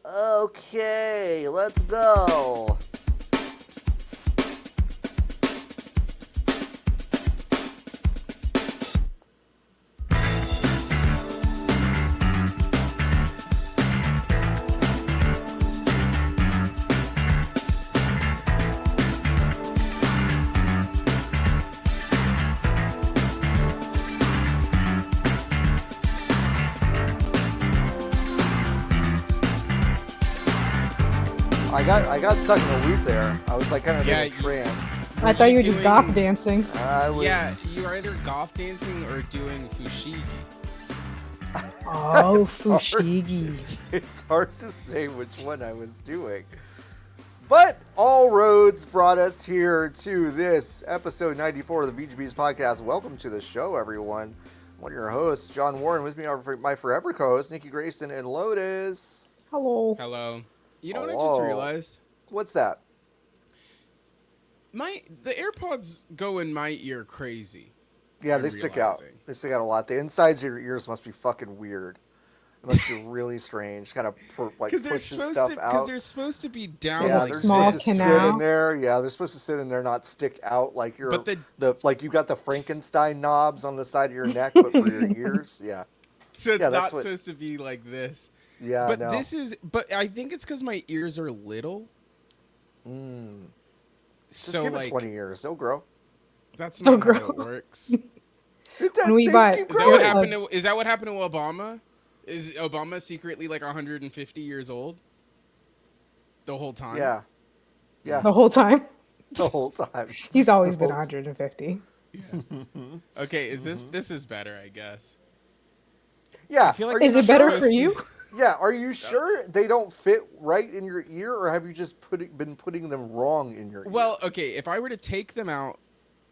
Okay, let's go. I got stuck in a loop there. I was like kind of in a trance. I thought you were just goth dancing. I was. Yeah, you were either goth dancing or doing fushigi. Oh, fushigi. It's hard to say which one I was doing. But all roads brought us here to this episode 94 of the VGB's podcast. Welcome to the show, everyone. I'm one of your hosts, John Warren. With me are my forever co-hosts, Niki Grayson and Lotus. Hello. Hello. You know what I just realized? What's that? The AirPods go in my ear crazy. Yeah, they stick out. They stick out a lot. The insides of your ears must be fucking weird. It must be really strange. Kind of pushes stuff out. Because they're supposed to be down. Yeah, like they're small supposed to sit in there. Yeah, they're supposed to sit in there, not stick out like you're like you got the Frankenstein knobs on the side of your neck, but for your ears. Yeah. So it's not supposed to be like this. Yeah, but no. But I think it's because my ears are little. Just give it 20 years, they'll grow. That's not how it works. Is that what happened to Obama? Is Obama secretly like 150 years old? The whole time? Yeah. The whole time? The whole time. He's always been 150. Yeah. Okay, this is better, I guess. Yeah. I feel like is it better for you? Yeah, are you sure they don't fit right in your ear, or have you just been putting them wrong in your ear? Well, okay, if I were to take them out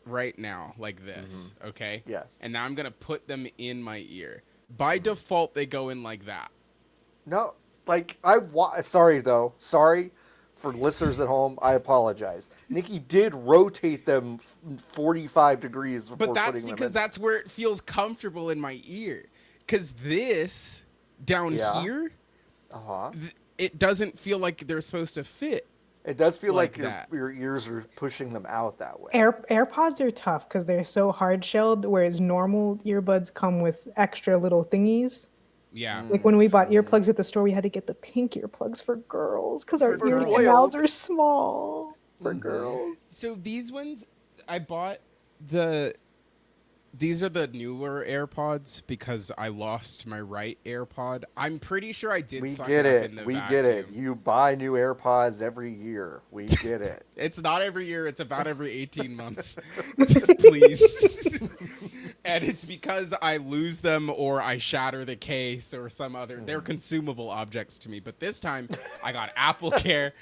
right now, like this, okay? Yes. And now I'm going to put them in my ear. By default, they go in like that. No, like, sorry for listeners at home, I apologize. Niki did rotate them 45 degrees before putting them in. But that's because that's where it feels comfortable in my ear. Because this... down here, it doesn't feel like they're supposed to fit. It does feel like your ears are pushing them out that way. AirPods are tough because they're so hard-shelled, whereas normal earbuds come with extra little thingies. Yeah. Like when we bought earplugs at the store, we had to get the pink earplugs for girls because our ear canals are small for girls. So these ones, I bought These are the newer AirPods because I lost my right AirPod. I'm pretty sure I did. We get it. You buy new AirPods every year. We get it. It's not every year. It's about every 18 months. Please. And it's because I lose them or I shatter the case or some other. They're consumable objects to me. But this time I got Apple Care,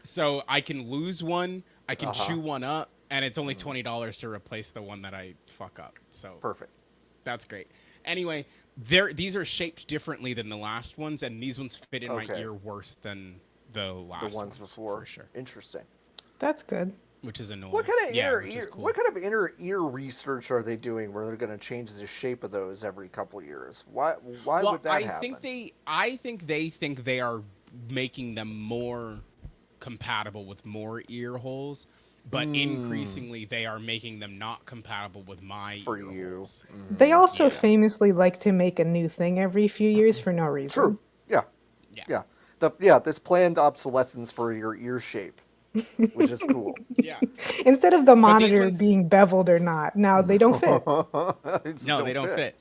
so I can lose one. I can chew one up. And it's only $20 to replace the one that I fuck up. So perfect. That's great. Anyway, these are shaped differently than the last ones, and these ones fit in my ear worse than the ones before. For sure. Interesting. That's good. Which is annoying. What kind of inner ear research are they doing where they're going to change the shape of those every couple years? Why would that happen? I think they think they are making them more compatible with more ear holes. But increasingly, they are making them not compatible with my for ear you. holes. They also famously like to make a new thing every few years for no reason. True. Yeah. This planned obsolescence for your ear shape, which is cool. Yeah. Instead of the monitor being beveled or not, now they don't fit. They don't fit.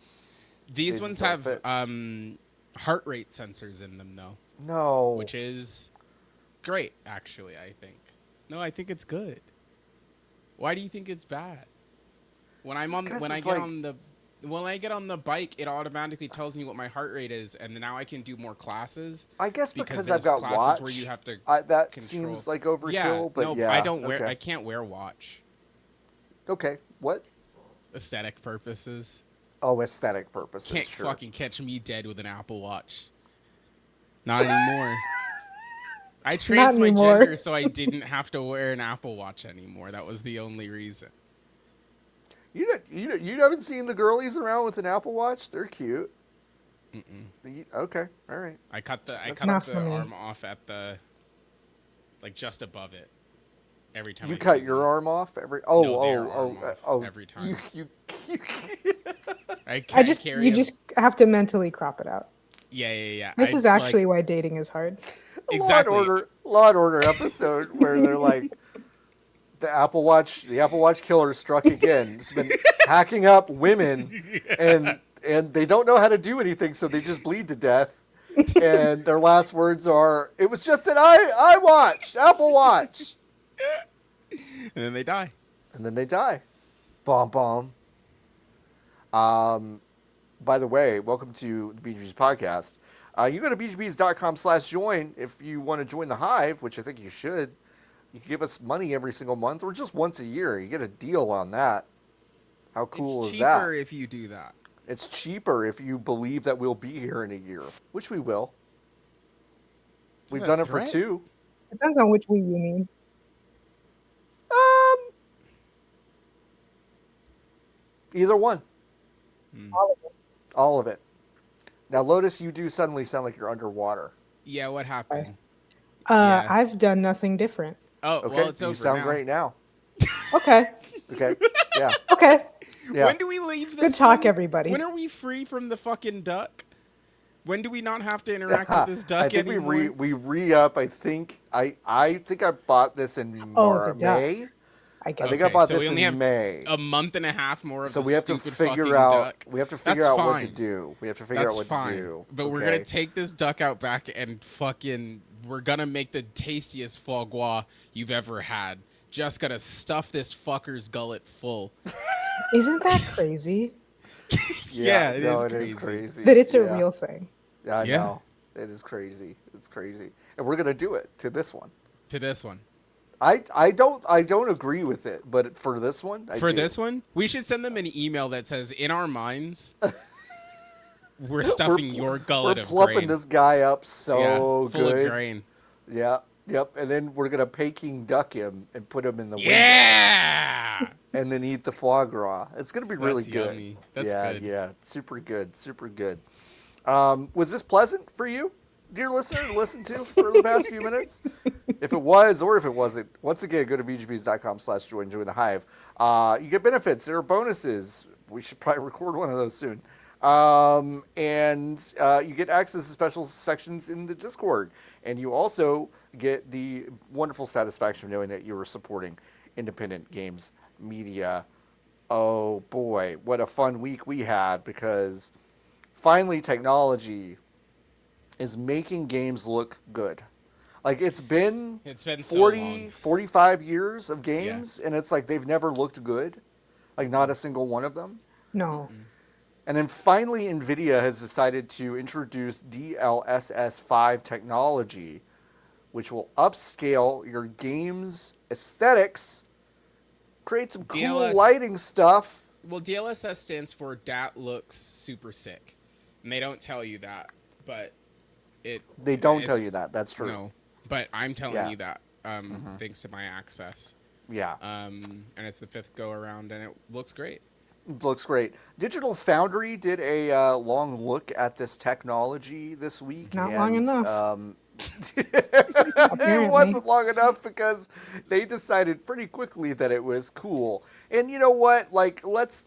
These ones have heart rate sensors in them, though. No. Which is great, actually, I think. No, I think it's good. Why do you think it's bad? When I get on the bike, it automatically tells me what my heart rate is, and now I can do more classes. I guess because I've got watch. Where you have to that control. Seems like overkill. I don't wear. I can't wear watch. Okay, what? Aesthetic purposes. Oh, aesthetic purposes. Can't fucking catch me dead with an Apple Watch. Not anymore. I traced my gender so I didn't have to wear an Apple Watch anymore. That was the only reason. You haven't seen the girlies around with an Apple Watch? They're cute. Okay, all right. I cut the not for me. arm off at the, like, just above it. Every time You I cut see your one. arm off every. No, their arm off every time. You I can't carry You a- just have to mentally crop it out. Yeah. This is actually why dating is hard. Exactly. Law and Order episode where they're like, the Apple Watch killer struck again. It's been hacking up women, and they don't know how to do anything, so they just bleed to death. And their last words are, "It was just an Apple Watch." And then they die. Bomb bomb. By the way, welcome to the BGB's podcast. You go to bgbs.com/join if you want to join the Hive, which I think you should. You can give us money every single month or just once a year. You get a deal on that. How cool is that? It's cheaper if you do that. It's cheaper if you believe that we'll be here in a year, which we will. We've done it for 2. Depends on which we you mean. Either one. All of it. All of it. Now, Lotus, you do suddenly sound like you're underwater. Yeah, what happened? Yeah. I've done nothing different. Oh, Okay, well, it's over you sound now. great now. Okay. Okay, yeah. Okay. Yeah. When do we leave this? Good talk, one? everybody. When are we free from the fucking duck? When do we not have to interact with this duck I think anymore? we re-up. I think I bought this in the duck. May. I get I think it. I bought so this we only in have May. a month and a half more of So the we have to stupid figure fucking out. duck. We have to figure That's out what to fine. do. We have to figure That's out what fine. to do. But we're gonna take this duck out back and we're gonna make the tastiest foie gras you've ever had. Just gonna stuff this fucker's gullet full. Isn't that crazy? Yeah, it no, is it crazy. is crazy. That it's a Yeah. real thing. Yeah, I Yeah. know. It is crazy. It's crazy, and we're gonna do it to this one. To this one. I don't agree with it, but for this one, I do. This one, we should send them an email that says, "In our minds, we're stuffing your gullet We're of plumping grain." this guy up so Yeah, full good. of grain. Yeah, yep. And then we're gonna Peking duck him and put him in the window, Yeah. and then eat the foie gras. It's gonna be really That's good. yummy. That's yeah, good. yeah, super good, super good. Was this pleasant for you, dear listener, to listen to for the past few minutes? If it was or if it wasn't, once again, go to bgbs.com/join, join the Hive. You get benefits. There are bonuses. We should probably record one of those soon. And you get access to special sections in the Discord. And you also get the wonderful satisfaction of knowing that you are supporting independent games media. Oh boy, what a fun week we had, because finally technology is making games look good. Like, it's been so 40, long. 45 years of games, and it's like they've never looked good. Like, not a single one of them. No. And then finally, Nvidia has decided to introduce DLSS 5 technology, which will upscale your game's aesthetics, create some cool lighting stuff. Well, DLSS stands for Dat Looks Super Sick. And they don't tell you that, but They don't tell you that. That's true. No, but I'm telling you that thanks to my access. Yeah. And it's the 5th go around, and it looks great. Looks great. Digital Foundry did a long look at this technology this week. Not long enough. It wasn't long enough because they decided pretty quickly that it was cool. And you know what? Like, let's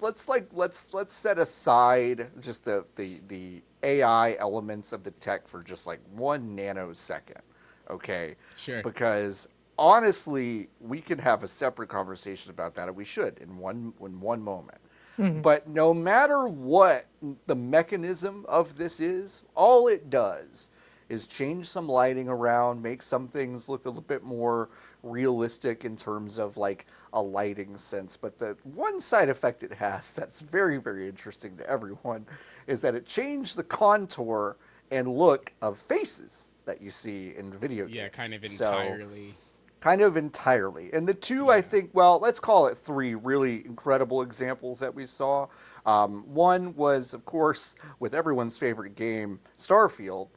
set aside just the AI elements of the tech for just like 1 nanosecond, okay? Sure. Because honestly, we can have a separate conversation about that, and we should in one moment. Mm-hmm. But no matter what the mechanism of this is, all it does is change some lighting around, make some things look a little bit more realistic in terms of like a lighting sense. But the one side effect it has that's very, very interesting to everyone is that it changed the contour and look of faces that you see in video games. Yeah, kind of entirely. Kind of entirely. And the two, I think, well, let's call it 3 really incredible examples that we saw. One was, of course, with everyone's favorite game, Starfield,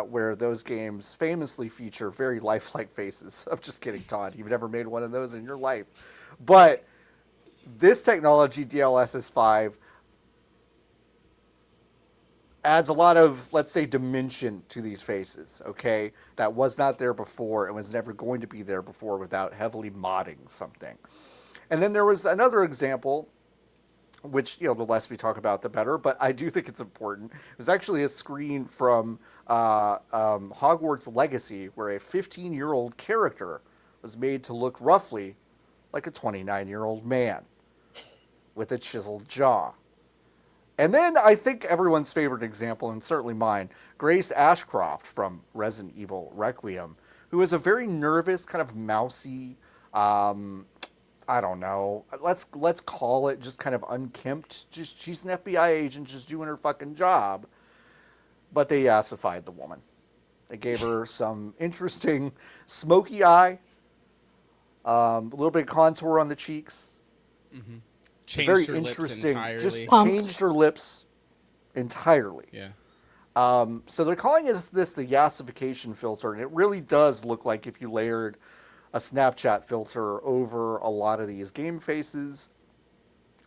where those games famously feature very lifelike faces. I'm just kidding, Todd. You've never made one of those in your life. But this technology, DLSS 5, adds a lot of, let's say, dimension to these faces, okay? That was not there before and was never going to be there before without heavily modding something. And then there was another example, which, the less we talk about, the better, but I do think it's important. It was actually a screen from Hogwarts Legacy where a 15-year-old character was made to look roughly like a 29-year-old man with a chiseled jaw. And then I think everyone's favorite example, and certainly mine, Grace Ashcroft from Resident Evil Requiem, who is a very nervous, kind of mousy, I don't know, let's call it just kind of unkempt. Just she's an FBI agent just doing her fucking job. But they yassified the woman. They gave her some interesting smoky eye, a little bit of contour on the cheeks. Mm-hmm. Changed very her interesting. Lips just entirely. changed her lips entirely. Yeah. So they're calling this the yassification filter, and it really does look like if you layered a Snapchat filter over a lot of these game faces.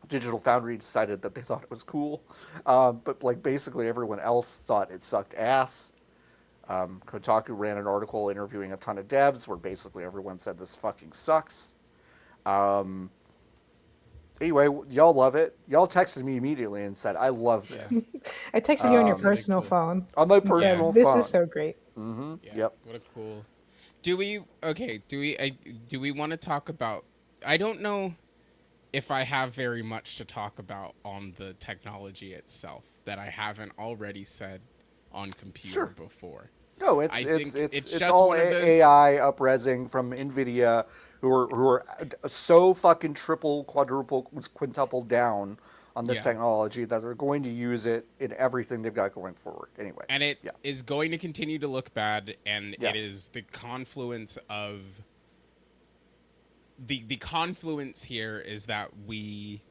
Digital Foundry decided that they thought it was cool, but like basically everyone else thought it sucked ass. Kotaku ran an article interviewing a ton of devs where basically everyone said this fucking sucks. Anyway, y'all love it. Y'all texted me immediately and said, I love this. I texted you on your really personal cool. phone. On my personal This phone. is so great. Mm-hmm. Yeah. Yep. What a cool. Do we want to talk about? I don't know if I have very much to talk about on the technology itself that I haven't already said on computer before. No, I think it's just all one of those- AI upresing from Nvidia, who are so fucking triple, quadruple, quintuple down on this technology that they're going to use it in everything they've got going forward. Anyway, and it is going to continue to look bad, and Yes. it is the confluence of the confluence here is that we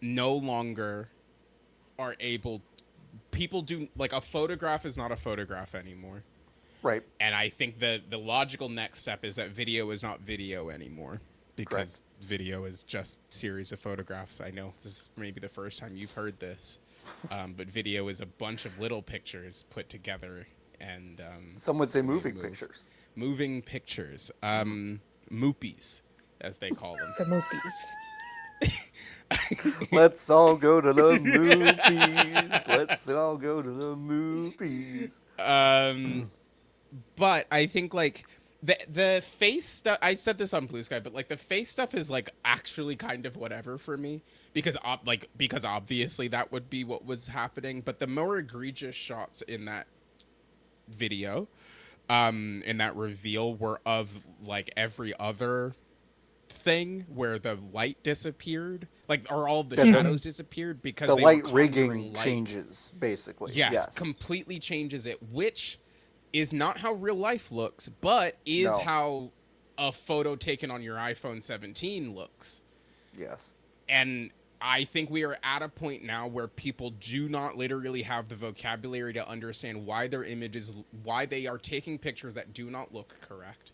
no longer are able. People do like a photograph is not a photograph anymore. right. And I think the logical next step is that video is not video anymore because video is just series of photographs. I know this is maybe the first time you've heard this, but video is a bunch of little pictures put together and Some would say moving pictures. Moving pictures, moopies, as they call them. The moopies. Let's all go to the movies. Let's all go to the movies. But I think like the face stuff. I said this on Blue Sky, but like the face stuff is like actually kind of whatever for me because obviously that would be what was happening. But the more egregious shots in that video, in that reveal, were of like every other thing where the light disappeared, like or all the shadows disappeared because The they light were rigging conjuring light. changes, basically. Yes, completely changes it, which is not how real life looks, but is how a photo taken on your iPhone 17 looks. Yes. And I think we are at a point now where people do not literally have the vocabulary to understand why their images, why they are taking pictures that do not look correct,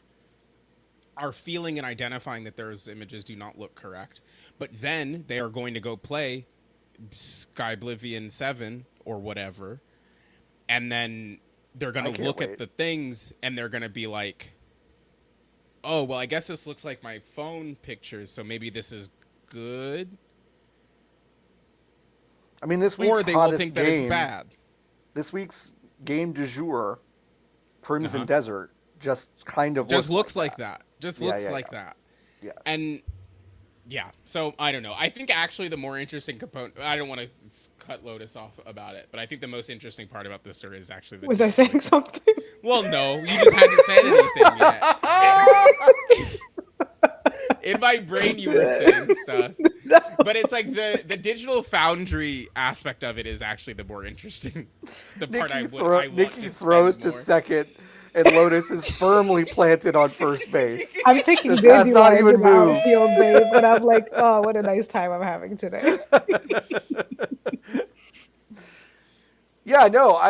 are feeling and identifying that those images do not look correct. But then they are going to go play Skyblivion 7 or whatever, and then they're going to look at the things and they're going to be like, oh, well, I guess this looks like my phone pictures, so maybe this is good. I mean, this week's or they hottest will think game, that it's bad. This week's game du jour, Crimson Desert, just kind of Just looks like that. Just looks like that. Yes. And yeah, so I don't know. I think actually the more interesting component, I don't want to cut Lotus off about it, but I think the most interesting part about this story is actually the Was I saying something? Well, no, you just hadn't said anything yet. In my brain, you were saying stuff. No. But it's like the Digital Foundry aspect of it is actually the more interesting. The part I want Niki to throws spend to more. second, and Lotus is firmly planted on first base. I'm thinking This has baby not lines even in the moved. outfield, babe, but I'm like, oh, what a nice time I'm having today. Yeah, no,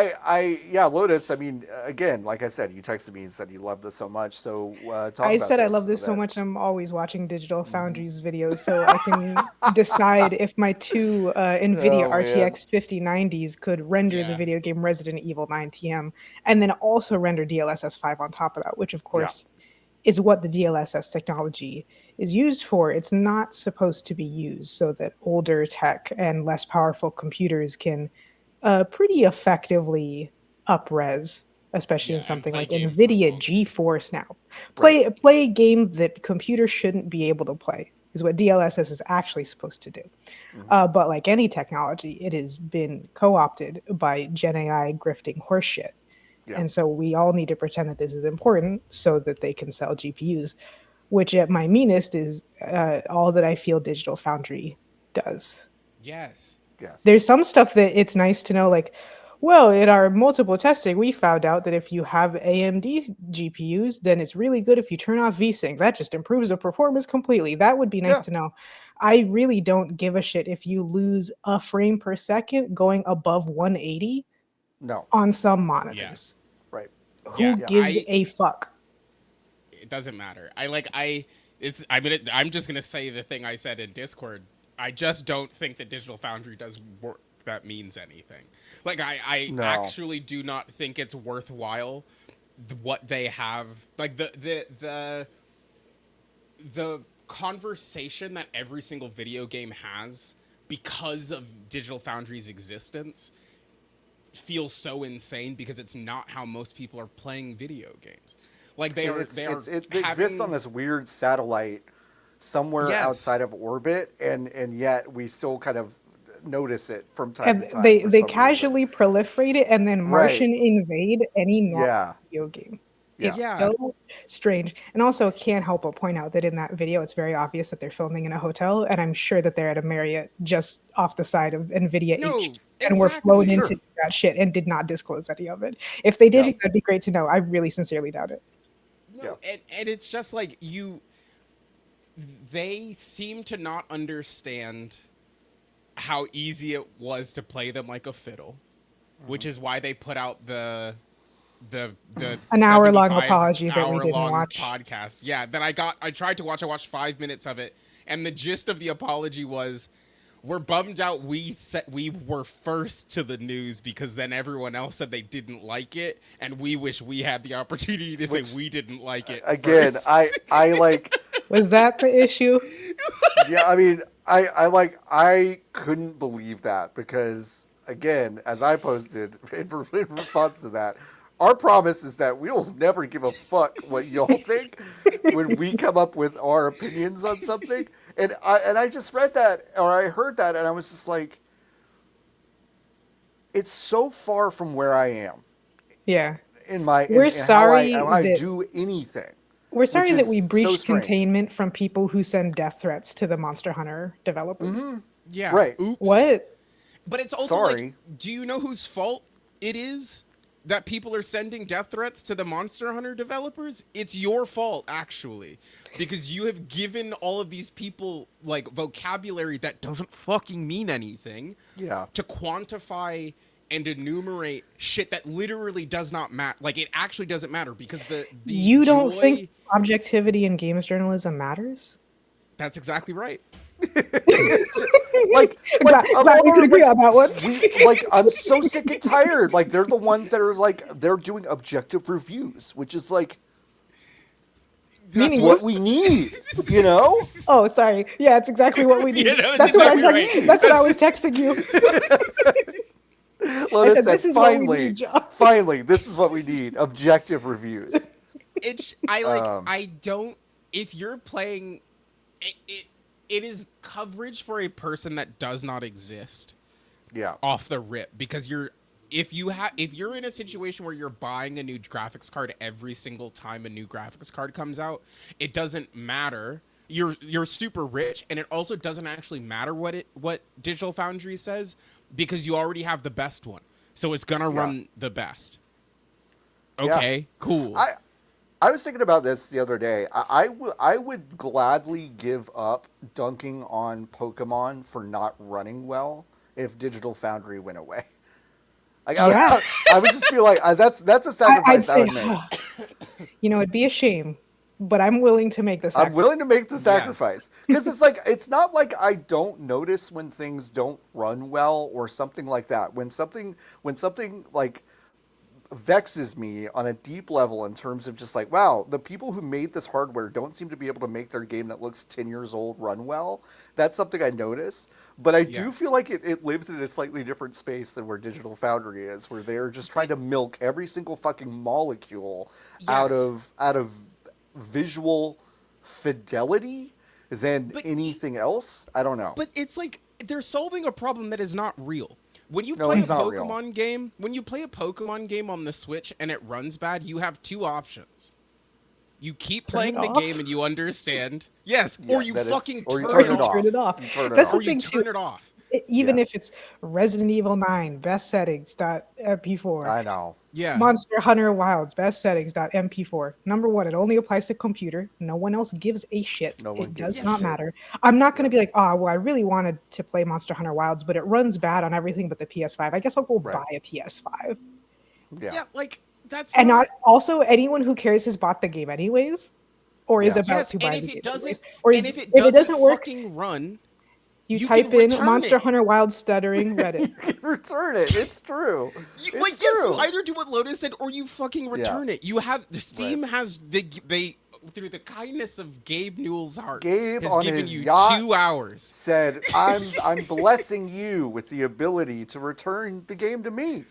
yeah, Lotus. I mean, again, like I said, you texted me and said you loved this so much. So talk I about said I this love a this so bit. much. I'm always watching Digital Mhm. Foundry's videos so I can decide if my two Nvidia Oh man, RTX 5090s could render the Yeah. video game Resident Evil 9 TM and then also render DLSS 5 on top of that, which of yeah, course is what the DLSS technology is used for. It's not supposed to be used so that older tech and less powerful computers can pretty effectively up-res, especially in Yeah, and something play like games on NVIDIA older. GeForce now. right. Play a game that computers shouldn't be able to play is what DLSS is actually supposed to do. Hmm. But like any technology, it has been co-opted by Gen AI grifting horseshit. Yeah, And so we all need to pretend that this is important so that they can sell GPUs, which at my meanest is all that I feel Digital Foundry does. Yes. yes, There's some stuff that it's nice to know, like, well, in our multiple testing, we found out that if you have AMD GPUs, then it's really good if you turn off VSync. That just improves the performance completely. That would be nice yeah, to know. I really don't give a shit if you lose a frame per second going above 180 no, on some Yeah. monitors. right, Yeah. Who yeah, gives a fuck? It doesn't matter. I'm just gonna say the thing I said in Discord. I just don't think that Digital Foundry does work that means anything. Like I no, actually do not think it's worthwhile what they have. Like the conversation that every single video game has because of Digital Foundry's existence feels so insane because it's not how most people are playing video games. Like it exists on having this weird satellite somewhere yes. outside of orbit, and yet we still kind of notice it from time to And time for they some reason. casually proliferate it and then Right? Martian invade any normal Yeah, video game. yeah, It's Yeah. so strange. And also can't help but point out that in that video it's very obvious that they're filming in a hotel, and I'm sure that they're at a Marriott just off the side of Nvidia HQ No, and were flown in to sure, do that shit and did not disclose any of it. If they yeah, did, that'd be great to know. I really sincerely doubt it. yeah. no, and it's just like they seem to not understand how easy it was to play them like a fiddle, which Hmm. is why they put out the An hour-long 75 apology that we hour didn't long watch. podcast. Yeah, that I tried to watch. I watched 5 minutes of it, and the gist of the apology was, we're bummed out we were first to the news because then everyone else said they didn't like it, and we wish we had the opportunity to say Which we didn't like it again, first. I like. Was that the issue? Yeah, I mean, I like I couldn't believe that because again, as I posted in response to that, our promise is that we'll never give a fuck what y'all think when we come up with our opinions on something. And I just read that or I heard that and I was just like, it's so far from where I am Yeah. in my We're in how sorry I that do anything, We're which sorry is that we so breached strange. containment from people who send death threats to the Monster Hunter developers. Hmm. Yeah, Right. oops. What? But it's also like, Sorry. do you know whose fault it is that people are sending death threats to the Monster Hunter developers? It's your fault, actually, because you have given all of these people like vocabulary that doesn't fucking mean anything Yeah. to quantify and enumerate shit that literally does not matter. Like, it actually doesn't matter because the You don't think joy. objectivity in games journalism matters? That's exactly right. Of Glad all we could the agree on that one. I'm so sick and tired. Like they're the ones that are like they're doing objective reviews, which is like That's what Meaningless. we need, you know? Oh, sorry. Yeah, it's exactly what we need. Yeah, no, That's what I exactly text. right. That's what I was texting you. I Lotus said, said, "This is what we need, John." finally, this is what we need. Objective reviews. It's I don't, if you're playing it is coverage for a person that does not exist Yeah. off the rip, because if you're in a situation where you're buying a new graphics card every single time a new graphics card comes out, it doesn't matter. You're super rich, and it also doesn't actually matter what Digital Foundry says, because you already have the best one. So it's gonna Yeah. run the best. Yeah. Okay, cool. I was thinking about this the other day. I would gladly give up dunking on Pokemon for not running well if Digital Foundry went away. Like, Yeah. I would just be like, that's a sacrifice I would make. It'd be a shame, but I'm willing to make the I'm sacrifice. willing to make the Yes. sacrifice because it's like it's not like I don't notice when things don't run well or something like that. When something like vexes me on a deep level in terms of just like, wow, the people who made this hardware don't seem to be able to make their game that looks 10 years old run well. That's something I notice. But I do feel like it lives in a slightly different space than where Digital Foundry is, where they're just trying to milk every single fucking molecule out of visual fidelity than anything else. I don't know. But it's like they're solving a problem that is not real. When you No, play a it's not real. Pokemon game, on the Switch and it runs bad, you have two options. You keep playing the game and you understand. Yes, Yeah, or you fucking or you turn turn it off. it off. Turn it off. You turn it That's off. the Or you thing turn too. it off. Even Yeah. if it's Resident Evil 9 best settings .mp4, I know. Yeah. Monster Hunter Wilds best settings .mp4. Number one, it only applies to computer. No one else gives a shit. No one It gives does a not shit. matter. I'm not going to be like, oh, well, I really wanted to play Monster Hunter Wilds, but it runs bad on everything but the PS5. I guess I'll go Right. buy a PS5. Yeah. Like that's And not also, anyone who cares has bought the game anyways, or is Yeah. about yes, to buy and the if game it doesn't anyways. Or and is, if it doesn't work, fucking run, you you type can in return Monster it. Hunter Wild stuttering Reddit. You can return it. It's true. It's yes, true. you either do what Lotus said or you fucking return it. You have the Steam has they through the kindness of Gabe Newell's heart Gabe has on given his you yacht 2 hours. said, I'm blessing you with the ability to return the game to me.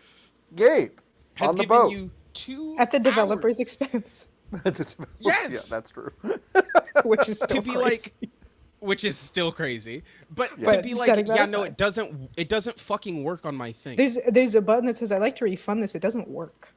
Gabe. Has on the given boat. you 2 At the developer's hours expense, Yes! Yeah, that's true. which is still to be crazy. like which is still crazy. But to But be like, setting that yeah, no, aside. it doesn't fucking work on my thing. There's a button that says I'd like to refund this. It doesn't work.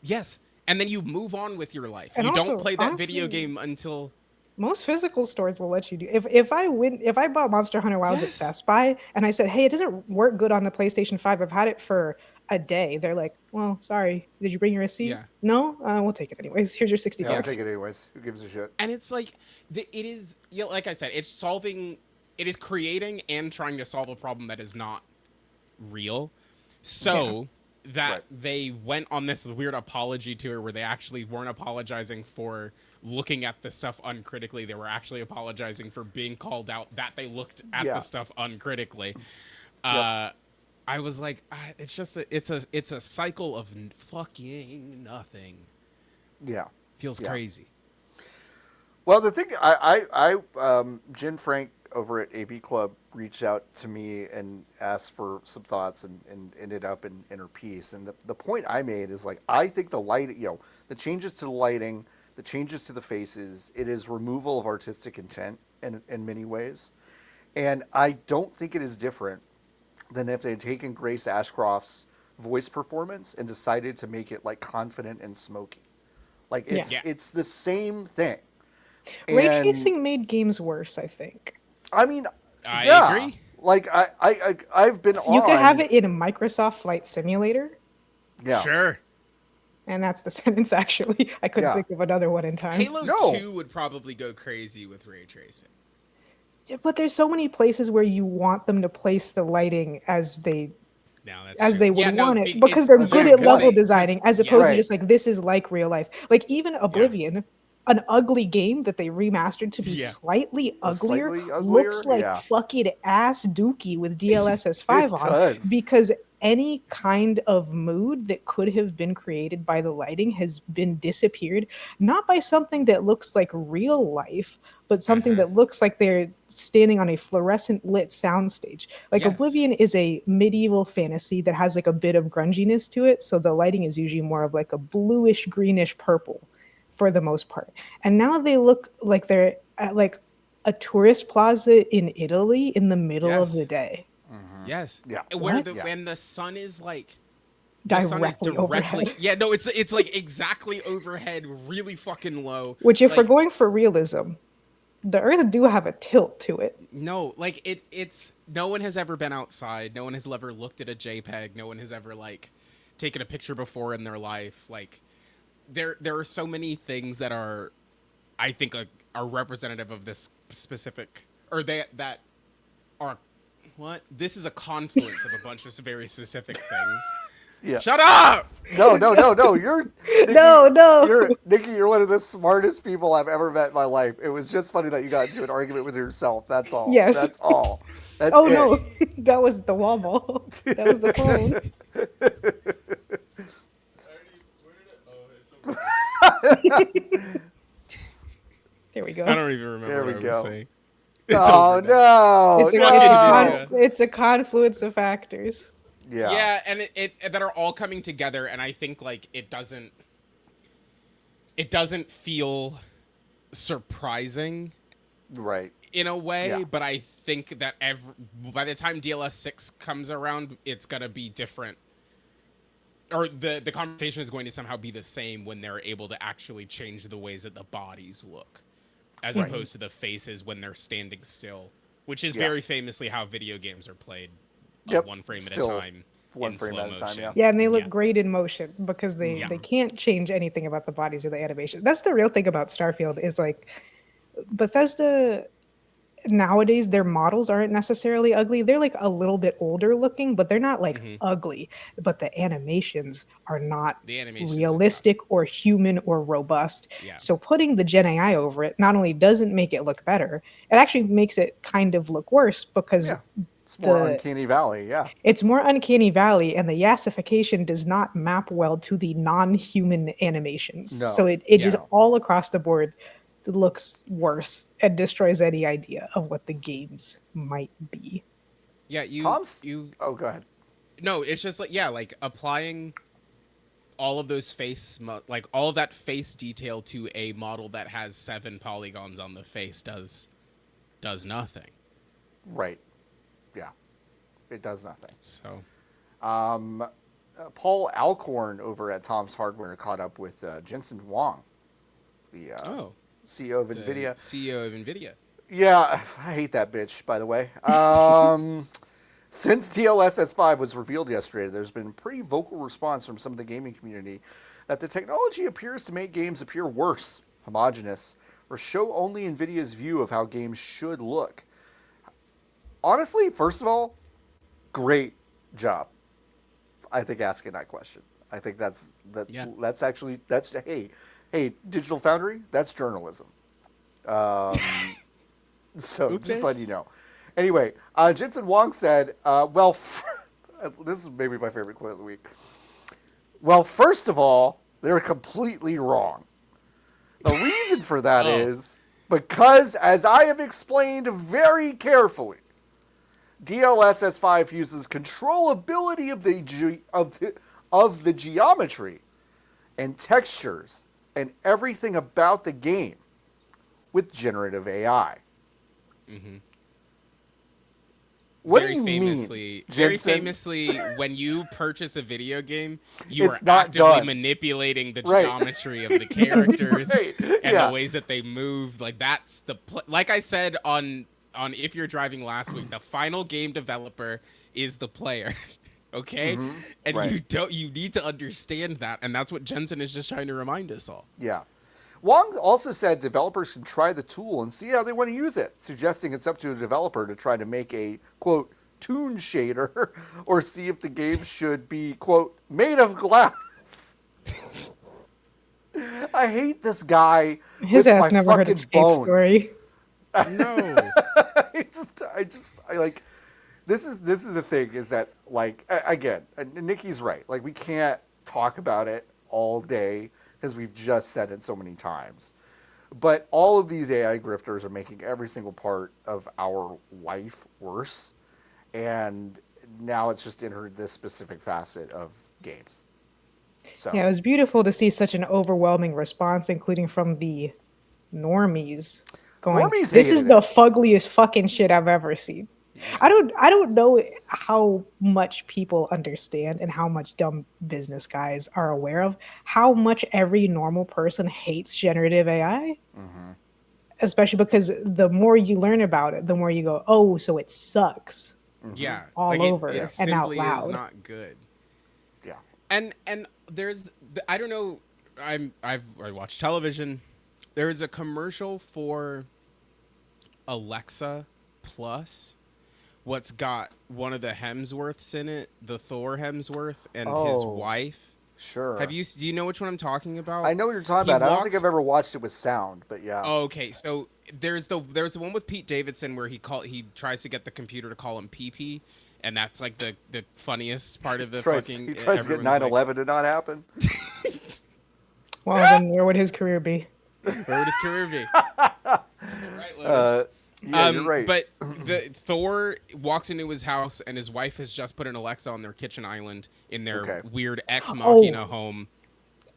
Yes. And then you move on with your life. And You don't also, play that video honestly, game until Most physical stores will let you do. If I bought Monster Hunter Wilds Yes. at Best Buy and I said, hey, it doesn't work good on the PlayStation 5. I've had it for a day. They're like, well, sorry. Did you bring your receipt? Yeah. No? We'll take it anyways. Here's your 60 Yeah, I'll bucks. take it anyways. Who gives a shit? and it's like it is like I said, it is creating and trying to solve a problem that is not real. So that Right. they went on this weird apology tour where they actually weren't apologizing for looking at the stuff uncritically. They were actually apologizing for being called out that they looked at Yeah. the stuff uncritically. I was like, it's just it's a cycle of fucking nothing. Yeah. Feels Yeah. crazy. Well, the thing, Jen Frank over at AB Club reached out to me and asked for some thoughts and ended up in her piece. And the point I made is like, I think the light, the changes to the lighting, the changes to the faces, it is removal of artistic intent in many ways. And I don't think it is different than if they had taken Grace Ashcroft's voice performance and decided to make it like confident and smoky. Like it's the same thing. Ray And, tracing made games worse, I think. I mean, I yeah. agree. Like I've been on. You could have it in a Microsoft Flight Simulator, Yeah. Sure. and that's the sentence actually. I couldn't Yeah. think of another one in time. Halo No. 2 would probably go crazy with ray tracing. But there's so many places where you want them to place the lighting as they True. would want it it's- because they're as good they at want level it. designing as Yeah. opposed to Right. just like this is like real life. Like even Oblivion, an ugly game that they remastered to be Yeah. slightly uglier, Slightly uglier? looks like Yeah. fucking ass dookie with DLSS 5 It on does. because any kind of mood that could have been created by the lighting has been disappeared, not by something that looks like real life, but something that looks like they're standing on a fluorescent lit soundstage. Like Yes. Oblivion is a medieval fantasy that has like a bit of grunginess to it, so the lighting is usually more of like a bluish greenish purple for the most part. And now they look like they're at like a tourist plaza in Italy in the middle of Yes. the day. Yes. Yeah. Where What? when the sun is like Directly overhead. Yeah, no, it's like exactly overhead, really fucking low. Which if we're Like, going for realism, the Earth do have a tilt to it. no, like it's no one has ever been outside. No one has ever looked at a JPEG. No one has ever like taken a picture before in their life. Like there are so many things that are, I think, are representative of this specific, or that are what this is a confluence of a bunch of very specific things. Yeah. Shut up! No. You're Nikki, No. Niki, you're one of the smartest people I've ever met in my life. It was just funny that you got into an argument with yourself. That's all. Yes. That's all. That's Oh it. no, that was the wall ball. That was the phone. There we go. I don't even remember There we what I go. was saying. Oh over now. no! It's a confluence of factors. Yeah, and it that are all coming together, and I think like it doesn't feel surprising, Right. in a way, Yeah. but I think that by the time DLS 6 comes around, it's gonna be different, or the conversation is going to somehow be the same when they're able to actually change the ways that the bodies look, as opposed to the faces when they're standing still, which is very famously how video games are played. Yep. One frame Still at a time. one frame at a time, yeah. Yeah, and they look great in motion because they Yeah. can't change anything about the bodies or the animation. That's the real thing about Starfield is like Bethesda nowadays their models aren't necessarily ugly. They're like a little bit older looking, but they're not like ugly. But the animations are not realistic or human or robust. Yeah. So putting the Gen AI over it not only doesn't make it look better, it actually makes it kind of look worse because it's more uncanny valley, It's more uncanny valley, and the yassification does not map well to the non-human animations. No. So it just all across the board looks worse and destroys any idea of what the games might be. Yeah, Oh, go ahead. No, it's just like like applying all of those like all of that face detail to a model that has 7 polygons on the face does nothing. Right. Yeah. It does nothing. So, Paul Alcorn over at Tom's Hardware caught up with Jensen Huang, the CEO of Nvidia. CEO of Nvidia. Yeah, I hate that bitch, by the way. Since DLSS 5 was revealed yesterday, there's been pretty vocal response from some of the gaming community that the technology appears to make games appear worse, homogeneous, or show only Nvidia's view of how games should look. Honestly, first of all, great job. I think asking that question. I think that's hey, Digital Foundry, that's journalism. So just letting you know. Anyway, Jensen Huang said, this is maybe my favorite quote of the week. Well, first of all, they're completely wrong. The reason for that is because, as I have explained very carefully, DLSS 5 uses controllability of the geometry and textures and everything about the game with generative AI. Mm-hmm. What do you mean, Very Jensen? famously, when you purchase a video game, you are not actively done. manipulating the geometry of the characters and the ways that they move. Like that's like I said on If You're Driving last week, the final game developer is the player. Okay? Mm-hmm. And you need to understand that, and that's what Jensen is just trying to remind us all. Yeah. Wong also said developers can try the tool and see how they want to use it, suggesting it's up to the developer to try to make a, quote, toon shader or see if the game should be, quote, made of glass. I hate this guy. His ass never heard a skate bones. story. No. I like, this is the thing is that, like, again, Niki's right. Like, we can't talk about it all day because we've just said it so many times. But all of these AI grifters are making every single part of our life worse. And now it's just entered this specific facet of games. So Yeah, it was beautiful to see such an overwhelming response, including from the normies going, Normies this is hated the it. fuggliest fucking shit I've ever seen. I don't know how much people understand and how much dumb business guys are aware of how much every normal person hates generative AI. Mm-hmm. Especially because the more you learn about it, the more you go, oh, so it sucks. Mm-hmm. Yeah. All over it and out simply loud. is not good. Yeah. And there's, I don't know, I watch television. There is a commercial for Alexa Plus what's got one of the Hemsworths in it, the Thor Hemsworth and his Oh, wife. sure. Do you know which one I'm talking about? I know what you're talking about. I don't think I've ever watched it with sound, but yeah. Oh, okay, so there's the one with Pete Davidson where he tries to get the computer to call him PP, and that's like the funniest part of the fucking. He tries to get 9/11 to not happen. Well, then where would his career be? Where would his career be? Right, Lotus. Yeah, you're right. But the Thor walks into his house and his wife has just put an Alexa on their kitchen island in their weird ex machina home.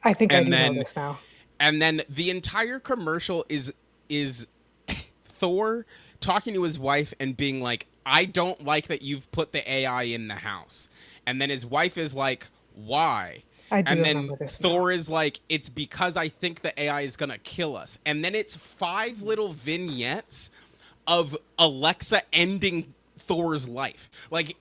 I think I do know this now. And then the entire commercial is Thor talking to his wife and being like, "I don't like that you've put the AI in the house." And then his wife is like, "Why?" I do and then remember this Thor is like, "It's because I think the AI is gonna kill us." And then it's 5 little vignettes of Alexa ending Thor's life. Like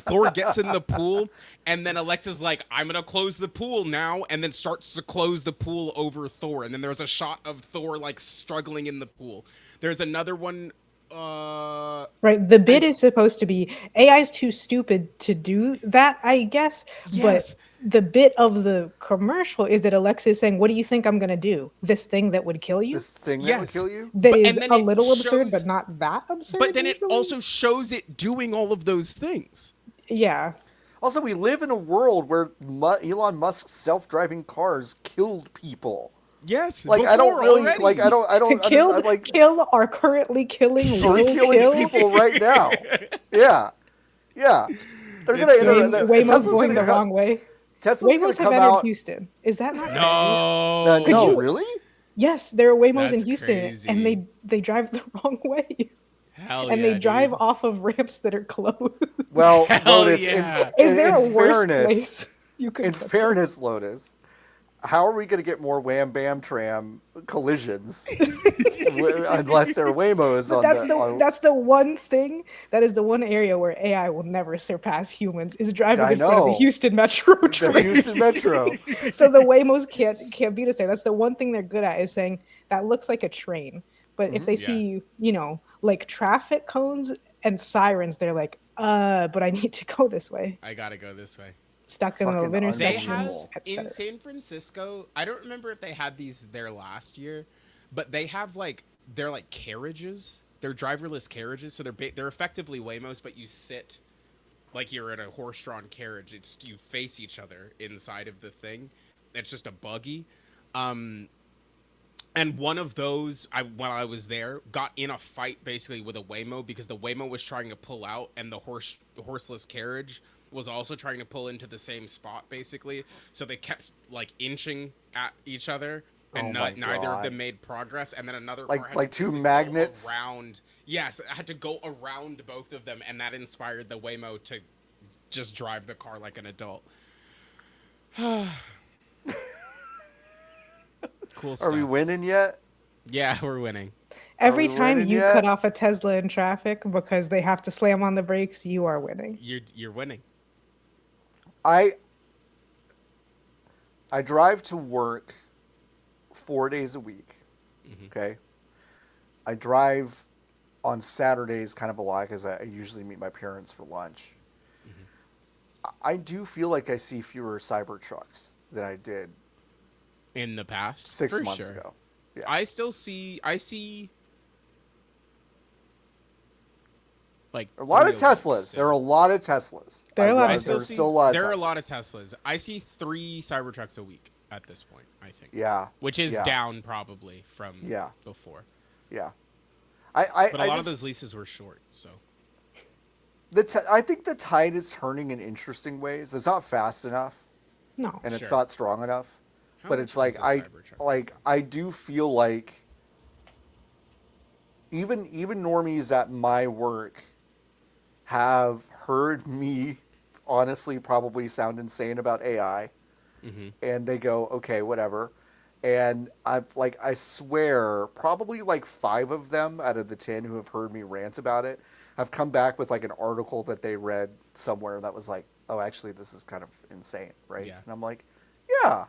Thor gets in the pool, and then Alexa's like, "I'm gonna close the pool now," and then starts to close the pool over Thor. And then there's a shot of Thor like struggling in the pool. There's another one. Right, the bit is supposed to be AI's too stupid to do that, I guess. Yes. But the bit of the commercial is that Alexa is saying, "What do you think I'm gonna do? This thing that would kill you? This thing that would kill you?" That is a little absurd, but not that absurd. But then usually. it also shows it doing all of those things. Yeah. Also, we live in a world where Elon Musk's self-driving cars killed people. Yes, like I don't really already. like. I don't. Kill are currently killing. People right now. Yeah. They're gonna enter. Waymo's going the wrong way. Tesla's Waymos have entered Houston. Is that not no? No, really? Yes, there are Waymos in Houston, crazy. and they drive the wrong way. Hell and yeah, they drive dude. off of ramps that are closed. Well, Hell Lotus, yeah. Is there a worse place you could? In fairness, Lotus, how are we going to get more wham bam tram collisions unless there are Waymos on That's the one thing. That is the one area where AI will never surpass humans. Is driving in front of the Houston Metro train. The Houston Metro. So the Waymos can't beat us there. That's the one thing they're good at, is saying that looks like a train. But if they see, like traffic cones and sirens, they're like, but I need to go this way. I gotta go this way. Stuck in the intersections. In San Francisco, I don't remember if they had these there last year, but they have they're like carriages. They're driverless carriages, so they're effectively Waymos, but you sit like you're in a horse-drawn carriage. You face each other inside of the thing. It's just a buggy. And one of those, while I was there, got in a fight basically with a Waymo because the Waymo was trying to pull out and the horseless carriage was also trying to pull into the same spot basically. So they kept inching at each other, and neither of them made progress. And then another car had to two magnets around. Yes, I had to go around both of them, and that inspired the Waymo to just drive the car like an adult. Cool stuff. Are we winning yet? Yeah, we're winning. Every time you cut off a Tesla in traffic because they have to slam on the brakes, you are winning. You're winning. I drive to work 4 days a week. Mm-hmm. Okay. I drive on Saturdays kind of a lot because I usually meet my parents for lunch. Mm-hmm. I do feel like I see fewer Cybertrucks than I did in the past 6 months ago. Yeah. I see like a lot of Teslas. There are a lot of Teslas. There are a lot of Teslas. I see 3 Cybertrucks a week at this point, I think. Yeah. Which is down probably from before. Yeah. But a lot of those leases were short, so. I think the tide is turning in interesting ways. It's not fast enough. No. And it's not strong enough. But it's like I do feel like even normies at my work have heard me honestly probably sound insane about AI, and they go, okay, whatever. And I swear probably 5 of them out of the 10 who have heard me rant about it have come back with an article that they read somewhere that was like, oh, actually this is kind of insane, right? Yeah. And I'm like, yeah.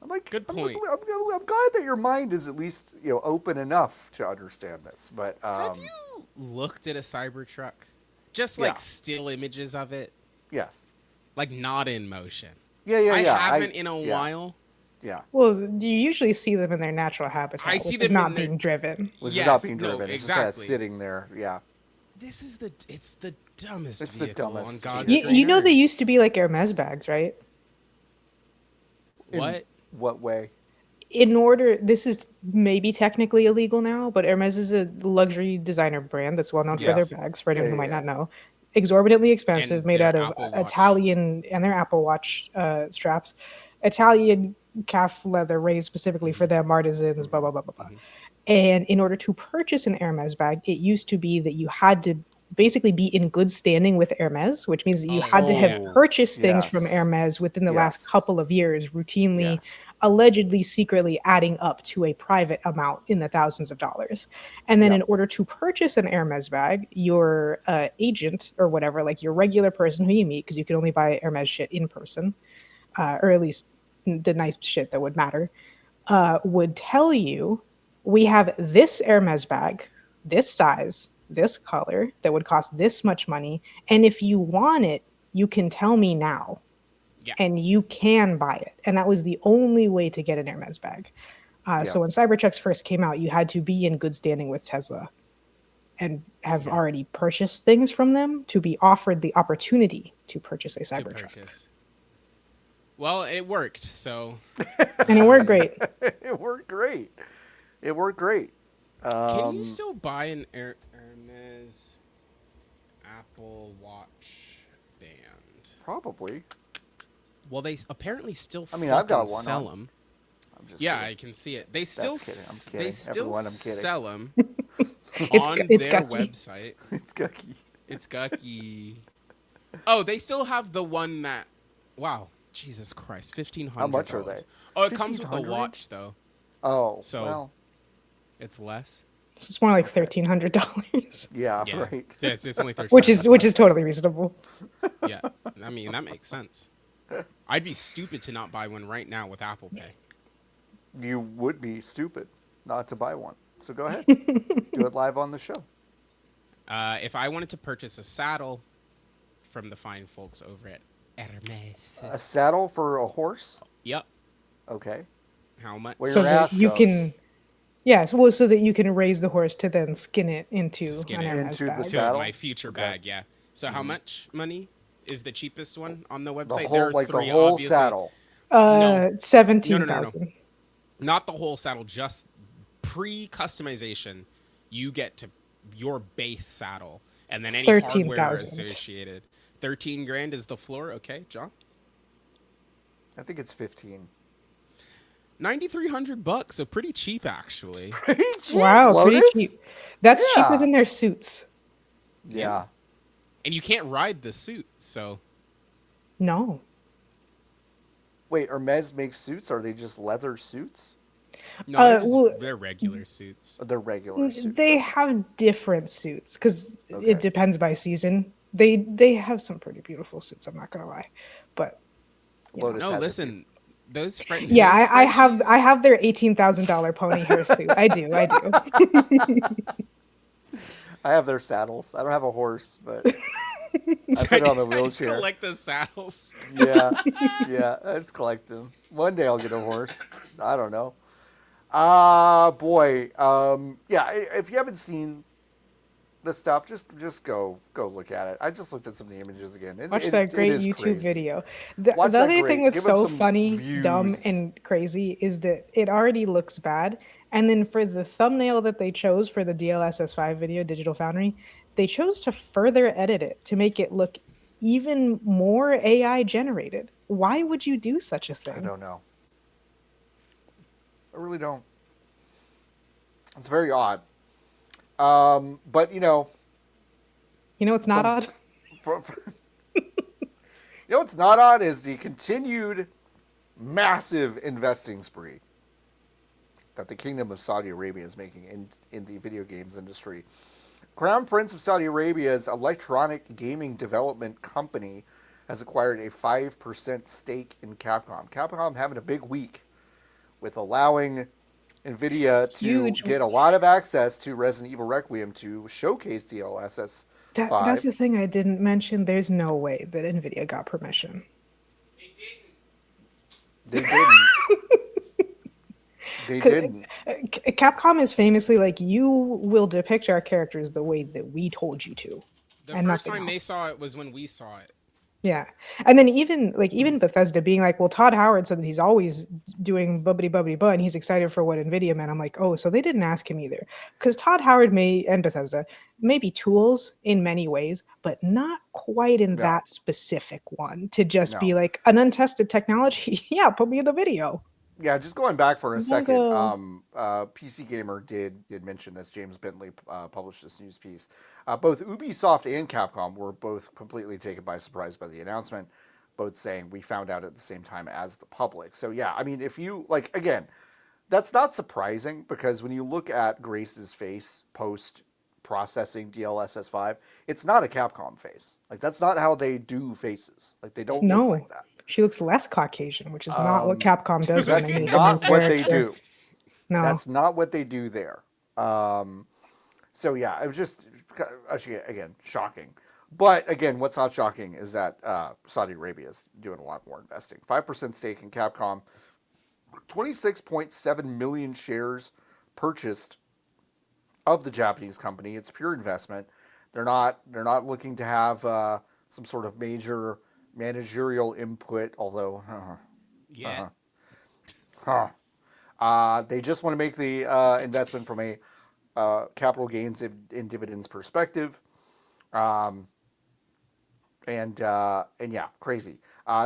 I'm like, good point. I'm glad that your mind is at least open enough to understand this. But have you looked at a Cybertruck? Just Yeah. like still images of it, Yes. like not in motion. Yeah. I haven't in a yeah, while. Yeah. Well, you usually see them in their natural habitat, I see which is them in not their being driven. Which is not being no, driven. It's just kind of exactly. sitting there. Yeah. This is it's the dumbest It's the vehicle dumbest on God's vehicle. green You know they earth. used to be like Hermes bags, right? In What? what way? In order, this is maybe technically illegal now, but Hermes is a luxury designer brand that's well known for their Yes. bags. For anyone Yeah, who yeah, might yeah. not know, exorbitantly expensive, And made their out of Apple Watch. Italian and their Apple Watch straps, Italian calf leather raised specifically for them, artisans, blah blah blah blah blah. Mhm. And in order to purchase an Hermes bag, it used to be that you had to basically be in good standing with Hermes, which means that you had to have Oh, purchased things from yes. Hermes within the last Yes. couple of years, routinely, Yes. allegedly, secretly adding up to a private amount in the thousands of dollars. And then Yep. in order to purchase an Hermes bag, your agent or whatever, like your regular person who you meet, because you can only buy Hermes shit in person, or at least the nice shit that would matter, would tell you, we have this Hermes bag, this size, this color, that would cost this much money. And if you want it, you can tell me now Yeah. and you can buy it. And that was the only way to get an Hermes bag. Yeah. So when Cybertrucks first came out, you had to be in good standing with Tesla and have already purchased things from them to be offered the opportunity to purchase a To Cybertruck. purchase. Well, it worked, so. And it worked great. It worked great. It worked great. Can you still buy an Hermes Apple Watch band? Probably. Well, they apparently still. I mean, I've got fucking one sell on. them. I'm just Yeah, kidding. I can see it. They still. kidding. I'm They kidding. still Everyone, I'm kidding. sell them It's on it's their gucky. website. It's gucky. It's gucky. Oh, they still have the one that. Wow, Jesus Christ, $1,500. How much are they? Oh, it comes with a 1,500? watch though. Oh, So- well, It's less. So it's more like $1,300, yeah, Yeah, right. it's only 13. which is totally reasonable. Yeah, I mean that makes sense. I'd be stupid to not buy one right now with Apple Pay. You would be stupid not to buy one. So go ahead. Do it live on the show. If I wanted to purchase a saddle from the fine folks over at Hermes. A saddle for a horse? Yep. Okay. How much? Where So your that ass you goes. can, yeah, so that you can raise the horse to then skin it into Skin an it Hermes into the bag. To saddle? my future Okay. bag, yeah. So how much money is the cheapest one on the The website? whole, There are like the three, whole obviously. saddle. No. 17,000. Not the whole saddle, just pre-customization. You get to your base saddle, and then any hardware 13,000. associated. 13 grand is the floor. Okay, John. I think it's 15. $9,300, so pretty cheap actually. Pretty cheap. Wow, pretty Lotus? cheap. That's Yeah. cheaper than their suits. Yeah. And you can't ride the suit, so No. Wait, Hermes makes suits? Are they just leather suits? no, they're, well, they're regular suits. Or they're regular suits? They have different suits because Okay. it depends by season. They have some pretty beautiful suits, I'm not gonna lie. But Lotus No, has listen, those friends. yeah, I have their $18,000 pony hair suit. I do. I have their saddles. I don't have a horse, but I put it on the I just wheelchair. collect the saddles. Yeah, yeah. I just collect them. One day I'll get a horse. I don't know. Boy. Yeah. If you haven't seen the stuff, just go look at it. I just looked at some of the images again. Watch It that great is YouTube crazy. video. The Watch that other great- thing that's give 'em so some funny, dumb, views. and crazy is that it already looks bad. And then for the thumbnail that they chose for the DLSS 5 video, Digital Foundry, they chose to further edit it to make it look even more AI generated. Why would you do such a I thing? don't know. I really don't. It's very odd. But You know what's not From- odd? you know what's not odd is the continued massive investing spree that the Kingdom of Saudi Arabia is making in the video games industry. Crown Prince of Saudi Arabia's electronic gaming development company has acquired a 5% stake in Capcom. Capcom having a big week with allowing Nvidia to Huge get a lot of access to Resident Evil Requiem to showcase DLSS That's the thing I didn't mention. There's no way that Nvidia got permission. They didn't. They 'Cause, didn't. Capcom is famously like, you will depict our characters the way that we told you to, The and first nothing time they else. saw it was when we saw it. Yeah. And then even Bethesda being like, well, Todd Howard said that he's always doing bubbly bubbly butt and he's excited for what Nvidia meant. I'm like, oh, so they didn't ask him either. Because Todd Howard and Bethesda may be tools in many ways, but not quite in No. that specific one to just be No. like an untested technology. Yeah, put me in the video. Yeah, just going back for a Don't second, go. PC Gamer did mention this. James Bentley published this news piece. Both Ubisoft and Capcom were both completely taken by surprise by the announcement, both saying we found out at the same time as the public. So yeah, I mean, if you like, again, that's not surprising because when you look at Grace's face post processing DLSS 5, it's not a Capcom face. Like that's not how they do faces. Like they don't look like No. that. She looks less Caucasian, which is not what Capcom does when That's they make a new not what they character. do. No. That's not what they do there. So yeah, it was just actually again shocking. But again, what's not shocking is that Saudi Arabia is doing a lot more investing. 5% stake in Capcom, 26.7 million shares purchased of the Japanese company. It's pure investment. They're not looking to have some sort of major managerial input. Although, Yeah. they just want to make the investment from a capital gains in dividends perspective. And yeah, crazy.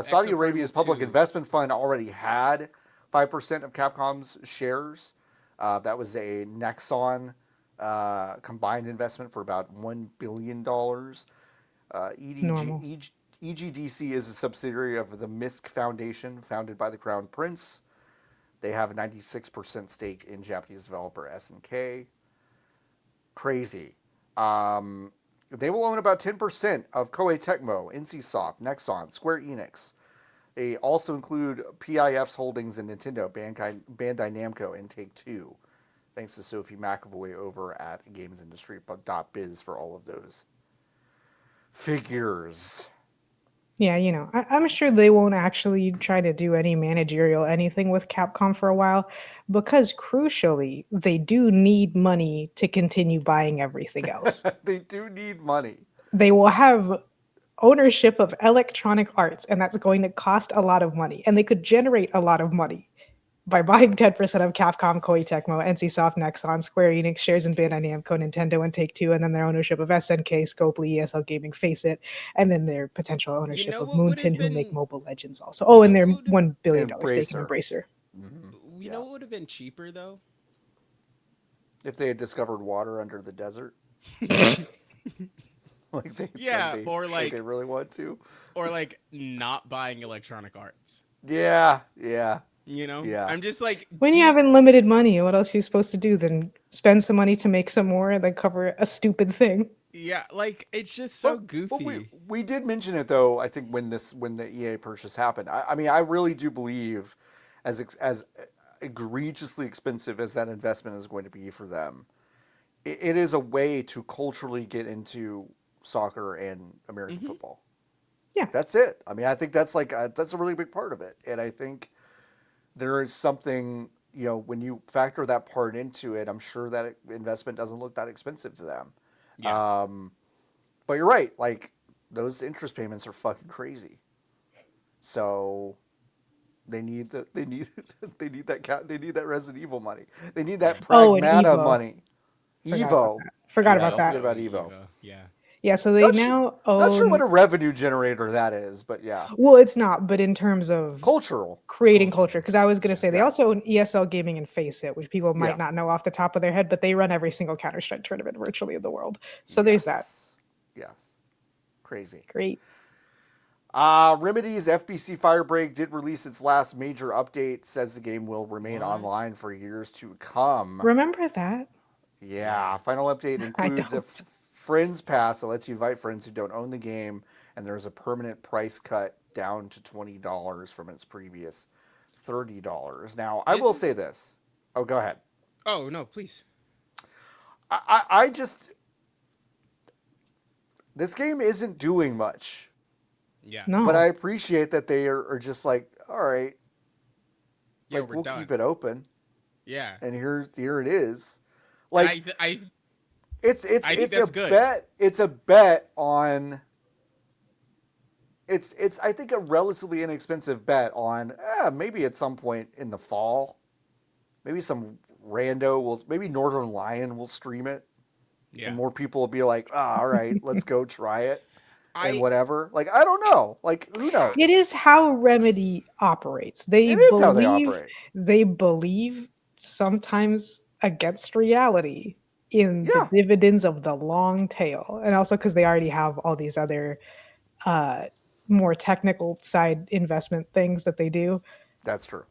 Saudi Arabia's public investment fund already had 5% of Capcom's shares. That was a Nexon combined investment for about $1 billion. Normal. EGDC is a subsidiary of the MISC Foundation, founded by the Crown Prince. They have a 96% stake in Japanese developer SNK. Crazy. They will own about 10% of Koei Tecmo, NCSoft, Nexon, Square Enix. They also include PIF's holdings in Nintendo, Bandai Namco, and Take-Two. Thanks to Sophie McAvoy over at GamesIndustry.biz for all of those figures. Yeah, I'm sure they won't actually try to do any managerial anything with Capcom for a while because crucially, they do need money to continue buying everything else. They do need money. They will have ownership of Electronic Arts, and that's going to cost a lot of money. And they could generate a lot of money by buying 10% of Capcom, Koei Tecmo, NCSoft, Nexon, Square Enix, shares in Bandai Namco, Nintendo, and Take-Two, and then their ownership of SNK, Scopely, ESL Gaming, Face It, and then their potential ownership of Moonton, who make Mobile Legends also. Oh, and their $1 billion stake in Embracer. Mm-hmm. You know what would have been cheaper, though? If they had discovered water under the desert. Like they really want to. Or like not buying Electronic Arts. Yeah. Yeah. I'm just like, when you have unlimited money, what else are you supposed to do than spend some money to make some more and then cover a stupid thing? Yeah, like it's just so goofy. But we did mention it though. I think when the EA purchase happened, I mean, I really do believe, as egregiously expensive as that investment is going to be for them, it is a way to culturally get into soccer and American football. Yeah, that's it. I mean, I think that's that's a really big part of it, and I think there is something, when you factor that part into it, I'm sure that investment doesn't look that expensive to them. Yeah. But you're right. Like those interest payments are fucking crazy. So they need that Resident Evil money. They need that Pragmata money. Forgot about that. Evo. Yeah. Yeah, so they now own... Not sure what a revenue generator that is, but yeah. Well, it's not, but in terms of... Creating culture. Because I was going to say, they also own ESL Gaming and Face It, which people might not know off the top of their head, but they run every single Counter-Strike tournament virtually in the world. So there's that. Yes. Crazy. Great. Remedy's FBC Firebreak did release its last major update. Says the game will remain online for years to come. Remember that? Yeah. Final update includes a Friends Pass that lets you invite friends who don't own the game, and there's a permanent price cut down to $20 from its previous $30. Now, I will say this. Oh, go ahead. Oh, no, please. I just... this game isn't doing much. Yeah. No. But I appreciate that they are just like, all right, Yeah, like we're we'll done. keep it open, Yeah. and here it is. And Like I it's think it's that's a good. bet. It's a bet on. It's I think a relatively inexpensive bet on maybe at some point in the fall, maybe some rando will maybe Northern Lion will stream it, yeah. and more people will be like, all right, let's go try it. And I whatever. Like, I don't know. Like, who knows? It is how Remedy operates. They It is believe how they operate. they believe sometimes against reality in Yeah. the dividends of the long tail. And also because they already have all these other more technical side investment things that they do. That's true.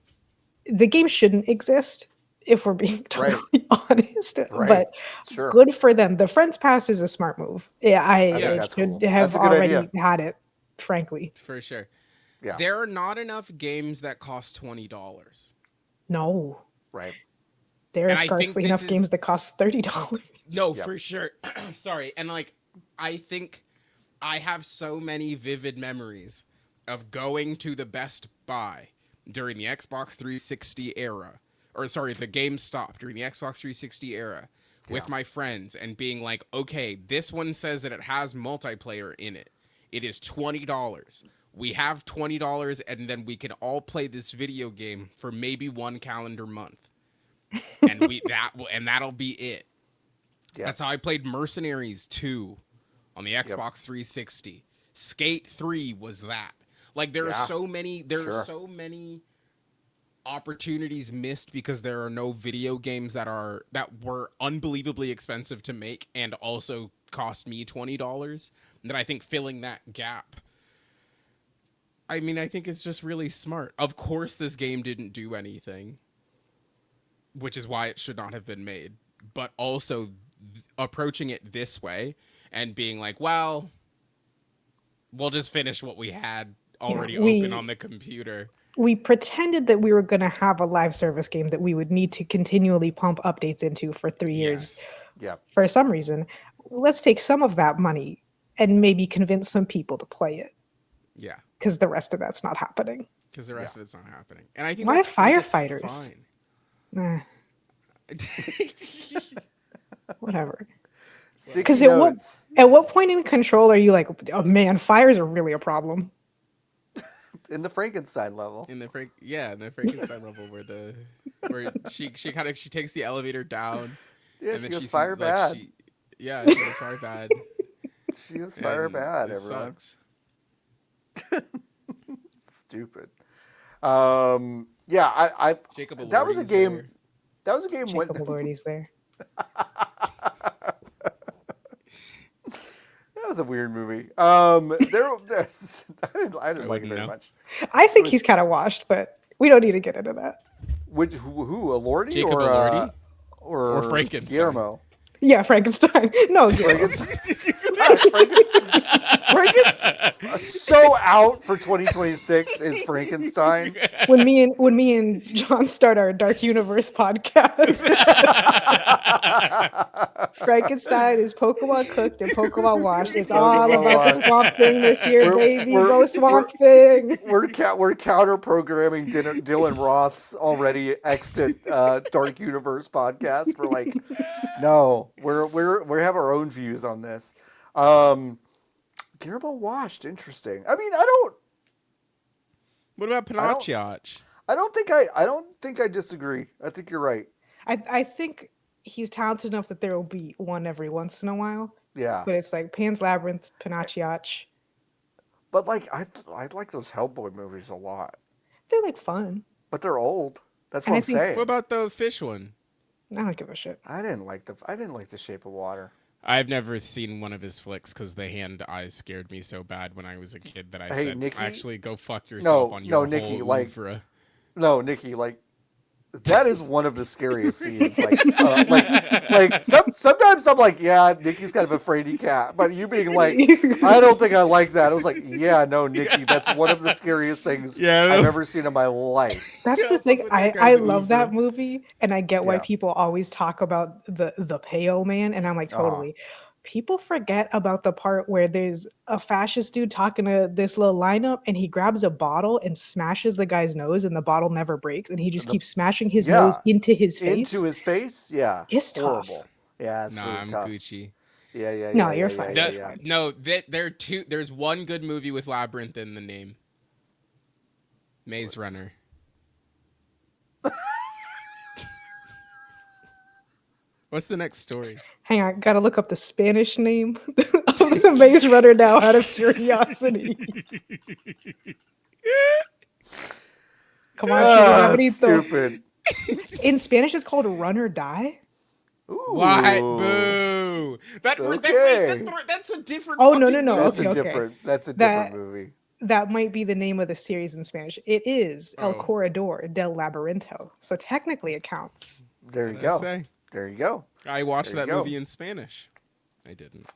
The game shouldn't exist if we're being totally honest. Right. But Sure. good for them. The Friends Pass is a smart move. Yeah, I it think that's should cool. have That's a good already idea. had it, frankly. for sure. Yeah. There are not enough games that cost $20. No. Right. There are And I think scarcely this enough is- games that cost $30. No, Yep. for sure. Sorry. And like I think I have so many vivid memories of going to the Best Buy during the Xbox 360 era. Or sorry, the GameStop during the Xbox 360 era with my friends and being like, okay, this one says that it has multiplayer in it. It is $20. We have $20 and then we can all play this video game for maybe one calendar month. And that'll be it. Yeah. That's how I played Mercenaries 2 on the Xbox 360. Skate 3 was that. Like there are so many opportunities missed because there are no video games that were unbelievably expensive to make and also cost me $20. That I think filling that gap. I mean, I think it's just really smart. Of course this game didn't do anything, which is why it should not have been made. But also approaching it this way and being like, well, we'll just finish what we had already open on the computer. We pretended that we were going to have a live service game that we would need to continually pump updates into for 3 years for some reason. Let's take some of that money and maybe convince some people to play it. Yeah. Because the rest of that's not happening. Because the rest of it's not happening. And I think why that's firefighters? Fine. Whatever. Because at what point in Control are you like, oh man, fires are really a problem? in the Frankenstein level. In the Frankenstein level where she takes the elevator down. Yeah, and she then goes sees, fire bad. she goes fire bad. She goes fire bad, it everyone. Sucks. Stupid. I Jacob that was a Elordi's game. there. That was a game. Jacob Elordi's there. That was a weird movie. I didn't like it very much. I think he's kind of washed, but we don't need to get into that. Who Elordi Jacob or Elordi? or Frankenstein? Guillermo? Yeah, Frankenstein. No, Frankenstein. Frankenstein. So out for 2026 is Frankenstein. when me and John start our Dark Universe podcast, Frankenstein is Pokemon cooked and Pokemon washed. It's all about the Swamp Thing this year, baby. Go Swamp Thing. We're counter programming Dylan Roth's already extant Dark Universe podcast. We're like, no, we have our own views on this. Guillermo washed, interesting. I mean, What about Panachiach? I don't think I disagree. I think you're right. I think he's talented enough that there will be one every once in a while. Yeah. But it's like Pan's Labyrinth, Panachiach. But like I like those Hellboy movies a lot. They're like fun. But they're old. That's And what I I'm think- saying. What about the fish one? I don't give a shit. I didn't like the Shape of Water. I've never seen one of his flicks because the hand eyes scared me so bad when I was a kid that I said, Niki? actually, go fuck yourself on your whole Niki, like, oeuvre. No, Niki, like that is one of the scariest scenes. Sometimes I'm like, yeah, Nikki's kind of a fraidy cat, but you being like, I don't think I like that. I was like, yeah, no, Nikki, that's one of the scariest things I've ever seen in my life. That's the thing. I love that movie, and I get why people always talk about the pale man, and I'm like, totally. people forget about the part where there's a fascist dude talking to this little lineup and he grabs a bottle and smashes the guy's nose and the bottle never breaks and he just The- keeps smashing his nose into his face. Into his face? Yeah. It's horrible. tough. Yeah, it's Nah, really I'm tough. Gucci. Yeah. No, you're fine. Yeah, You're fine. No, there are two. There's one good movie with Labyrinth in the name. Maze Runner. What's the next story? Hang on, gotta look up the Spanish name of the Maze Runner now out of curiosity. Come on, stupid. In Spanish, it's called Run or Die. Ooh. What? Boo! That's a different. Oh no! That's Okay, a different movie. That might be the name of the series in Spanish. It is El Oh. Corredor del Labyrinto, so technically it counts. There you go. There you go. I watched There you that go. movie in Spanish. I didn't.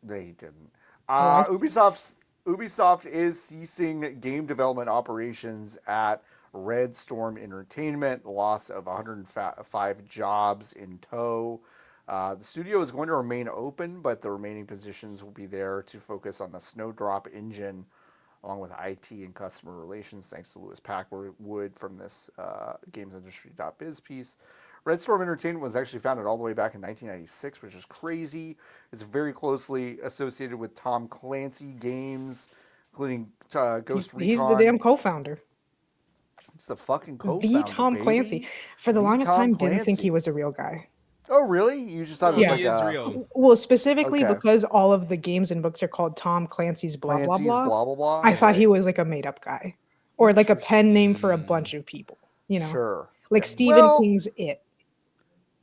They didn't. I see. Ubisoft is ceasing game development operations at Red Storm Entertainment. Loss of 105 jobs in tow. The studio is going to remain open, but the remaining positions will be there to focus on the Snowdrop engine, along with IT and customer relations. Thanks to Lewis Packwood from this GamesIndustry.biz piece. Red Storm Entertainment was actually founded all the way back in 1996, which is crazy. It's very closely associated with Tom Clancy games, including Ghost Recon. He's the damn co-founder. It's the fucking co-founder, The Tom baby. Clancy. For the longest time, didn't think he was a real guy. Oh, really? You just thought it was he like is a... real. Well, specifically Okay. because all of the games and books are called Tom Clancy's blah Clancy's blah blah. blah, blah, blah. I thought Okay. he was like a made-up guy, or like a pen name for a bunch of people. You know, Sure. like Yeah. Stephen Well, King's It.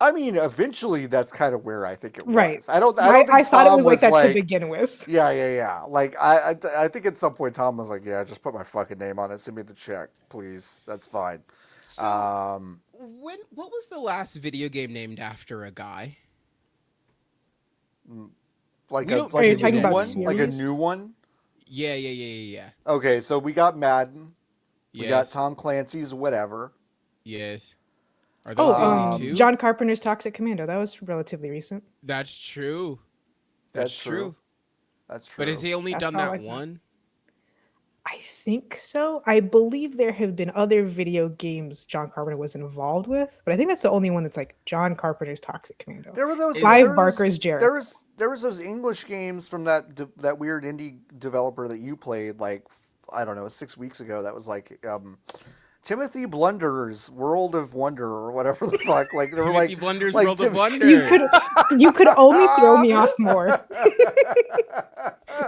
I mean, eventually that's kind of where I think it was. Right. I don't think I thought it Tom was like that to begin with. Yeah. Like I think at some point Tom was like, yeah, just put my fucking name on it. Send me the check, please. That's fine. So, what was the last video game named after a guy? Like We a don't- like Are you a talking new about one? Like a series? new one? Yeah. Okay, so we got Madden. We got Yes. Tom Clancy's whatever. Yes. Are those the only two? John Carpenter's Toxic Commando. That was relatively recent. That's true. That's true. That's true. But has he only That's done not that like that. one? I think so. I believe there have been other video games John Carpenter was involved with, but I think that's the only one that's like John Carpenter's Toxic Commando. There were those Clive there was- Barker's Jericho. There was those English games from that weird indie developer that you played like I don't know 6 weeks ago. That was like Timothy Blunder's World of Wonder or whatever the fuck. Like they were Timothy like Blunder's like World of Tim- Wonder. You could only throw me off more.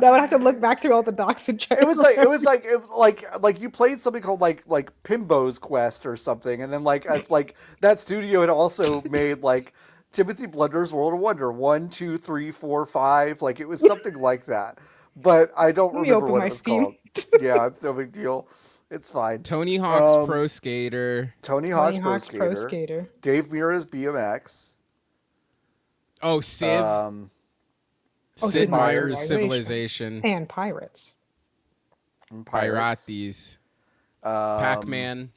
Now I would have to look back through all the docs and check. It was like you played something called like Pimbo's Quest or something, and then like that studio had also made like Timothy Blunder's World of Wonder 1, 2, 3, 4, 5. Like it was something like that, but I don't Let me remember open what my it was Steam. called. Yeah, it's no big deal. It's fine. Tony Hawk's Pro Skater. Tony Tony Hawk's Pro Skater. Dave Mirra's BMX. Oh, Civ. Sid Meier's Civilization. And Pirates. And Pirates. Pirates. Pac-Man.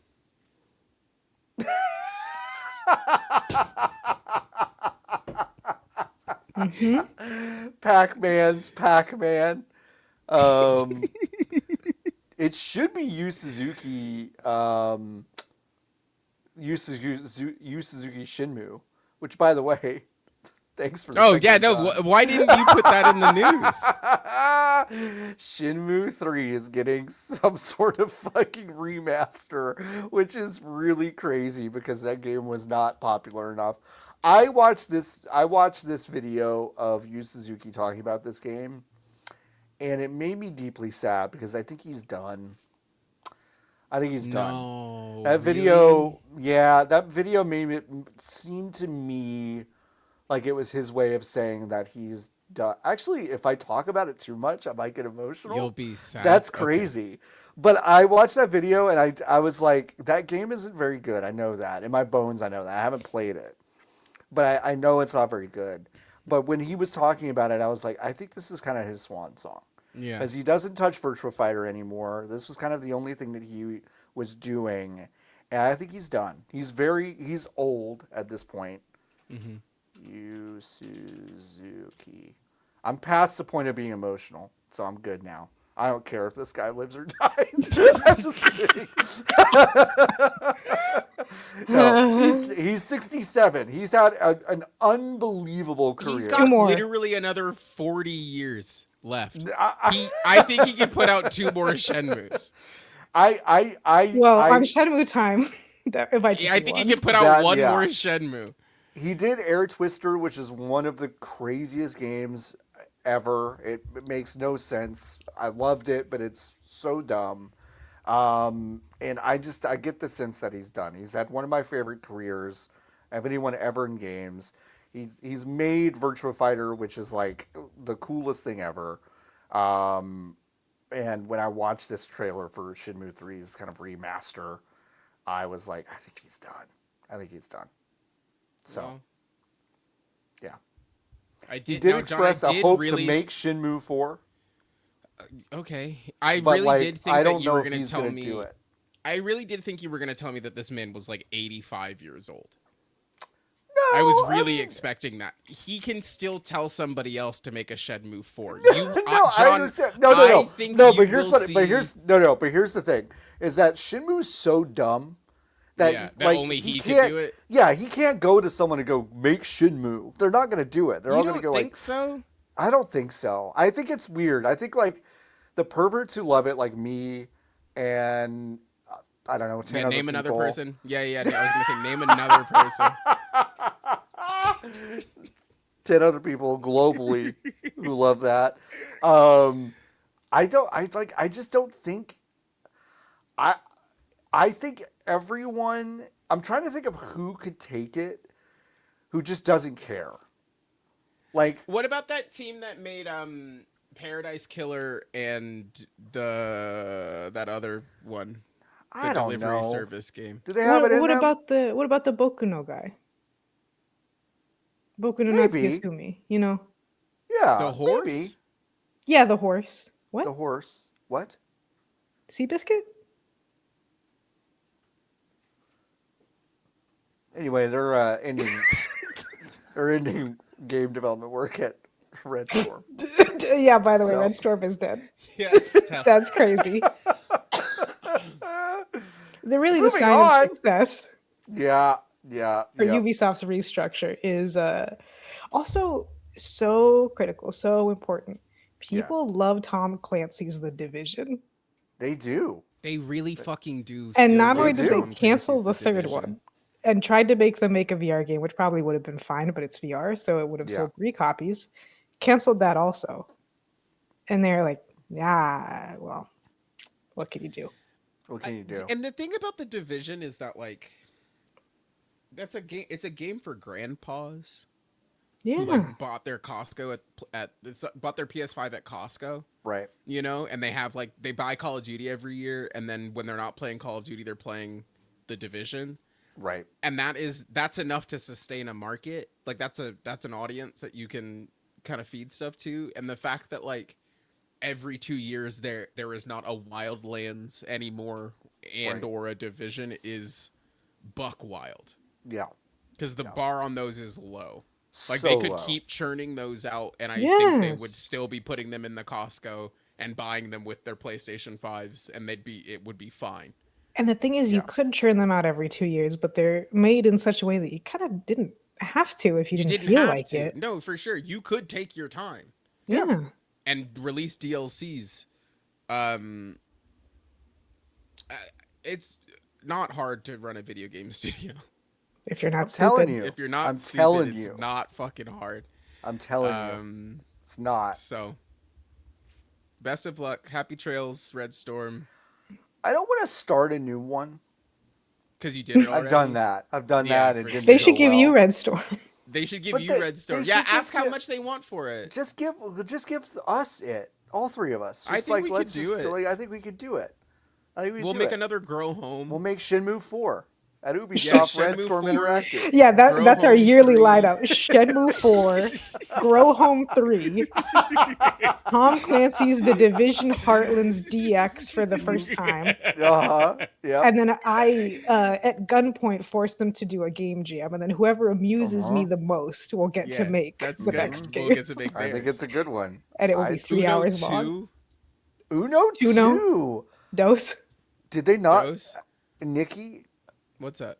Pac-Man's Pac-Man. It should be Yu Suzuki. Yu Suzuki Shinmu, which, by the way, thanks for. Oh yeah, no. Why didn't you put that in the news? Shinmu 3 is getting some sort of fucking remaster, which is really crazy because that game was not popular enough. I watched this video of Yu Suzuki talking about this game, and it made me deeply sad because I think he's done. I think he's done. No, That video, yeah, that video made it seem to me like it was his way of saying that he's done. Actually, if I talk about it too much, I might get emotional. You'll be sad. That's crazy. Okay. But I watched that video and I was like, that game isn't very good. I know that. In my bones, I know that. I haven't played it. But I know it's not very good. But when he was talking about it, I was like, I think this is kind of his swan song. Yeah. Because he doesn't touch Virtua Fighter anymore. This was kind of the only thing that he was doing. And I think he's done. He's old at this point. Mm-hmm. Yu Suzuki. I'm past the point of being emotional, so I'm good now. I don't care if this guy lives or dies. I'm just kidding. No, he's 67. He's had an unbelievable career. He's Two got more. literally another 40 years left. I think he can put out 2 more Shenmues. On Shenmue time, I think he can put out one more Shenmue. He did Air Twister, which is one of the craziest games ever. It makes no sense. I loved it, but it's so dumb. And I get the sense that he's done. He's had one of my favorite careers of anyone ever in games. He's made Virtua Fighter, which is like the coolest thing ever. And when I watched this trailer for Shenmue 3's kind of remaster, I was like, I think he's done. So, well, yeah. He did express a hope to make Shenmue 4. Okay. I really did think that you were going to tell me. Do it. I really did think you were going to tell me that this man was like 85 years old. No, I was really expecting that. He can still tell somebody else to make a Shenmue 4. John, I understand. No. But here's the thing: is that Shenmue's so dumb that only he can do it. Yeah, he can't go to someone and go make Shenmue. They're not going to do it. They're all going to go like. You don't think so? I don't think so. I think it's weird. I think like the perverts who love it, like me, and I don't know. 10 name other another people. person. Yeah. I was going to say name another person. 10 other people globally who love that. I just don't think. I think everyone. I'm trying to think of who could take it, who just doesn't care. Like, what about that team that made Paradise Killer and that other one? I don't delivery know. Service game. Do they have it in what them? about the Boku no guy? Boku no Natsukisumi, you know? Yeah. The horse? Maybe. Yeah, the horse. What? The horse. What? Seabiscuit? Anyway, they're ending game development work at Red Storm. Yeah, by the way, Red Storm is dead. Yeah, that's crazy. They're really the sign of success. Yeah. For Ubisoft's restructure is also so critical, so important. People love Tom Clancy's The Division. They do. They really fucking do. And not only did they cancel the third one and tried to make them make a VR game, which probably would have been fine, but it's VR, so it would have sold 3 copies. Canceled that also. And they're like, yeah, well, what can you do? What can you do? And the thing about The Division is that, like, that's a game. It's a game for grandpas. Yeah. Who, like, bought their Costco bought their PS5 at Costco. Right. You know, and they have they buy Call of Duty every year, and then when they're not playing Call of Duty, they're playing The Division. Right. And that's enough to sustain a market. Like that's an audience that you can kind of feed stuff to. And the fact that like every 2 years there is not a Wildlands anymore or a Division is buck wild. Yeah. Because the bar on those is low. Like So they could low. keep churning those out, and I think they would still be putting them in the Costco and buying them with their PlayStation 5s, and it would be fine. And the thing is, you could churn them out every 2 years, but they're made in such a way that you kind of didn't have to if you didn't feel like it. No, for sure. You could take your time. Yeah. And release DLCs. It's not hard to run a video game studio. If you're not I'm stupid. telling you. If you're not I'm stupid, telling it's you. not fucking hard. I'm telling you. It's not. So, best of luck. Happy trails, Red Storm. I don't want to start a new one. Because you did it already. I've done that. And it didn't They should go give well. you Red Storm. They should give you Red Storm. Yeah, ask how much they want for it. Just give us it. All 3 of us. Just I think we let's could just do it. I think we could do it. We'll make another Grow Home. We'll make Shenmue 4. at Ubisoft Red Shenmue Storm 4. Interactive. Yeah, Grow that's our Home yearly 3. lineup. Shenmue 4, Grow Home 3, Tom Clancy's The Division Heartlands DX for the first time. Yep. And then I, at gunpoint, force them to do a game jam. And then whoever amuses me the most will get to make that's the good. next We'll game. get to make I think theirs. it's a good one. And it will be 3 Uno hours 2? long. Uno 2. Dose. Did they not? Dose? Nikki, What's that?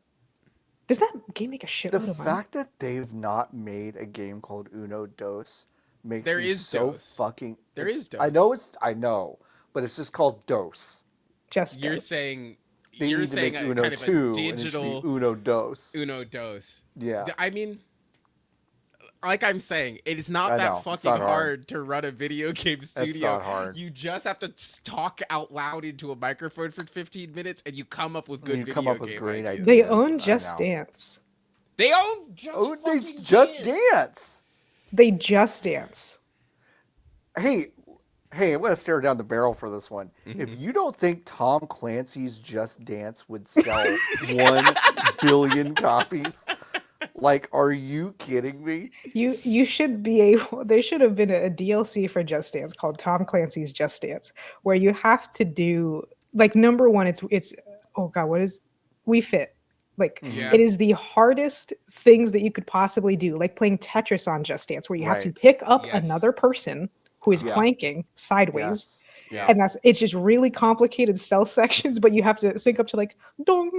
Does that game make a shitload the of money? fact that they've not made a game called Uno Dos makes There me is so Dose. fucking. There it's- is Dose. I know, but it's just called Dos. Just You're Dose. saying They you're need to saying make a Uno kind of 2 a and it should digital be Uno Dos. Uno Dos. Yeah. I mean, like I'm saying, it is not I that know, it's fucking not hard. hard to run a video game studio. not hard. You just have to talk out loud into a microphone for 15 minutes, and you come up with good You video come up with game great ideas. ideas. They Yes, own I Just know. Dance. They own just Oh, they fucking just Dance. dance. They Just Dance. Hey, I'm gonna stare down the barrel for this one. Mm-hmm. If you don't think Tom Clancy's Just Dance would sell 1 billion copies, like, are you kidding me? You should be able. There should have been a DLC for Just Dance called Tom Clancy's Just Dance, where you have to do like number one. It's oh god, what is We Fit? Like Yeah. it is the hardest things that you could possibly do, like playing Tetris on Just Dance, where you have to Right. pick up Yes. another person who is Yeah. planking sideways. Yes. And it's just really complicated stealth sections, but you have to sync up to like dong.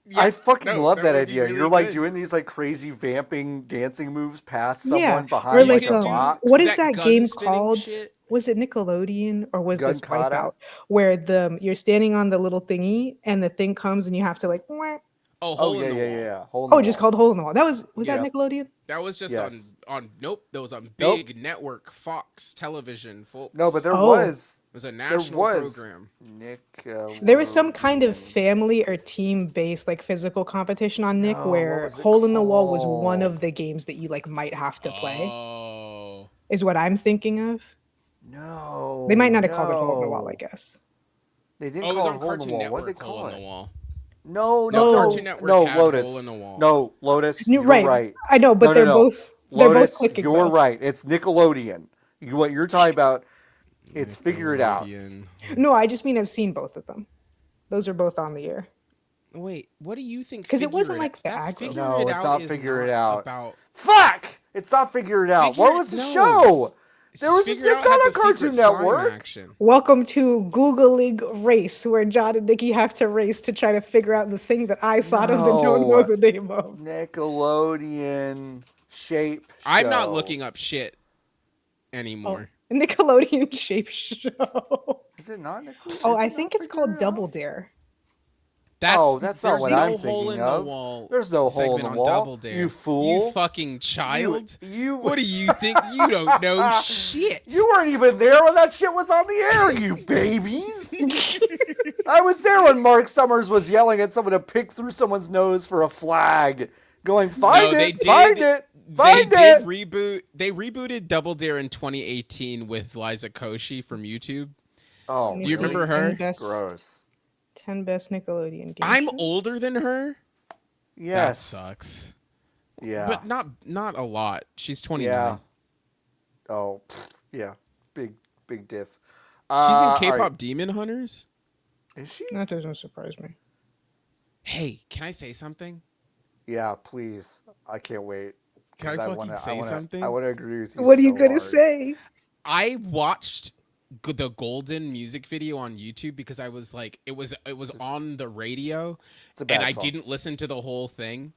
Yeah, I fucking love that would be idea. really You're like good. doing these like crazy vamping dancing moves past Yeah, someone or behind like like a box. what is that that gun game spinning called? shit? Was it Nickelodeon or was this Gun kata? Wipeout? Where you're standing on the little thingy and the thing comes and you have to like. Wah. Oh, Oh hole yeah, in the yeah, wall. yeah. Hole in the Oh, just wall. called Hole in the Wall. Was Yeah. that Nickelodeon? That was just Yes. on nope. That was on Nope. big network Fox television, folks. No, but there Oh. was it was a national was. program. There was some kind of Nickelodeon. family or team-based like physical competition on Nick No, what where was it Hole in the Wall was one called? of the games that you like might have to play. Oh, Is what I'm thinking of. No. They might not have called it Hole in the Wall, no. I guess. They didn't oh, it was call on it Hole in the Cartoon Wall. Network. What did they Hole call in the it? Wall. No, No, no, Cartoon Network no, had Lotus. Hole in the Wall. No, Lotus. You're You're right. I know, but No, they're no. both they're Lotus, both clicking. you're though. right. It's Nickelodeon. What you're talking about? It's Figure It Out. Nickelodeon. No, I just mean I've seen both of them. Those are both on the air. Wait, what do you think? 'Cause it wasn't Figure like the That's aggro. Figure No, It it's Out not is Figure It not Out. About Fuck! It's not Figure It Out. What was the No. show? There was Figure it's Out on had a the Secret Cartoon Slime Network. action. Welcome to Googling Race, where John and Nikki have to race to try to figure out the thing that I thought of and don't know No. the name of. Nickelodeon shape. I'm not show. looking up shit anymore. Nickelodeon shape show. Is it not Nickelodeon? Oh, Is I it think not it's Figure called It Out? Double Dare. That's not there's what no I'm hole thinking in of. The wall There's no hole in segment the on wall. Double Dare. You fool. You fucking child. You What do you think? You don't know shit. You weren't even there when that shit was on the air, you babies. I was there when Mark Summers was yelling at someone to pick through someone's nose for a flag, going, find No, they it, find did- it, find they it. did reboot. They rebooted Double Dare in 2018 with Liza Koshy from YouTube. Oh, Let me Do you see. remember her? 10 best, gross. 10 best Nickelodeon games. I'm older than her. Yes. That sucks. Yeah. But not a lot. She's 29. Yeah. Oh, yeah. Big diff. She's in all K-pop right. Demon Hunters. Is she? That doesn't surprise me. Hey, can I say something? Yeah, please. I can't wait. Can I 'Cause fucking wanna- say something? I want to agree with you. What are you so gonna hard. say? I watched the Golden music video on YouTube because I was like, it was on the radio, It's a bad and I song. didn't listen to the whole thing.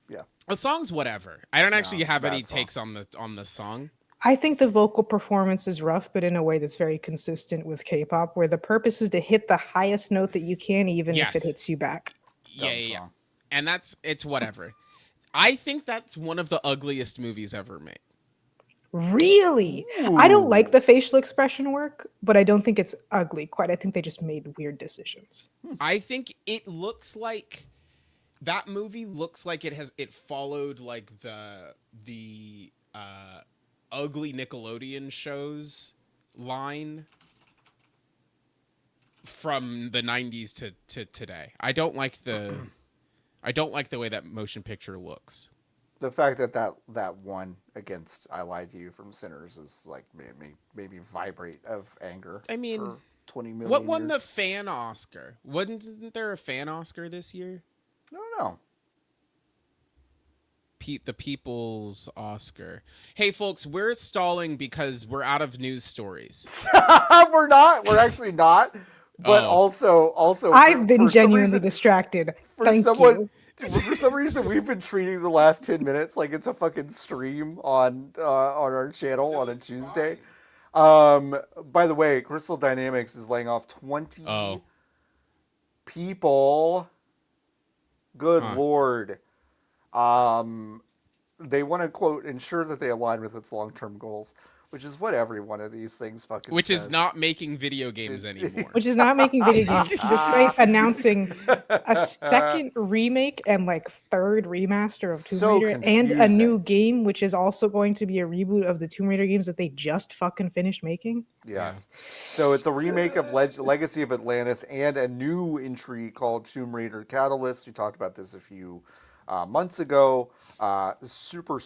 Yeah. The song's whatever. I don't actually it's a have bad any song. takes on the song. I think the vocal performance is rough, but in a way that's very consistent with K-pop, where the purpose is to hit the highest note that you can, even if Yes. it hits you back. Yeah, Dumb yeah, yeah. song. And it's whatever. I think that's one of the ugliest movies ever made. Really? I don't Ooh. like the facial expression work, but I don't think it's ugly. Quite, I think they just made weird decisions. I think it looks like that movie looks like it followed like the ugly Nickelodeon shows line from the 90s to today. I don't like the I don't like the way that motion picture looks. The fact that won against I Lied to You from Sinners is like made me vibrate of anger. I mean, for 20 million what won the years. fan Oscar? Wasn't there a fan Oscar this year? I don't know. The People's Oscar. Hey, folks, we're stalling because we're out of news stories. We're not. We're actually not. But also, I've been genuinely distracted. Thank you. For some reason, we've been treating the last 10 minutes like it's a fucking stream on our channel on a Tuesday. By the way, Crystal Dynamics is laying off 20 people. Good Lord. They want to, quote, ensure that they align with its long-term goals, which is what every one of these things fucking Which says. is not making video games anymore. Which is not making video games, despite announcing a second remake and like third remaster of Tomb Raider and a new game, which is also going to be a reboot of the Tomb Raider games that they just fucking finished making. Yes. Yeah. So it's a remake of Legacy of Atlantis and a new entry called Tomb Raider Catalyst. We talked about this a few months ago. Super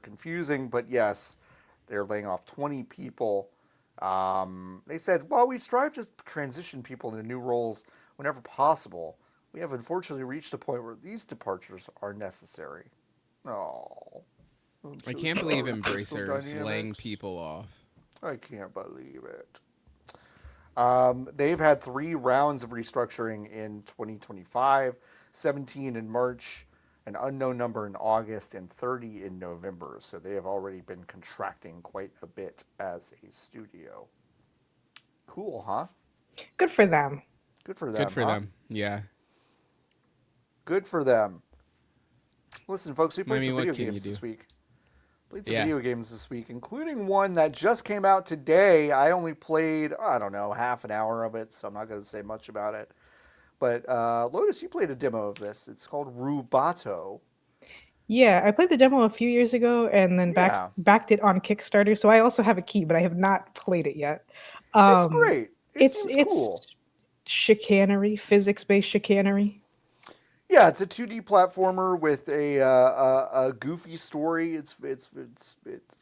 confusing, but yes, they're laying off 20 people. They said, while we strive to transition people into new roles whenever possible, we have unfortunately reached a point where these departures are necessary. Oh, I can't believe Embracer is laying people off. I can't believe it. They've had 3 rounds of restructuring in 2025, 17 in March, an unknown number in August, and 30 in November. So they have already been contracting quite a bit as a studio. Cool, huh? Good for them. Good for them. Good for them. Yeah. Good for them. Listen, folks, we played some video games this week. Video games this week, including one that just came out today. I only played, I don't know, half an hour of it, so I'm not going to say much about it. But Lotus, you played a demo of this. It's called Rubato. Yeah, I played the demo a few years ago and then backed it on Kickstarter. So I also have a key, but I have not played it yet. It's great. It's cool. Chicanery, physics-based chicanery. Yeah, it's a 2D platformer with a goofy story. It's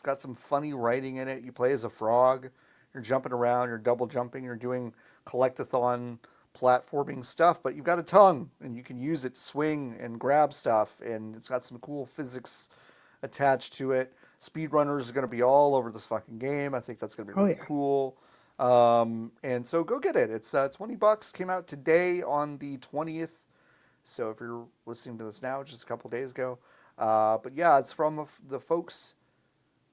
got some funny writing in it. You play as a frog. You're jumping around. You're double jumping. You're doing collectathon platforming stuff, but you've got a tongue and you can use it to swing and grab stuff, and it's got some cool physics attached to it. Speedrunners are going to be all over this fucking game. I think that's going to be really cool. And so go get it. It's $20. Came out today on the 20th. So if you're listening to this now, just a couple days ago. But yeah, it's from the folks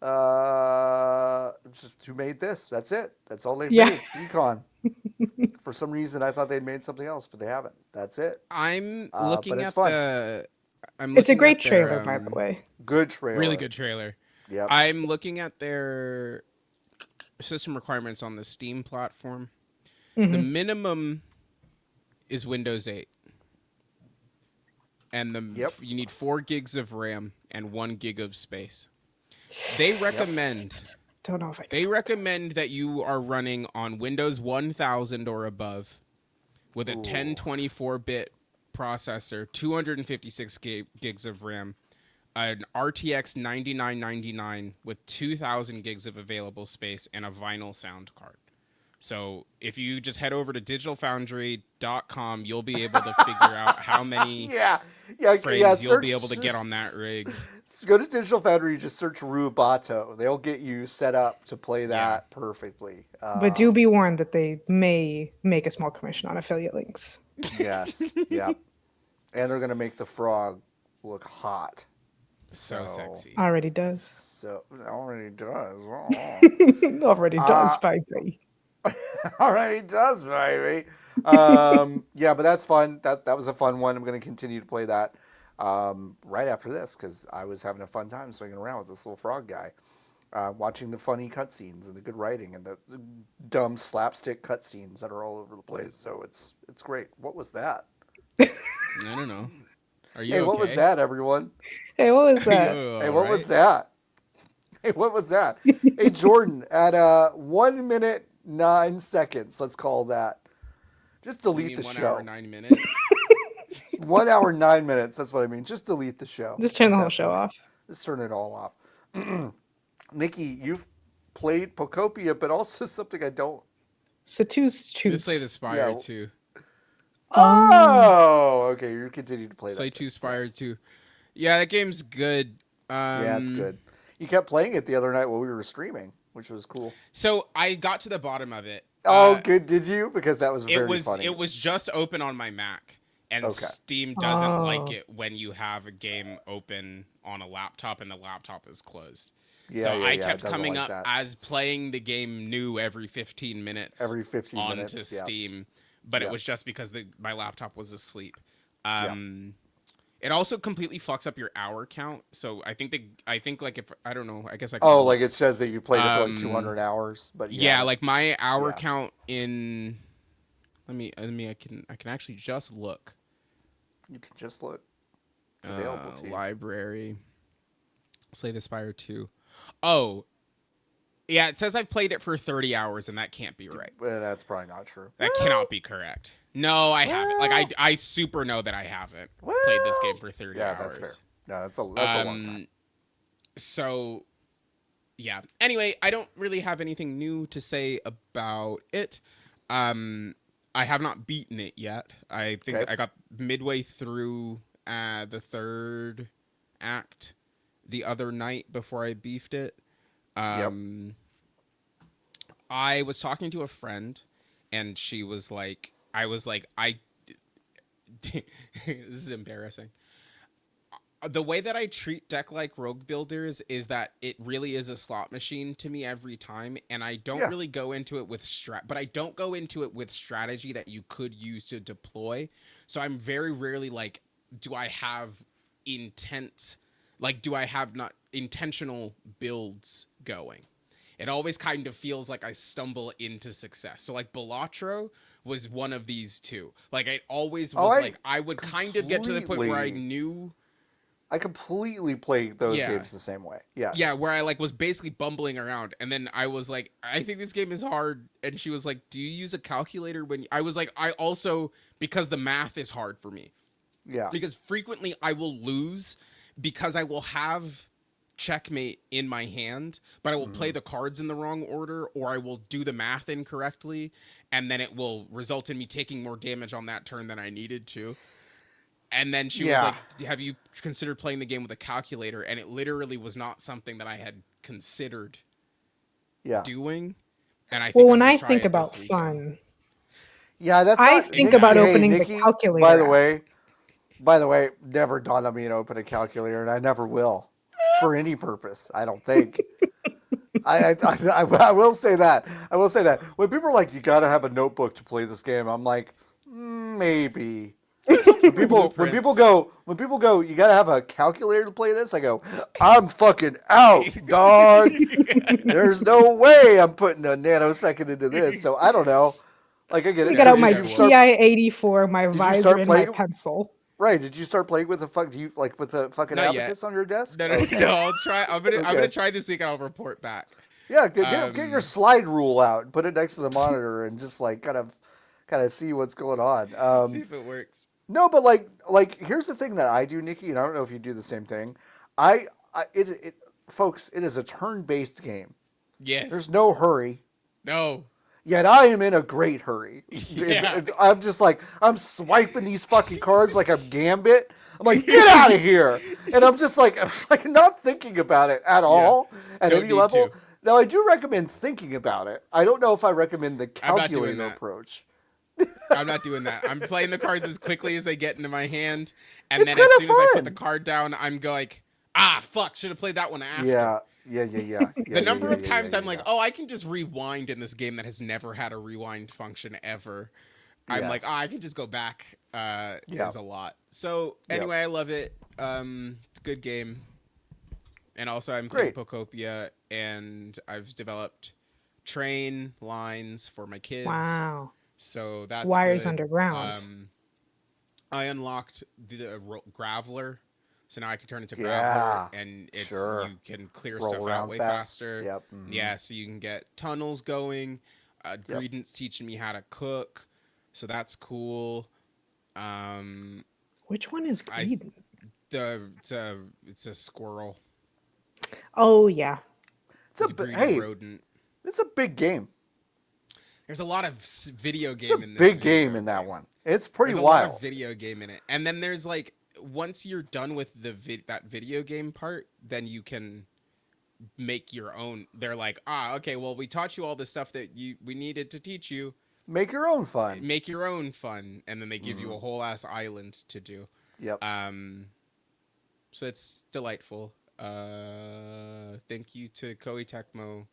who made this. That's it. That's all they made. Econ. For some reason, I thought they'd made something else, but they haven't. That's it. I'm looking at it's a great trailer, by the way. Good trailer. Really good trailer. Yeah. I'm looking at their system requirements on the Steam platform. Mm-hmm. The minimum is Windows 8. And you need 4 gigs of RAM and 1 gig of space. They recommend... Don't know if I can. They recommend that you are running on Windows 1000 or above with a 1024-bit processor, 256 gigs of RAM, an RTX 9999 with 2000 gigs of available space, and a vinyl sound card. So if you just head over to digitalfoundry.com, you'll be able to figure out how many frames you'll be able to get on that rig. Go to Digital Foundry, just search Rubato. They'll get you set up to play that perfectly. But do be warned that they may make a small commission on affiliate links. Yes, yeah. And they're going to make the frog look hot. So sexy. Already does. Already does. Already does, baby. Already does, baby. Yeah, but that's fun. That was a fun one. I'm going to continue to play that right after this because I was having a fun time swinging around with this little frog guy, watching the funny cutscenes and the good writing and the dumb slapstick cutscenes that are all over the place. So it's great. What was that? I don't know. Are you okay? What was that, everyone? Hey, what was that? Hey, what was that? Hey, what was that? Hey, Jordan, at 1 minute 9 seconds, let's call that. Just delete the 1 show. hour 9 minutes. 1 hour 9 minutes. That's what I mean. Just delete the show. Just turn at the whole that show point. off. Just turn it all off. Niki, you've played Pokopia, but also something I don't. Satus Just choose. Slay the Spire Yeah. too. Oh, okay. You continue to play Slay that. 2 Spire Yes. too. Yeah, that game's good. Yeah, it's good. You kept playing it the other night while we were streaming, which was cool. So I got to the bottom of it. Oh, good. Did you? Because that was very funny. It was just open on my Mac, and Okay. Steam doesn't like Oh. it when you have a game open on a laptop and the laptop is closed. Yeah, So yeah, I yeah, it kept doesn't coming like up that. as playing the game new every 15 minutes. Every 15 onto minutes, yeah. Steam, but Yeah. it was just because my laptop was asleep. Yeah. It also completely fucks up your hour count. So I think like if I don't know, I guess I. Oh, could like look. it says that you played it for like 200 hours, but Yeah, like my hour Yeah. count in. Let me. I can actually just look. you can just look. It's available to you. Library. Slay the Spire 2. Oh. Yeah, it says I've played it for 30 hours, and that can't be right. Well, that's probably not true. That cannot be correct. No, I haven't. Like I super know that I haven't played this game for 30 Yeah, hours. that's fair. No, that's a long time. So, yeah. Anyway, I don't really have anything new to say about it. I have not beaten it yet. I think Okay. I got midway through the third act the other night before I beefed it. I was talking to a friend, and she was like, this is embarrassing. The way that I treat deck like rogue builders is that it really is a slot machine to me every time, and I don't really go into it with but I don't go into it with strategy that you could use to deploy. So I'm very rarely like, do I have not intentional builds going? It always kind of feels like I stumble into success. So like Balatro was one of these two. Like it always was I would kind of get to the point where I knew. I completely play those games the same way. Yes. Yeah, where I like was basically bumbling around, and then I was like, I think this game is hard, and she was like, do you use a calculator when I was like, I also, because the math is hard for me. Yeah. Because frequently I will lose because I will have checkmate in my hand, but I will play the cards in the wrong order, or I will do the math incorrectly, and then it will result in me taking more damage on that turn than I needed to. And then she was like, have you considered playing the game with a calculator? And it literally was not something that I had considered doing. And I think when I think about fun, that's I not, think Niki, about opening Niki, the calculator. By the way, never dawned on me to open a calculator, and I never will for any purpose. I don't think. I will say that. I will say that when people are like, you got to have a notebook to play this game, I'm like, maybe. When people go, you gotta have a calculator to play this. I go, I'm fucking out, dog. There's no way I'm putting a nanosecond into this. So I don't know. Like I get it. I got out my TI TI-84, my visor, and my pencil. Right? Did you start playing with the fucking abacus on your desk? No, I'll try. I'm gonna try this week, and I'll report back. Yeah, get your slide rule out and put it next to the monitor and just like kind of see what's going on. See if it works. No, but like here's the thing that I do, Niki, and I don't know if you do the same thing. Folks, it is a turn-based game. Yes. There's no hurry. No. Yet I am in a great hurry. Yeah. I'm just like, I'm swiping these fucking cards like I'm Gambit. I'm like, get out of here. And I'm just like not thinking about it at all at any level. Now, I do recommend thinking about it. I don't know if I recommend the calculator approach. I'm not doing that. I'm playing the cards as quickly as they get into my hand, and then as soon as I put the card down, I'm like, fuck, should have played that one after. Yeah. The number of times I'm like, oh, I can just rewind in this game that has never had a rewind function ever. I'm like, I can just go back. Is a lot. So anyway, I love it. It's a good game. And also I'm playing Pokopia, and I've developed train lines for my kids. Wow. So that's wires good. underground. I unlocked the Graveler, so now I can turn into Graveler, and you can clear stuff out way faster. Yep. Mm-hmm. Yeah, so you can get tunnels going. Greedent's teaching me how to cook, so that's cool. When Which one is green? It's a squirrel. Oh yeah. It's a greedy rodent. It's a big game. There's a lot of video game it's in this. Big game in that one. It's pretty wild. There's a lot of video game in it, and then there's like once you're done with that video game part, then you can make your own. They're like, okay, well, we taught you all the stuff that we needed to teach you. Make your own fun. Make your own fun, and then they give you a whole ass island to do. Yep. So it's delightful. Thank you to Koei Tecmo,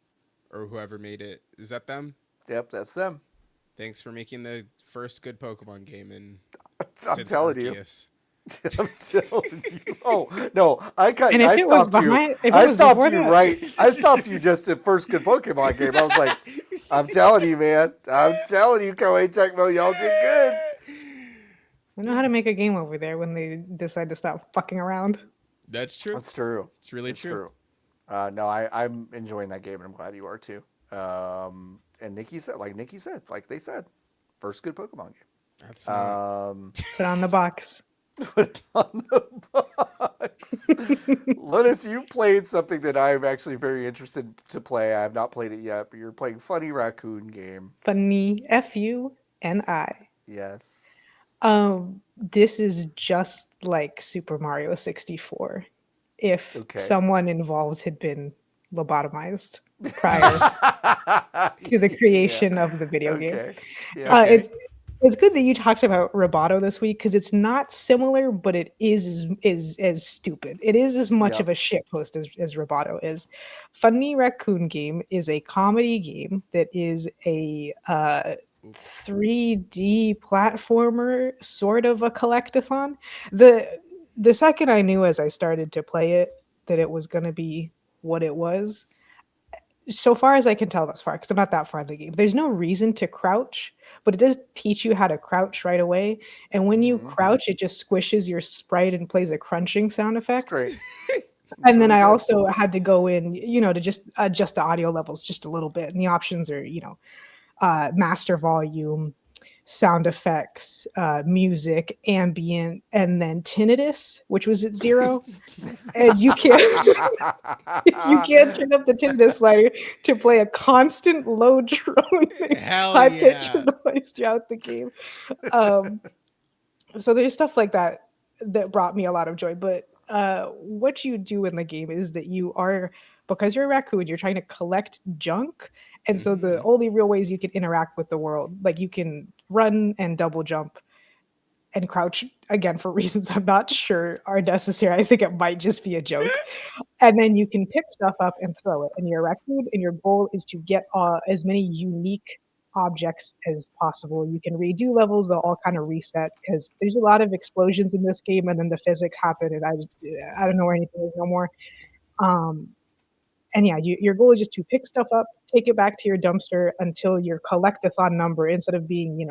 or whoever made it. Is that them? Yep, that's them. Thanks for making the first good Pokemon game I'm telling Arceus. I'm telling you. Oh no, I stopped you. I stopped you just at first good Pokemon game. I was like, I'm telling you, man. I'm telling you, Koei Tecmo, y'all did good. I know how to make a game over there when they decide to stop fucking around. That's true. That's true. It's really true. No, I'm enjoying that game, and I'm glad you are too. And Niki said, like they said, first good Pokemon game. That's put on the box. Put it on the box. Lotus, you played something that I'm actually very interested to play. I have not played it yet, but you're playing Funi Raccoon Game. Funi, Funi. Yes. This is just like Super Mario 64. If someone involved had been lobotomized prior to the creation of the video game. Yeah, it's good that you talked about Rubato this week because it's not similar, but it is as stupid. It is as much of a shitpost as Rubato is. Funi Raccoon Game is a comedy game that is a 3D platformer, sort of a collectathon. The second I knew as I started to play it that it was going to be what it was, so far as I can tell thus far, because I'm not that far in the game, there's no reason to crouch, but it does teach you how to crouch right away. And when you crouch, it just squishes your sprite and plays a crunching sound effect. Great. And then I also had to go in, to just adjust the audio levels just a little bit. And the options are, master volume, sound effects, music, ambient, and then tinnitus, which was at 0. And you can't turn up the tinnitus slider to play a constant low droning high pitched noise throughout the game. So there's stuff like that brought me a lot of joy. But what you do in the game is that because you're a raccoon, you're trying to collect junk. And so the only real ways you can interact with the world, like you can run and double jump and crouch, again, for reasons I'm not sure are necessary. I think it might just be a joke. And then you can pick stuff up and throw it. And you're a raccoon, and your goal is to get as many unique objects as possible. You can redo levels, they'll all kind of reset because there's a lot of explosions in this game, and then the physics happen, and I don't know where anything is no more. And yeah, your goal is just to pick stuff up, take it back to your dumpster until your collectathon number, instead of being,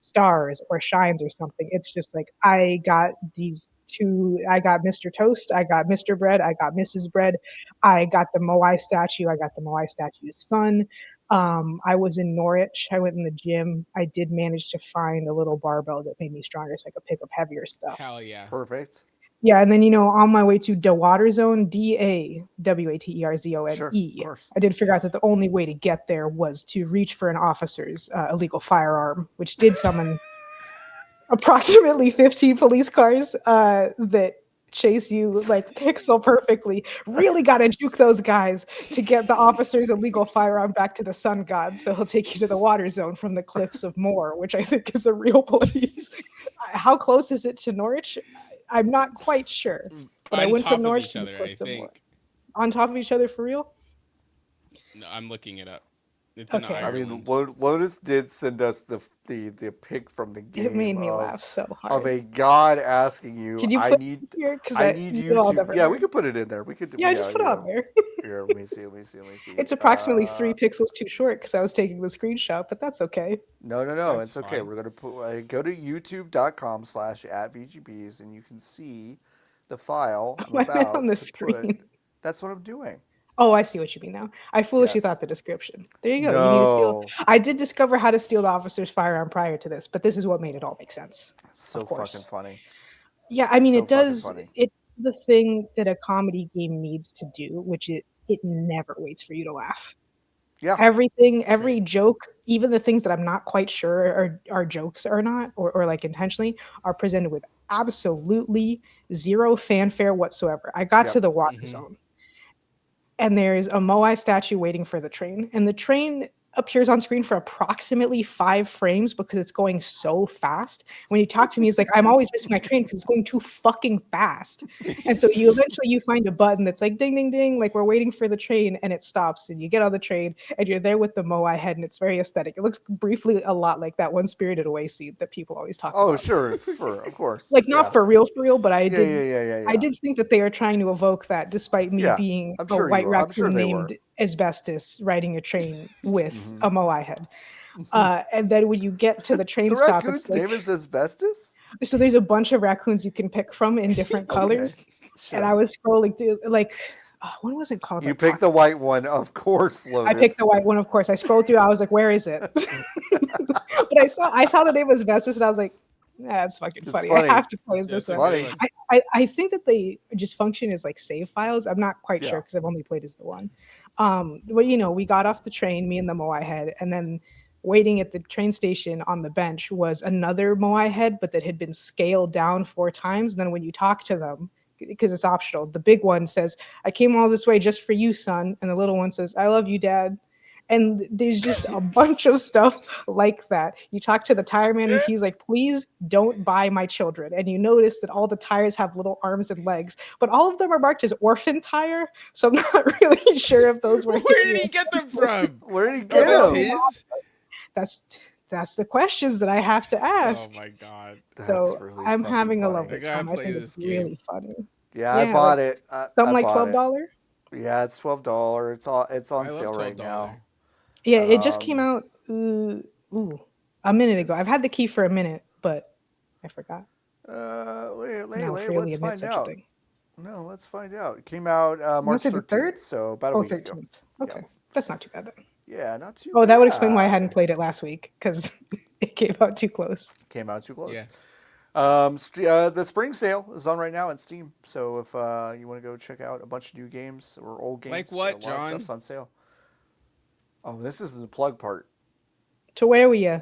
stars or shines or something, it's just like, I got these 2, I got Mr. Toast, I got Mr. Bread, I got Mrs. Bread, I got the Moai statue, I got the Moai statue's son. I was in Norwich, I went in the gym, I did manage to find a little barbell that made me stronger so I could pick up heavier stuff. Hell yeah. Perfect. Yeah, and then, on my way to Dawater Zone, DAWATERZONE, sure, I did figure out that the only way to get there was to reach for an officer's illegal firearm, which did summon approximately 15 police cars that chase you like pixel perfectly. Really got to juke those guys to get the officer's illegal firearm back to the sun god, so he'll take you to the water zone from the cliffs of Moor, which I think is a real place. How close is it to Norwich? I'm not quite sure, but I went from Norwich to the cliffs of Moor. On top of each other for real? No, I'm looking it up. It's in Ireland. I mean, Lotus did send us the pic from the game. It made me laugh so hard. Of a god asking you, Can you put it here? I need you to. Yeah, we could put it in there. We could. Yeah, just put it on there. Here, let me see. It's approximately 3 pixels too short because I was taking the screenshot, but that's okay. No, it's okay. Fine. We're gonna put go to youtube.com/@VGBs and you can see the file I'm about on the screen. That's what I'm doing. Oh, I see what you mean now. I foolishly thought the description. There you go. No. You need to steal. I did discover how to steal the officer's firearm prior to this, but this is what made it all make sense. That's so fucking funny. Yeah, I mean, So it does. fucking funny. It's the thing that a comedy game needs to do, which it never waits for you to laugh. Yeah. Everything, every Right. joke, even the things that I'm not quite sure are jokes or not, or like intentionally, are presented with absolutely zero fanfare whatsoever. I got Yep. to the water Mhm. zone, and there's a Moai statue waiting for the train, and the train appears on screen for approximately 5 frames because it's going so fast. When you talk to me, it's like I'm always missing my train because it's going too fucking fast. And so you eventually find a button that's like ding ding ding, like we're waiting for the train, and it stops, and you get on the train, and you're there with the Moai head, and it's very aesthetic. It looks briefly a lot like that one Spirited Away scene that people always talk Oh, about. sure, of course. Like Yeah. not for real, but I Yeah, did yeah. I did think that they were trying to evoke that, despite me Yeah, being I'm a sure white you were. I'm sure raccoon they were. named Asbestos riding a train with Mhm. a Moai head. And then when you get to the train The stop, it's raccoon's name like is asbestos. so there's a bunch of raccoons you can pick from in different colors. Okay, And sure. I was scrolling through like what was it called? You Like picked the Pocket. white one, of course, I picked Lotus. the white one, of course. I scrolled through, I was like, where is it? But I saw the name was Asbestos, and I was like, that's fucking It's funny. I funny. have to play as this That's a one. good Funny. one. I think that they just function as like save files. I'm not quite sure Yeah. because I've only played as the one. But we got off the train, me and the Moai head, and then waiting at the train station on the bench was another Moai head, but that had been scaled down 4 times. And then when you talk to them, because it's optional, the big one says, "I came all this way just for you, son," and the little one says, "I love you, Dad." And there's just a bunch of stuff like that. You talk to the tire man and he's like, "Please don't buy my children." And you notice that all the tires have little arms and legs, but all of them are marked as orphan tire. So I'm not really sure if those were Where did he get them from? Where did he Are get those him? his? that's the questions that I have to Oh ask. my god. That's So really I'm fucking having a funny. I lovely gotta time. I play think it's this really game. funny. Yeah, I Yeah, bought like it. I something like bought it. $12. Yeah, it's $12. It's on I love sale right now. $12. Yeah, it just came Um, out a minute ago. I've it's had the key for a minute, but I forgot. Now freely let's admit find such a out. thing. No, let's find out. It came out I want March to say the 3rd? 13th, so about a Oh, week ago. 13th. Yeah. Okay. That's not too bad then. Yeah, not too Oh, that would explain why I bad. hadn't played it last week, because it came out too close. Came out too close. Yeah. The spring sale is on right now on Steam. So if you want to go check out a bunch of new games or old games, Like what, a lot of John? stuff's on sale. Oh, this is the plug part. To where were you?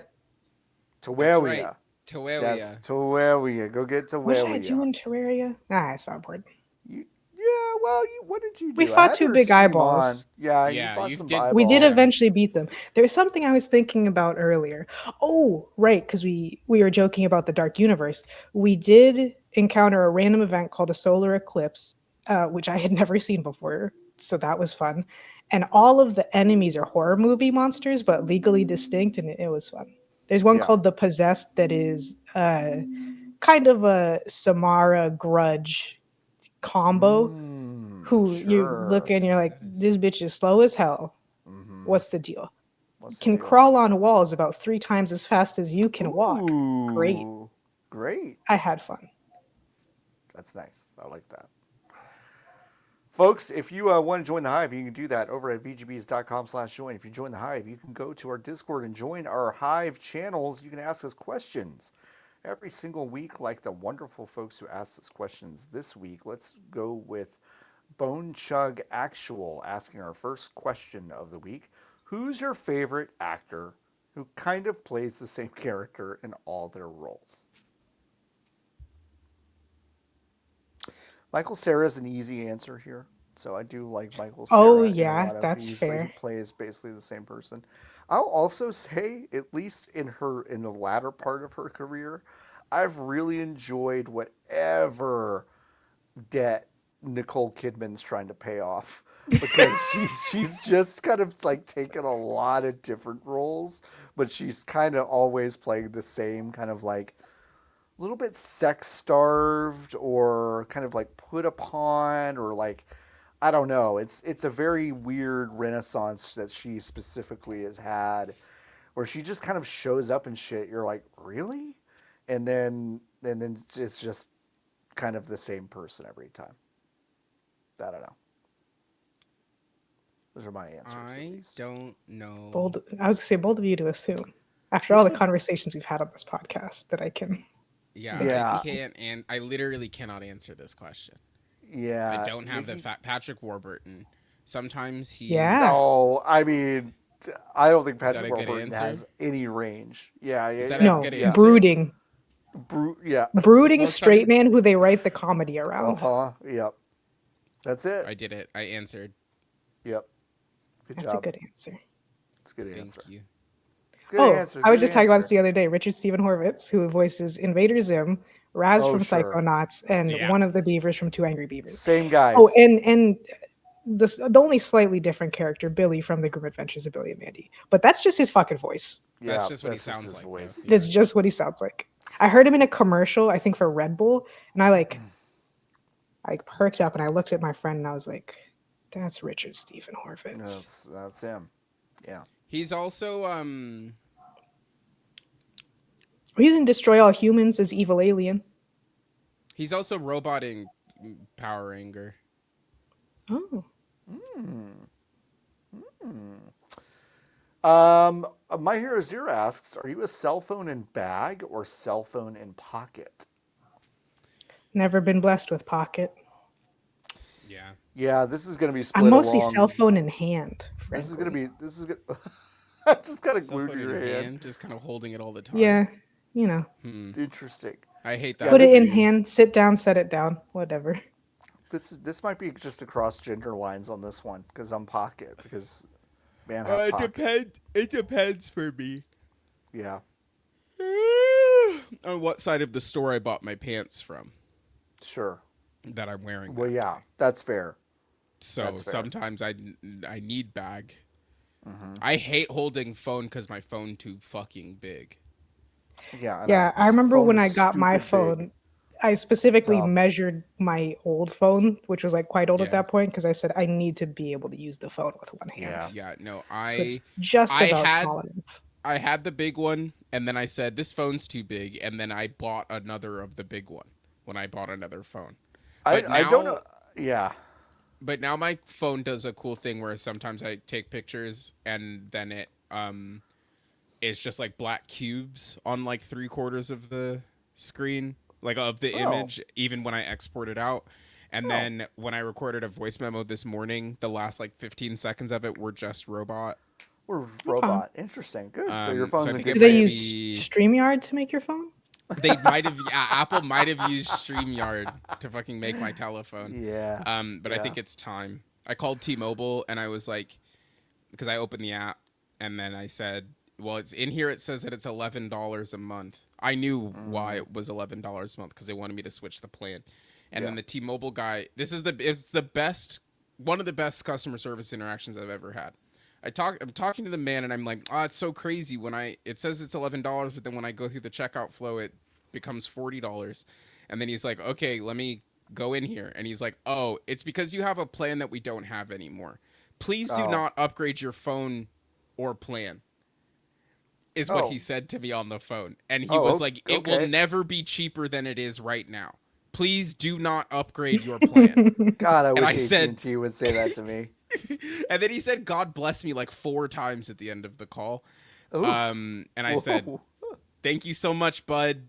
Terraria. That's Terraria. Terraria. Go get What did I do Terraria. in Terraria? It's not important. Yeah, well, what did you We do? I fought had 2 your big Steam on. eyeballs. Yeah, you Yeah, fought you some did. We did eyeballs. eventually beat them. There's something I was thinking about earlier. Oh, right, because we were joking about the Dark Universe. We did encounter a random event called a solar eclipse, which I had never seen before, so that was fun. And all of the enemies are horror movie monsters, but legally distinct, and it was fun. There's one Yeah. called the Possessed that is kind of a Samara Grudge combo. Who you look Sure. and you're like, this bitch is slow as hell. Mm-hmm. What's the deal? What's the Can deal? crawl on walls about 3 times as fast as you can walk. Great. Ooh, great. I had fun. That's nice. I like that. Folks, if you want to join the Hive, you can do that over at vgbs.com/join. If you join the Hive, you can go to our Discord and join our Hive channels. You can ask us questions every single week, like the wonderful folks who asked us questions this week. Let's go with Bone Chug Actual asking our first question of the week. Who's your favorite actor who kind of plays the same character in all their roles? Michael Cera is an easy answer here. So I do like Michael Oh, Cera in a yeah, lot of that's he fair. plays basically the same person. I'll also say, at least in the latter part of her career, I've really enjoyed whatever debt Nicole Kidman's trying to pay off, because she's just kind of like taken a lot of different roles, but she's kind of always playing the same kind of like a little bit sex starved or kind of like put upon, or like, I don't know. It's a very weird renaissance that she specifically has had, where she just kind of shows up and shit. You're like, really? And then it's just kind of the same person every time. I don't know. Those are my answers. I don't know. Bold. I was going to say bold of you to assume, after all the conversations we've had on this podcast, that I can Yeah, Yeah. I can't, and I literally cannot answer this question. Yeah. I don't have the Niki- Patrick Warburton. Sometimes Yeah. No, I mean, I don't think Is that Patrick a good Warburton answer? has any range. Yeah, Is yeah, that yeah. a No, good Yeah. answer? brooding. Yeah. Brooding Well, straight man who they write the comedy Uh around. huh. Yep. That's it. I did it. I answered. Yep. Good That's a job. good answer. That's a good Thank answer. you. Good Oh, answer. I was Good just talking about this answer. the other day. Richard Stephen Horvitz, who voices Invader Zim, Raz Oh, from sure. Psychonauts, and Yeah. one of the beavers from Two Angry Beavers. Same Oh, guys. and the only slightly different character, Billy from The Grim Adventures of Billy and Mandy. But that's just his fucking voice. Yeah, That's just what he that's just sounds his like, voice. though. Yeah. That's just what he sounds like. I heard him in a commercial, I think for Red Bull, and I perked up and I looked at my friend and I was like, "That's Richard Stephen Horvitz." That's him. Yeah. He's also He's in Destroy All Humans as evil alien. he's also robot in Power Ranger. Oh, My Hero Zero asks, are you a cell phone in bag or cell phone in pocket? never been blessed with pocket. Yeah. Yeah, this is going to be split I'm mostly along. cell phone in hand. Frankly. This is going to be. This is going. I just got to Cell glue phone to in your hand. hand, just kind of holding it all the time. Yeah, you know, Interesting. I hate that. put it for in you. hand, sit down, set it down, whatever. This might be just across gender lines on this one because I'm pocket because man have pocket. It depends for me. Yeah. On what side of the store I bought my pants from Sure. that I'm wearing. Well, that yeah, day. that's fair. So That's fair. sometimes I need bag. I hate holding phone because my phone too fucking big. Yeah. Yeah, I This remember when phone I is got my stupid phone, big. I specifically Dumb. measured my old phone, which was like quite old at Yeah. that point, because I said I need to be able to use the phone with one hand. Yeah. Yeah, no, So it's just I about had- small enough. I had the big one, and then I said this phone's too big, and then I bought another of the big one when I bought another phone. I But don't now- know. Yeah. But now my phone does a cool thing where sometimes I take pictures and then it's just like black cubes on like 3/4 of the screen, like of the image, even when I export it out. And then when I recorded a voice memo this morning, the last like 15 seconds of it were just robot. We're robot. Interesting. Good. So your So phone's I in think good Do they shape. use StreamYard to make your phone? They might have, Apple might have used StreamYard to fucking make my telephone. Yeah. But I think it's time. I called T-Mobile and I was like, because I opened the app and then I said, well, it's in here. It says that it's $11 a month. I knew why it was $11 a month because they wanted me to switch the plan. And then the T-Mobile guy, it's the best, one of the best customer service interactions I've ever had. I'm talking to the man and I'm like, oh, it's so crazy when it says it's $11, but then when I go through the checkout flow, it becomes $40. And then he's like, okay, let me go in here. And he's like, oh, it's because you have a plan that we don't have anymore. Please do not upgrade your phone or plan. Is what he said to me on the phone. And he was like, it will never be cheaper than it is right now. Please do not upgrade your plan. God, I And wish I said- AT&T would say that to me. And then he said, God bless me like 4 times at the end of the call. Ooh. And I said, Whoa. thank you so much, bud.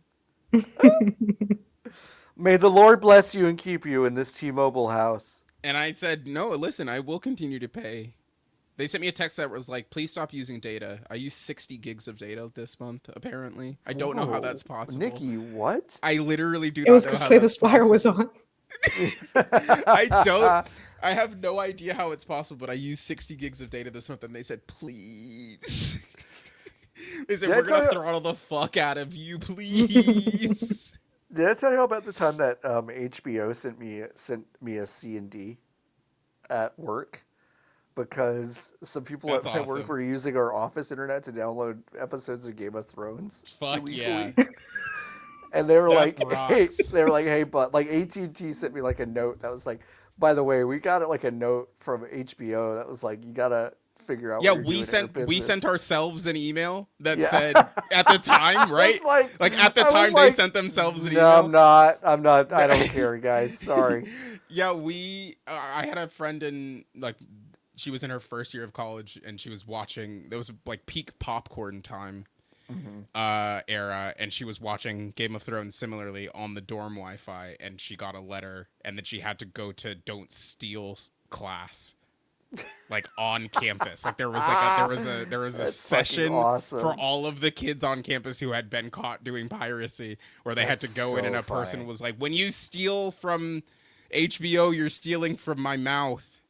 May the Lord bless you and keep you in this T-Mobile house. And I said, no, listen, I will continue to pay. They sent me a text that was like, please stop using data. I use 60 gigs of data this month, apparently. I don't know how that's possible. Nikki, what? I literally do It not was know because how Slay the that's Spire was possible. on. I have no idea how it's possible, but I use 60 gigs of data this month, and they said, please. They said, Did I we're tell going to you- throttle the fuck out of you, please. Did I tell you about the time that HBO sent me a C&D at work? Because some people That's at my awesome. work were using our office internet to download episodes of Game of Thrones. Fuck illegally. yeah. And they were That like, hey, rocks. but like AT&T sent me like a note that was like, by the way, we got like a note from HBO that was like, you gotta figure out. Yeah, what you're doing we in sent your business. ourselves an email that Yeah. said at the time, right? It's like At the I was time they like, sent themselves an No, email. I'm not. I don't care, guys. Sorry. Yeah, I had a friend in like she was in her first year of college and she was watching. There was like peak popcorn time, era, and she was watching Game of Thrones similarly on the dorm Wi-Fi, and she got a letter, and then she had to go to Don't Steal class, like on campus. Like there was a That's session awesome. for all of the kids on campus who had been caught doing piracy, where they had to go in, and a person was like, "When you steal from HBO, you're stealing from my mouth."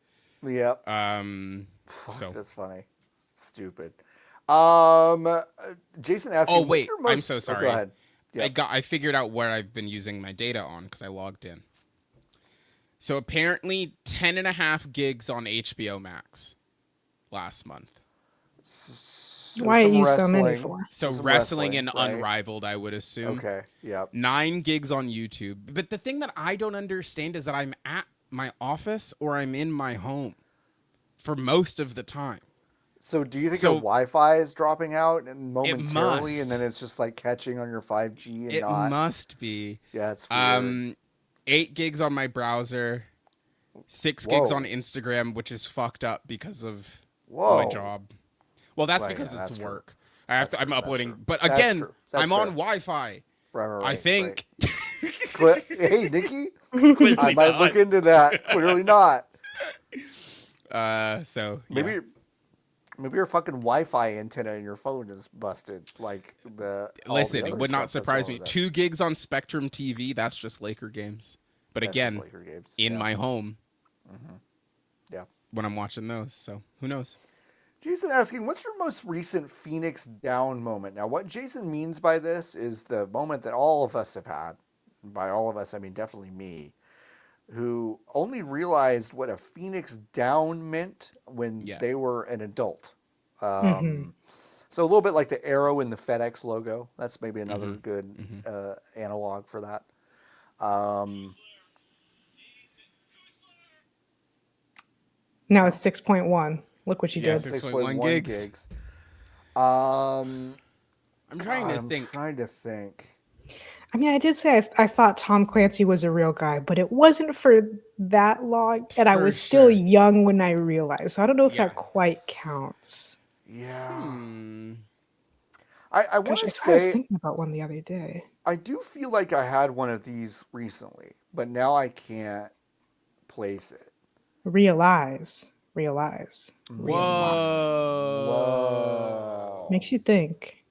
Yep. Fuck, so that's funny. Stupid. Jason asking. Oh wait, most... I'm so sorry. Oh, go ahead. Yep. I figured out where I've been using my data on because I logged in. So apparently 10.5 gigs on HBO Max last month. Why are you so many for? So wrestling and right? Unrivaled, I would assume. Okay, yep. 9 gigs on YouTube. But the thing that I don't understand is that I'm at my office or I'm in my home for most of the time. So do you think your Wi-Fi is dropping out and momentarily, and then it's just like catching on your 5G and it not? It must be. Yeah, it's weird. 8 gigs on my browser, 6 gigs on Instagram, which is fucked up because of my job. Well, that's because it's work. I'm uploading, but again, I'm on Wi-Fi. Right, I think. Right. Hey, Niki, I might look into that. Clearly not. So maybe your fucking Wi-Fi antenna in your phone is busted. Like listen, it would not surprise me. 2 gigs on Spectrum TV. That's just Laker games. But again, in my home. Mm-hmm. Yeah. When I'm watching those, so who knows? Jason asking, what's your most recent Phoenix down moment? Now, what Jason means by this is the moment that all of us have had. By all of us, I mean definitely me, who only realized what a Phoenix down meant when they were an adult. So a little bit like the arrow in the FedEx logo. That's maybe another good analog for that. Now it's 6.1. Look what you did. 6.1 gigs. I'm trying to think. I mean, I did say I thought Tom Clancy was a real guy, but it wasn't for that long, and I was still young when I realized. So I don't know if that quite counts. Yeah. I want to say. I was thinking about one the other day. I do feel like I had one of these recently, but now I can't place it. Realize. Whoa. Makes you think.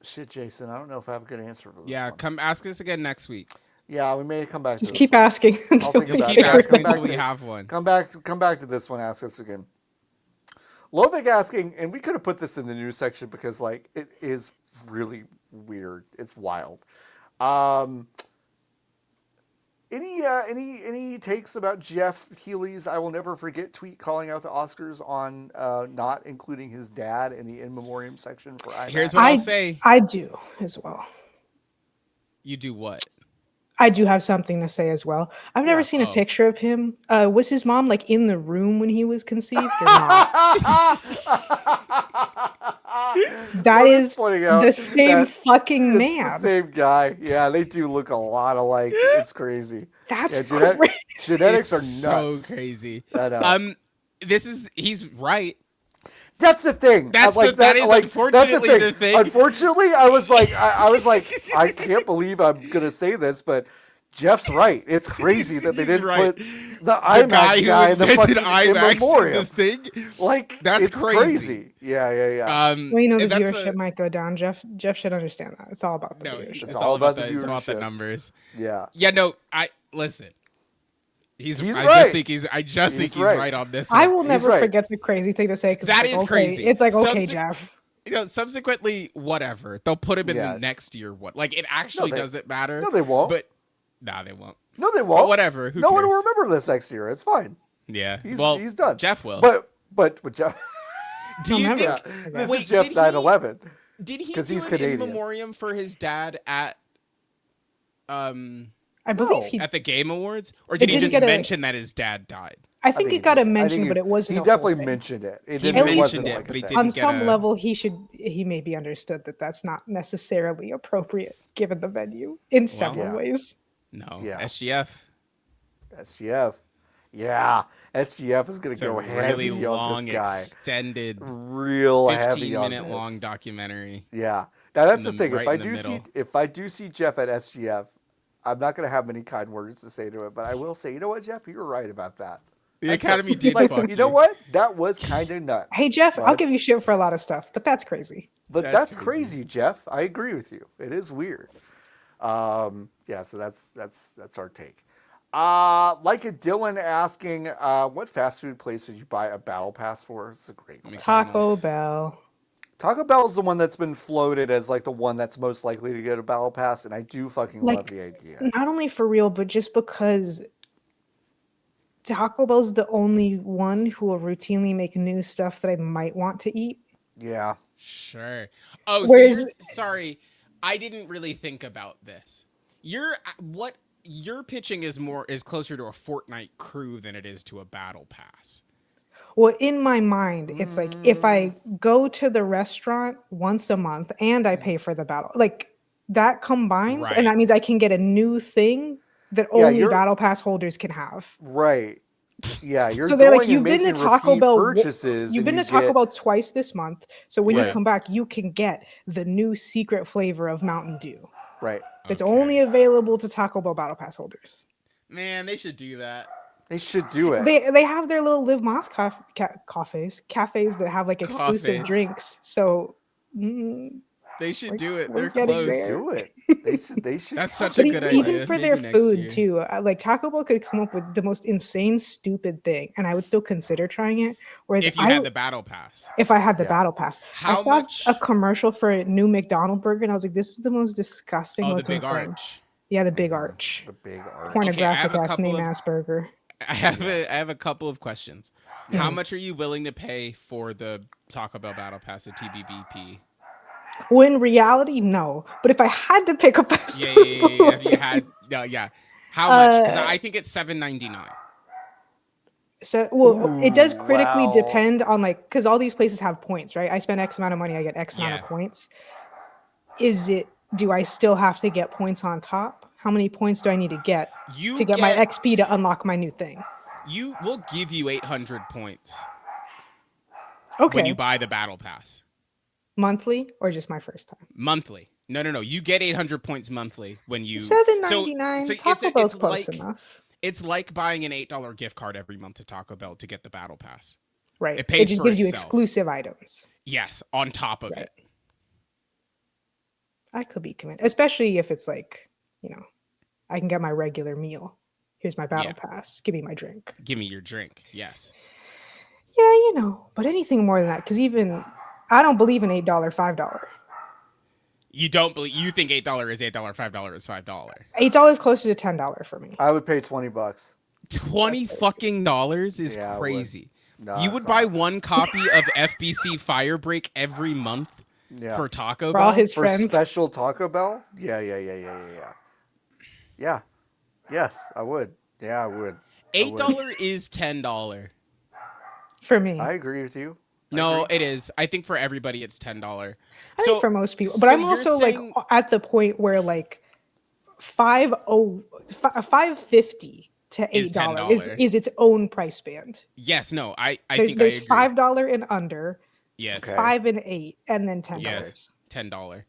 Shit, Jason, I don't know if I have a good answer for this. Yeah, one. Come ask us again next week. Yeah, we may come back. Just keep asking until we have one. Come back to this one. Ask us again. Lovik asking, and we could have put this in the news section because like it is really weird. It's wild. Any takes about Geoff Keighley's "I will never forget" tweet calling out the Oscars on not including his dad in the in memoriam section for IMAX? Here's what I'll say. I do as well. You do what? I do have something to say as well. I've never seen a picture of him. Was his mom like in the room when he was conceived or not? That is the same fucking man. The same guy. Yeah, they do look a lot alike. It's crazy. That's crazy. Genetics are nuts. So crazy. He's right. That's the thing. Unfortunately the thing. Unfortunately, I was like, I can't believe I'm gonna say this, but Jeff's right. It's crazy that they didn't put the IMAX guy in the fucking in memoriam. Thing. Like that's it's crazy. Yeah. Well, you know the viewership might go down. Jeff should understand that. It's all about the viewership. It's all about the viewership. It's about the numbers. Yeah. Yeah. No. Listen. He's right. I just think he's right on this one. I will never forget the crazy thing to say because that is crazy. It's like Jeff. Subsequently, whatever. They'll put him in the next year. Like it actually doesn't matter. No, they won't. But they won't. No, they won't. But whatever. No one will remember this next year. It's fine. Yeah. He's done. Jeff will. But with Jeff. Do you think this is Jeff's 9/11? Did he do he's Canadian. In memoriam for his dad at I believe he at the Game Awards, or did he just mention that his dad died? I think he got a mention, but it wasn't. He definitely mentioned it. He mentioned it, but he didn't. On some level, he may be understood that that's not necessarily appropriate given the venue in several ways. No, SGF. Yeah, SGF is gonna It's a go really heavy on long, this guy. extended, Real heavy on 15-minute this. long documentary. Yeah. Now that's the In the- thing. right in the middle. If I do see Jeff at SGF, I'm not gonna have many kind words to say to him, but I will say, you know what, Jeff, you were right about that. The That's Academy did like, fuck you know you. what? That was kind of nuts. Hey Jeff, I'll bud. give you shit for a lot of stuff, but that's crazy. But That's that's crazy, Jeff. I agree with you. It is weird. Yeah, so that's our take. Like a Dylan asking, what fast food place would you buy a battle pass for? It's a great question. Taco McDonald's. Bell. Taco Bell is the one that's been floated as like the one that's most likely to get a battle pass, and I do fucking love Like, the idea. not only for real, but just because Taco Bell's the only one who will routinely make new stuff that I might want to eat. Yeah. Sure. Oh, Whereas- so sorry, I didn't really think about this. What you're pitching is closer to a Fortnite crew than it is to a battle pass. Well, in my mind, it's like if I go to the restaurant once a month and I pay for the battle, like that combines, Right. and that means I can get a new thing that Yeah, only you're- battle pass holders can have. Right. Yeah, you're So they're going like, you've and been to making Taco repeat Bell. purchases. You've and been you to Taco get- Bell twice this month, so when Right. you come back, you can get the new secret flavor of Mountain Dew. Right. It's Okay. only available to Taco Bell battle pass holders. Man, they should do that. They should do it. They have their little Live Moss cafes that have like exclusive Cafes. drinks. So They should We're- do it. we're They're getting They close. should there. do it. They should. That's such but a good even idea. for Maybe their next food year. too, like Taco Bell could come up with the most insane, stupid thing, and I would still consider trying it. Whereas If you had the battle pass. if I had the Yeah. battle pass, I How saw much? a commercial for a new McDonald's burger, and I was like, "This is the most disgusting Oh, the looking big thing." arch. Yeah, the big arch, The big arch. pornographic a ass couple name of- ass burger. I have a couple of questions. How Mhm. much are you willing to pay for the Taco Bell battle pass at TBBP? Well, in reality, no. But if I had to pick a fast Yeah. food If you had, yeah. How much? Because Uh, I think it's $7.99. So, well, it does Ooh, critically wow. depend on like, because all these places have points, right? I spend X amount of money, I get X amount of Yeah. points. Do I still have to get points on top? How many points do I need to get You to get my XP to unlock my new thing? You will give you 800 points Okay. when you buy the battle pass Monthly or just my first time? monthly. No. You get 800 points monthly when you. $7.99. so Taco Bell's it's close like- enough. It's like buying an $8 gift card every month to Taco Bell to get the battle pass. Right. it pays just for gives you itself. exclusive items. Yes, on top of Right. it. I could be convinced, especially if it's like, I can get my regular meal. Here's my battle pass. Give me my drink. Give me your drink. Yes. Yeah, but anything more than that, because even I don't believe in $8, $5. You don't believe? You think $8 is $8, $5 is $5. $8 closer to $10 for me. I would pay $20. $20 fucking dollars is Yeah, I would. crazy. No, You it's would not. buy one copy of FBC Firebreak every month Yeah. for Taco For all Bell? his For friends. special Taco Bell? Yeah. Yeah. Yes, I would. Yeah, I would. $8 is $10. For me. I agree with you. No, agree. it is. I think for everybody it's $10. I think for most people. But I'm you're also saying- like at the point where like $5.50 to Is $8 $10. is its own price band. Yes, no, I There's think I agree. $5 and under, Yes, Okay. 5 and 8, and then $10. yes, $10.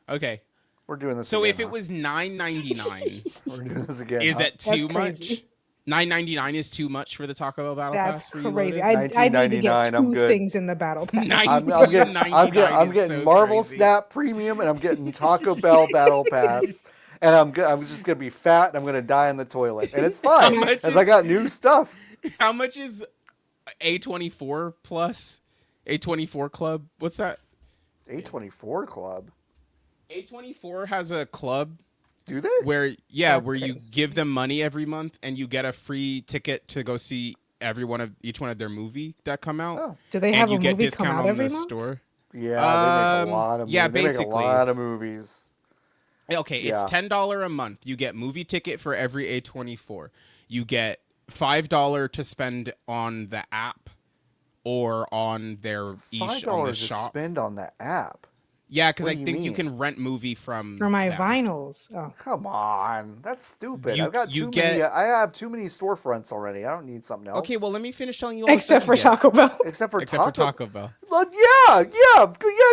Okay, We're doing this so again. if it was $9.99, We're doing this again. is huh? that That's too much? crazy. $9.99 is too much for the Taco Bell Battle That's Pass for you, crazy. Lotus? I need to get $19.99, I'm two good. things in the battle pass. Nine- I'm getting $99 is so Marvel crazy. Snap Premium, and I'm getting Taco Bell Battle Pass, and I'm just gonna be fat, and I'm gonna die in the toilet, and it's fine, much because is- I got new stuff. How much is A24 plus? A24 Club? What's that? A24 Club, A24 has a club do they? where That's where you crazy. give them money every month and you get a free ticket to go see each one of their movie that come out. Oh, Do they and have you a get movie come discount out on every the month? store. yeah, they make a Um, lot of yeah, movies. They make basically. a lot of movies. Okay, Yeah. it's $10 a month. You get movie ticket for every A24. You get $5 to spend on the app or on their $5 on the to shop. spend on the app. Yeah, because What I do you think you mean? can rent movie from For my them. vinyls. Oh. Come on, that's stupid. You- I've got you too get- many. I have too many storefronts already. I don't need something else. Okay, well, let me finish telling you all Except the for stuff you Taco Bell. except for get. Except for Taco Bell. Well, yeah.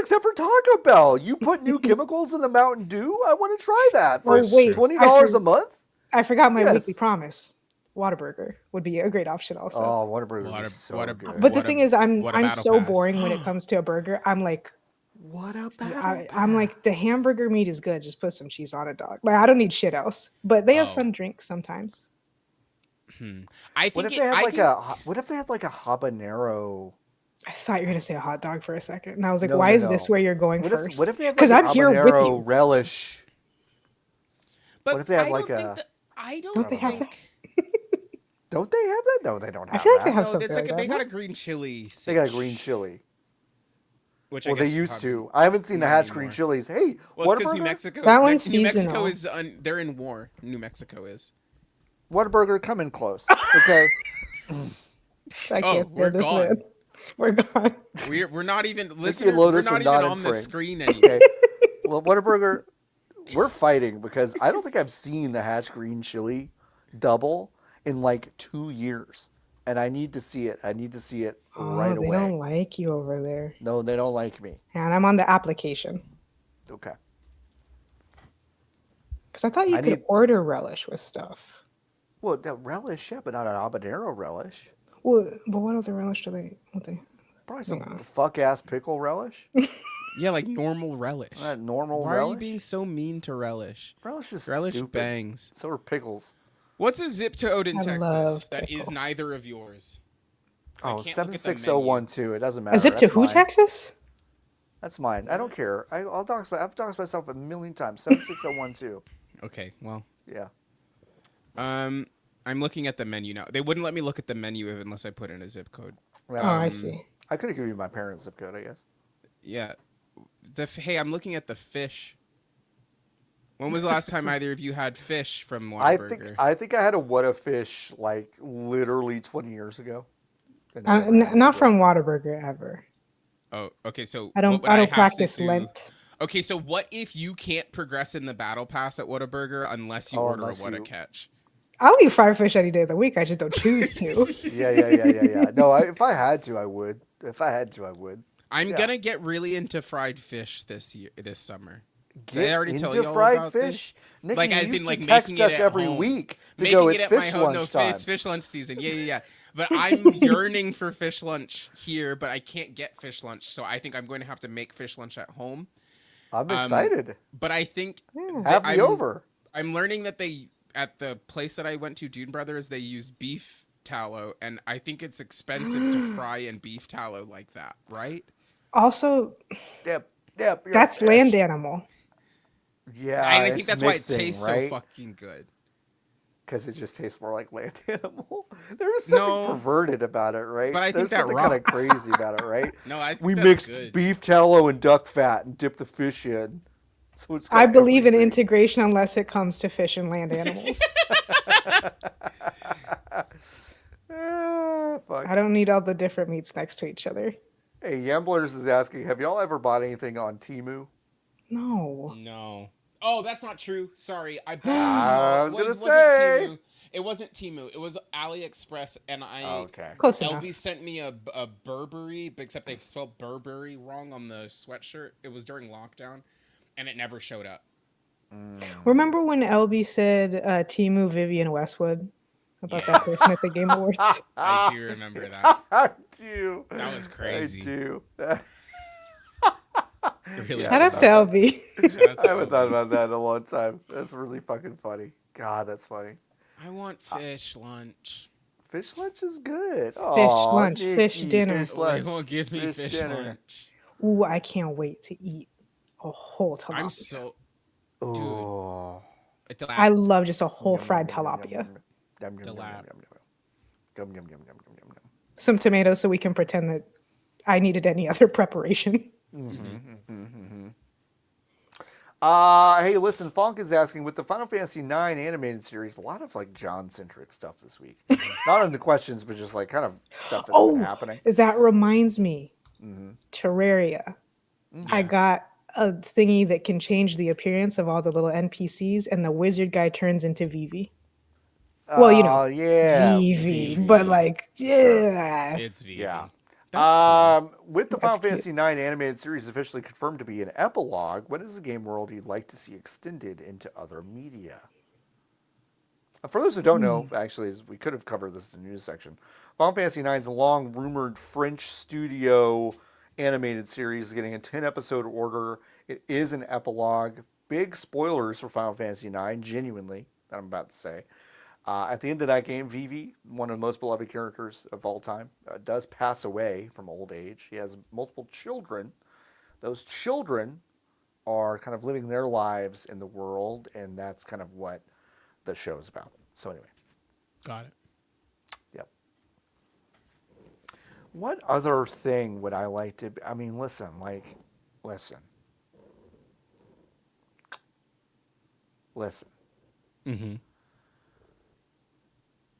Except for Taco Bell, you put new chemicals in the Mountain Dew. I want to try that for Oh, wait. $20 a month. I forgot my Yes. weekly promise. Whataburger would be a great option also. Oh, Whataburger would be so good. But the thing is, I'm what a battle so pass. boring when it comes to a burger. I'm like, What a battle I'm like, the pass. hamburger meat is good. Just put some cheese on it, dog. Like, I don't need shit else. But they have Oh. fun drinks sometimes. I What think if they had what if they had like a habanero? I thought you were gonna say a hot dog for a second, and I was like, No, why no, is this no. where you're going What first? if they had like Because an I'm here with habanero you. relish? But What if they had I like don't a- think that, I don't Don't they have think Don't they have that? No, they don't have I feel like that. they have no, something it's like like they that. got a green chili. They got a sitch, green chili. which Well, I they guess used probably- to. I haven't seen the not hatch anymore. green chilies. Hey, Well, it's because Whataburger? New Mexico. That one's New Mexico seasonal. is they're in war. New Mexico is. Whataburger, come in close. Okay. I can't Oh, stand we're this gone. man. We're gone. We're not even and listeners. Lotus We're are not not even in on the frame. screen anymore. Okay. Well, Whataburger, we're fighting because I don't think I've seen the hatch green chili double in like 2 years. And I need to see it. I need to see it right They away. don't like you over there. No, they don't like me. And I'm on the application. Okay. Because I thought you I could need- order relish with stuff. Well, that relish, yeah, but not an habanero relish. Well, but what other relish do they? What they? Probably some Yeah. fuck ass pickle relish. Yeah, like normal relish. That normal Why relish. are you being so mean to relish? Relish is Relish stupid. bangs. So are pickles. What's a zip to Odin, I Texas? love That is pickle. neither of yours. 'Cause I Oh, can't look at the 76012. It doesn't matter. A zip to That's who, mine. Texas? That's mine. I don't care. I've doxed myself a million times. 76012. menu. Okay, well, Yeah. I'm looking at the menu now. They wouldn't let me look at the menu unless I put in a zip code. That's Oh, I fine. see. I could have given you my parents' zip code, I guess. Yeah. Hey, I'm looking at the fish. When was the last time either of you had fish from Whataburger? I think I had a what a fish like literally 20 years ago. And I never had Not it from Whataburger ever. Oh, okay. So I don't. what would I have don't to practice do- Lent. Okay, so what if you can't progress in the battle pass at Whataburger unless you Oh, order unless a What a you- Catch? I'll eat fried fish any day of the week. I just don't choose to. Yeah. No, if I had to, I would. If I had to, I would. I'm Yeah. gonna get really into fried fish this summer. Did I Get already into tell you all fried about fish. this? Nikki, Like, you as used in, to like, text making it us at every home. week to Making go, it it's at my fish home. lunch No, time. it's fish lunch season. Yeah. But I'm yearning for fish lunch here, but I can't get fish lunch, so I think I'm going to have to make fish lunch at home. I'm excited. But I think Yeah. that Have me over. I'm learning that at the place that I went to, Dune Brothers, they use beef tallow, and I think it's expensive to fry in beef tallow like that, right? Also, Yep. You're a that's fish. land animal. Yeah, And I think it's that's why it mixing, tastes right? so fucking good. Because it just tastes more like land animal. There's something No. perverted about it, right? But I think There's that something kind of rocks. crazy about it, right? No, I think We that's mixed good. beef tallow and duck fat and dipped the fish in. So it's got I believe in everything. integration unless it comes to fish and land animals. Fuck. I don't need all the different meats next to each other. Hey, Yamblers is asking, have y'all ever bought anything on Temu? No. No. Oh, that's not true. Sorry, I bought. I was it gonna wasn't say. Temu. It wasn't Temu. It was AliExpress, and I. Okay. Close enough. LB sent me a Burberry, but except they spelled Burberry wrong on the sweatshirt. It was during lockdown, and it never showed up. Remember when LB said Timu Vivian Westwood about that person at the Game Awards? I do remember that. I do. That was crazy. I do. Really. Yeah. Shout outs to LB. That's I haven't thought about that in a long time. That's really fucking funny. God, that's funny. I want fish lunch. Fish lunch is good. Fish Aw, lunch, fish Nikki, dinner. Fish lunch. They won't give me fish dinner. lunch. Ooh, I can't wait to eat a whole tilapia. I'm so. Oh. It's I love just a whole Yum, fried yum, yum, tilapia. yum, yum, yum, yum, Delap. yum, yum, yum, yum, yum, yum, yum, yum. Some tomatoes so we can pretend that I needed any other preparation. Hey, listen, Fonk is asking, with the Final Fantasy IX animated series, a lot of like John-centric stuff this week. Not in the questions, but just like kind of stuff that's been happening. That reminds me. Mm-hmm. Terraria. I got a thingy that can change the appearance of all the little NPCs, and the wizard guy turns into Vivi. Well, Oh, yeah. Vivi, Vivi. but like, Sure. yeah. It's Vivi. Yeah. That's cool. With the That's Final Fantasy IX animated series officially confirmed to be an epilogue, what is the game world you'd like to see extended into other media? For those who don't know, actually, we could have covered this in the news section. Final Fantasy IX's long-rumored French studio animated series is getting a 10-episode order. It is an epilogue. Big spoilers for Final Fantasy IX, genuinely, that I'm about to say. At the end of that game, Vivi, one of the most beloved characters of all time, does pass away from old age. He has multiple children. Those children are kind of living their lives in the world, and that's kind of what the show is about. So anyway. Got it. Yep. What other thing would I like to... I mean, listen. Mm-hmm.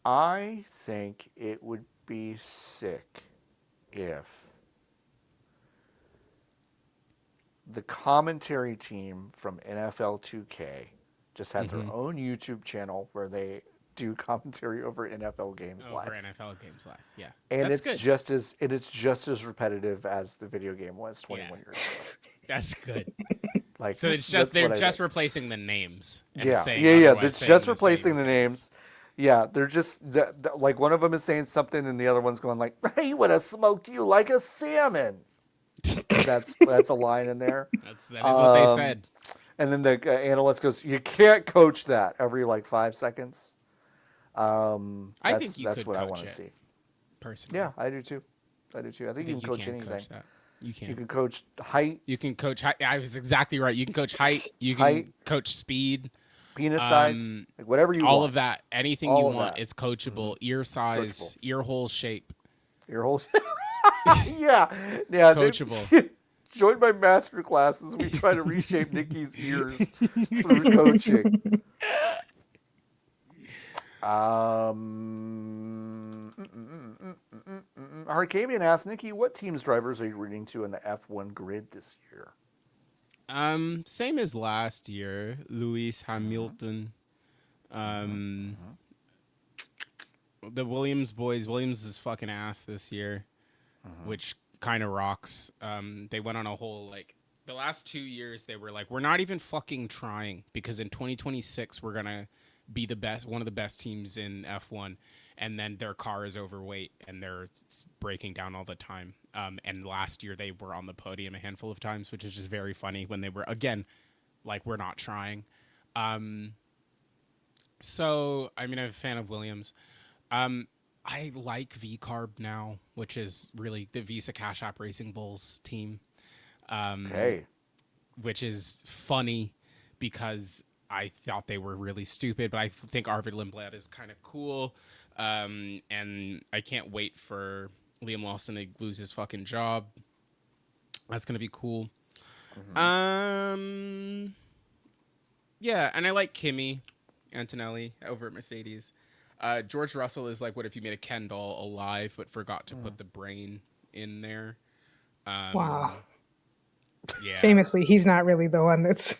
I think it would be sick if the commentary team from NFL 2K just had their own YouTube channel where they do commentary over NFL games live. Over NFL games live, yeah. And that's it's good. just as repetitive as the video game was 21 years ago. That's good. Like, So it's just they're just replacing the names. And saying It's just replacing the names. Yeah, they're just like one of them is saying something and the other one's going like, "He would have smoked you like a salmon." That's a line in there. That is what they said. And then the analyst goes, "You can't coach that every like 5 seconds." I think you that's could what I coach want it, to see. personally. Yeah, I do too. I think you can coach can't anything. Coach that. You can. You can coach height. You can coach height. I was exactly right. You can coach height. You can coach speed. Penis size, like whatever you want. All of that. Anything all you want. It's coachable. Ear size. Coachable. Ear hole shape. Ear hole. yeah. Coachable. Join my master classes. We try to reshape Niki's ears through coaching. Arcavian asks, Niki, what team's drivers are you rooting to in the F1 grid this year? Same as last year. Lewis Hamilton. The Williams boys. Williams is fucking ass this year, which kind of rocks. They went on a whole like the last 2 years. They were like, we're not even fucking trying because in 2026 we're gonna be one of the best teams in F1, and then their car is overweight and they're breaking down all the time. And last year they were on the podium a handful of times, which is just very funny when they were, again, like, we're not trying. So, I mean, I'm a fan of Williams. I like V-Carb now, which is really the Visa Cash App Racing Bulls team. Which is funny because I thought they were really stupid, but I think Arvid Lindblad is kind of cool. And I can't wait for Liam Lawson to lose his fucking job. That's going to be cool. Yeah, and I like Kimi Antonelli over at Mercedes. George Russell is like, what if you made a Ken doll alive but forgot to put the brain in there? Wow. Yeah. Famously, he's not really the one that's...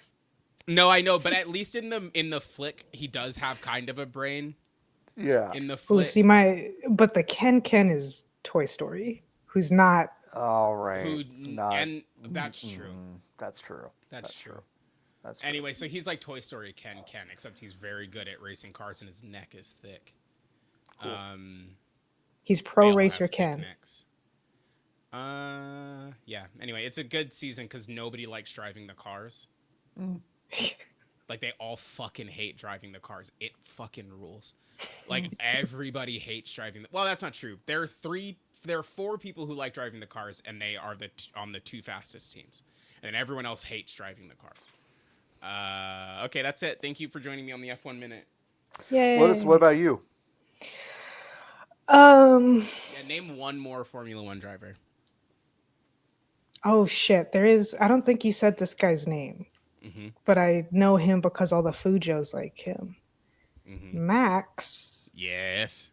No, I know, but at least in the flick, he does have kind of a brain. Yeah. In the flick. See, but the Ken is Toy Story, who's not... All right. And that's true. That's true. That's true. That's true. Anyway, so he's like Toy Story Ken, except he's very good at racing cars and his neck is thick. Cool. He's Pro Racer Ken. Yeah. Anyway, it's a good season because nobody likes driving the cars. Like, they all fucking hate driving the cars. It fucking rules. Like, everybody hates driving. Well, that's not true. There are 4 people who like driving the cars, and they are on the 2 fastest teams. And then everyone else hates driving the cars. Okay, that's it. Thank you for joining me on the F1 Minute. Yay. Lotus, what about you? Yeah, name one more Formula 1 driver. Oh, shit. There is... I don't think you said this guy's name. But I know him because all the Fujos like him. Max. Yes.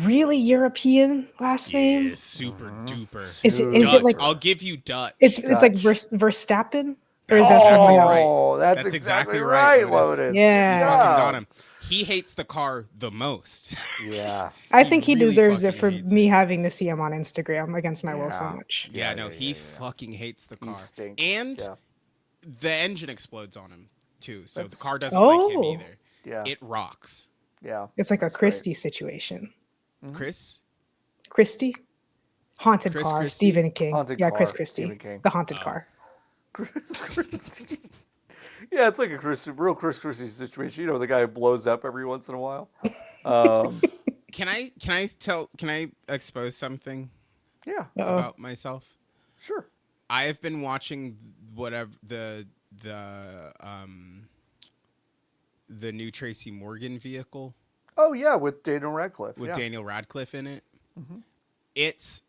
really European last name? super duper. Is it like I'll give you Dutch. it's like Dutch. Verstappen? Or is that something else? Oh, that's exactly right, Lotus. Yeah. You fucking got him. He hates the car the most. Yeah. I think he really deserves it fucking for hates me it. having to see him on Instagram against my will so Yeah. much. Yeah, no, he fucking hates the car. He stinks. And Yeah. the engine explodes on him too, so That's- the car doesn't like him Oh. either. Yeah. It rocks. Yeah. It's like a That's Christie situation. Chris? Christie? Haunted Chris car, Christie? Stephen King. Haunted yeah, car, Chris Christie. Stephen King. The haunted car. Chris Christie. Yeah, it's like a real Chris Christie situation. You know, the guy who blows up every once in a while. Can I expose something Yeah. about myself? Sure. I have been watching whatever the new Tracy Morgan vehicle Oh yeah, with Daniel Radcliffe. with yeah. Daniel Radcliffe in it. It's.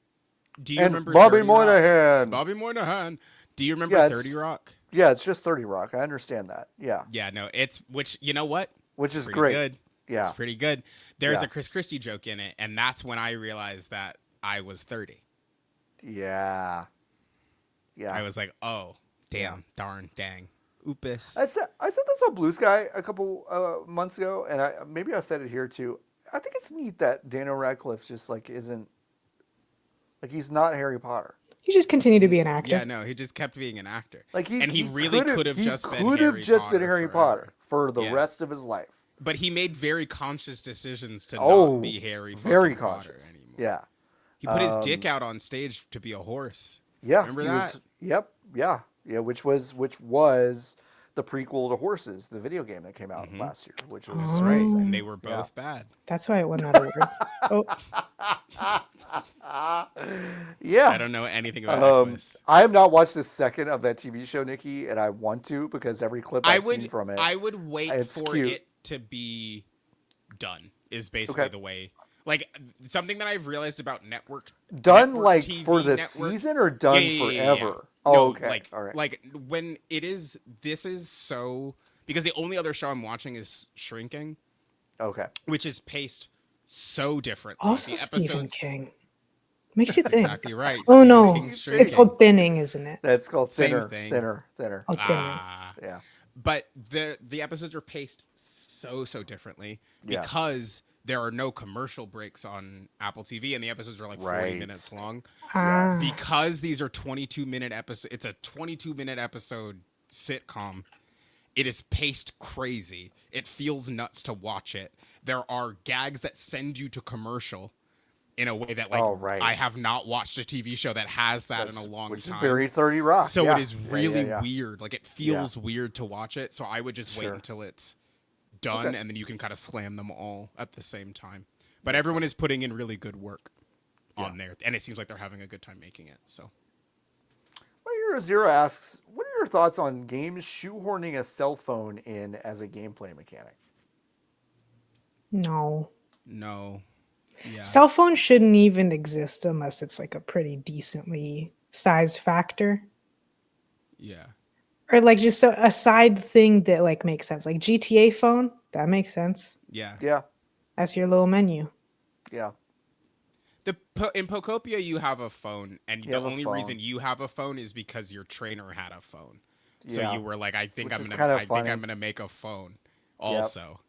Do you And remember Bobby 30 Rock? Moynihan. Bobby Moynihan. Do you remember Yeah, it's- 30 Rock? Yeah, it's just 30 Rock. I understand that. Yeah. Yeah, no, it's which you know what? Which is Pretty great. good. Yeah. It's pretty good. There's Yeah. a Chris Christie joke in it, and that's when I realized that I was 30. Yeah. Yeah. I was like, oh, damn, darn, dang, oopus. I said this on Blue Sky a couple months ago, and maybe I said it here too. I think it's neat that Daniel Radcliffe just like isn't like he's not Harry Potter. He just continued to be an actor. Yeah, no, he just kept being an actor. Like he really could have just been Harry Potter for the Yeah. rest of his life. But he made very conscious decisions to Oh, not be Harry very fucking Potter conscious. anymore. Yeah. He put his dick out on stage to be a horse. Yeah. Remember he that? was- yep. Yeah. Yeah. Which was the prequel to Horses, the video game that came out last year, which was Oh. Right, amazing. and they were both bad. That's why it won that award. Oh, Yeah. I don't know anything about Nicholas. I have not watched a second of that TV show, Nikki, and I want to because every clip I've seen from it. I would wait it's for cute. it to be done. Is basically Okay. the way. Like something that I've realized about network Done network like TV for the network- season or done Yeah. forever? Oh, No, okay. Like, all right. like when it is. This is so because the only other show I'm watching is Shrinking, Okay. which is paced so differently. also The Stephen episodes- King. Makes you think. Exactly right. Oh Stephen no, King's it's Shrinking. called Thinning, isn't it? That's called Same thinner. thing. Thinner. Oh, Thinning. Ah. Yeah. But the episodes are paced so differently Yes. because there are no commercial breaks on Apple TV and the episodes are like 40 Right. minutes long. Ah, Because these are 22-minute episodes, it's a 22-minute episode sitcom. It is paced crazy. It feels nuts to watch it. There are gags that send you to commercial in a way that like Oh, right. I have not watched a TV show that has that in That's- a long which time. is very 30 Rock. So yeah. it is Yeah, really yeah. weird. Like it feels weird to watch it. So I would just wait Sure. until it's done, Okay. and then you can kind of slam them all at the same time. But everyone is putting in really good work on there, and it seems like they're having a good time making it. So My Hero Zero asks, what are your thoughts on games shoehorning a cell phone in as a gameplay mechanic? no. no, yeah, Cell phones shouldn't even exist unless it's like a pretty decently sized factor. yeah, Or like just a side thing that like makes sense. Like GTA phone, that makes sense. yeah. Yeah. That's your little menu. Yeah. In Pokopia, you have a phone, and You the have a only phone. reason you have a phone is because your trainer had a phone. So Yeah. you were like, I think Which I'm is gonna, kinda I think funny. I'm gonna make a phone, also.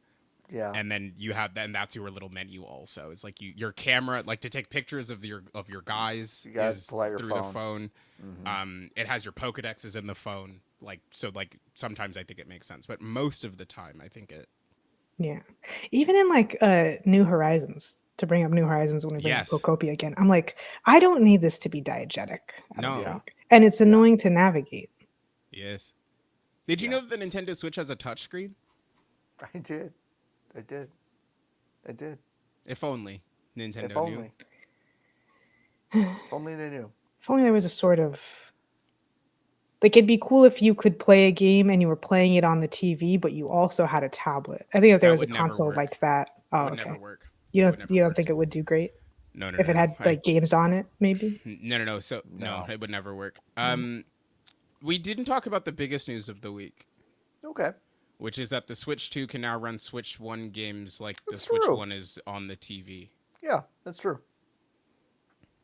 Yeah. And then you have that, and that's your little menu. Also, it's like your camera, like to take pictures of your guys, You gotta is pull out your through the phone. It has your Pokedexes in the phone, like so. Like sometimes I think it makes sense, but most of the time I think it. Yeah. Even in like New Horizons, to bring up New Horizons when we bring Yes. up Pokopia again, I'm like, I don't need this to be diegetic. I don't No. think. And it's annoying to navigate. Yes. Did you Yeah. know that the Nintendo Switch has a touchscreen? I did. I did. I did. If only Nintendo If only. knew. If only they knew. If only there was a sort of like it'd be cool if you could play a game and you were playing it on the TV, but you also had a tablet. I think if there That was a would never console work. like that. Oh, Would okay. never work. You Would don't never you don't work. think it would do great No, if it had I- like games on it, maybe? No. So no, it would never work. Mm. We didn't talk about the biggest news of the week, Okay. which is that the Switch 2 can now run Switch 1 games like the That's Switch true. 1 is on the TV. Yeah, that's true.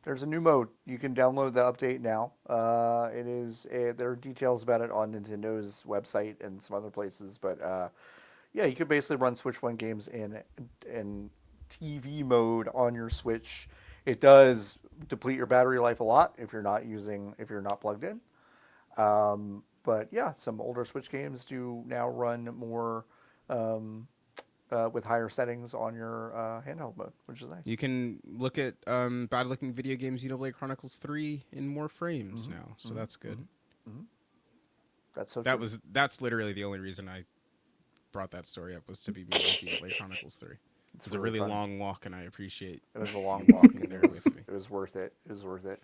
There's a new mode. You can download the update now. There are details about it on Nintendo's website and some other places, but yeah, you can basically run Switch One games in TV mode on your Switch. It does deplete your battery life a lot if you're not plugged in. But yeah, some older Switch games do now run more with higher settings on your handheld mode, which is nice. You can look at bad-looking video games, Xenoblade Chronicles 3 in more frames now, so that's good. Mm-hmm. That's literally the only reason I brought that story up, was to be more Xenoblade Chronicles 3. It's a really long walk, and I appreciate it. Was a long walk. There with me. It was worth it. It was worth it.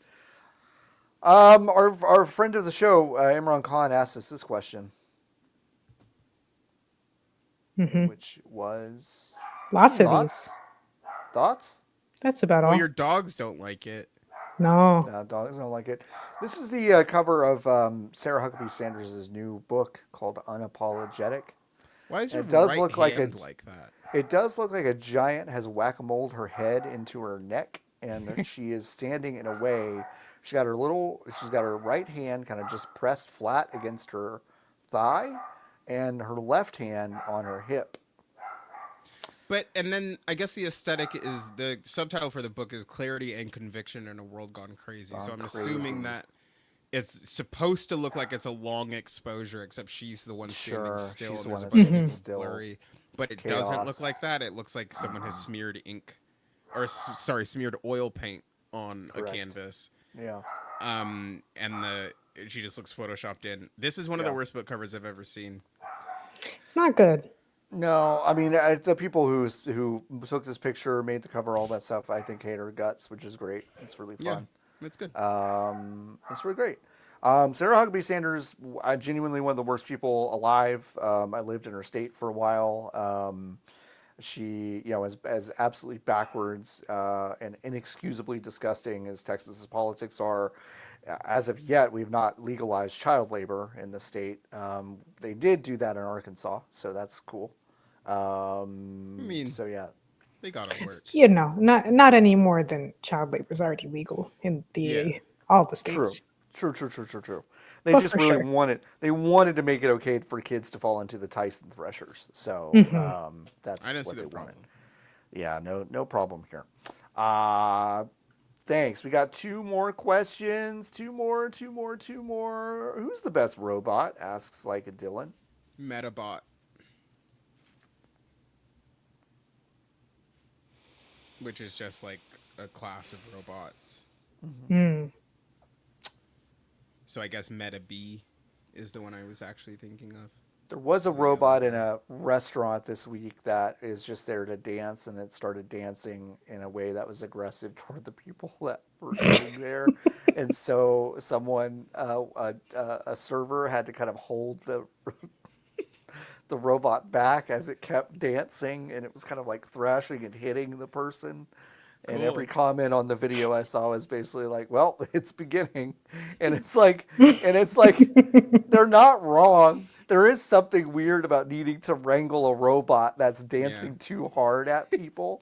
Our friend of the show, Imran Khan, asked us this question, which was lots of these thoughts. That's about all. Well, your dogs don't like it. No, dogs don't like it. This is the cover of Sarah Huckabee Sanders' new book called Unapologetic. Why is your look like that? It does look like a giant has whack-a-moled her head into her neck, and she is standing in a way. She's got her right hand kind of just pressed flat against her thigh, and her left hand on her hip. And then I guess the aesthetic is, the subtitle for the book is Clarity and Conviction in a World Gone Crazy. So I'm assuming that it's supposed to look like it's a long exposure, except she's the one standing still. She's the and one there's standing still. Blurry. But it doesn't look like that. It looks like someone has smeared smeared oil paint on a canvas. Yeah. She just looks photoshopped in. This is one of the worst book covers I've ever seen. It's not good. No, I mean, the people who took this picture, made the cover, all that stuff, I think hate her guts, which is great. It's really fun. Yeah, it's good. It's really great. Sarah Huckabee Sanders, genuinely one of the worst people alive. I lived in her state for a while. She, as absolutely backwards and inexcusably disgusting as Texas's politics are, as of yet, we've not legalized child labor in the state. They did do that in Arkansas, so that's cool. So yeah, they got it worked. Mm-hmm. Not any more than child labor is already legal in all the states. True. They just really wanted to make it okay for kids to fall into the Tyson threshers. So that's what they wanted. Yeah, no problem here. Thanks. We got 2 more questions. 2 more. Who's the best robot? Asks like a Dylan. Metabot. Which is just like a class of robots. So I guess Meta B is the one I was actually thinking of. There was a robot in a restaurant this week that is just there to dance, and it started dancing in a way that was aggressive toward the people that were sitting there. And so someone, a server, had to kind of hold the robot back as it kept dancing, and it was kind of like thrashing and hitting the person. And every comment on the video I saw was basically like, well, it's beginning. And it's like, they're not wrong. There is something weird about needing to wrangle a robot that's dancing too hard at people.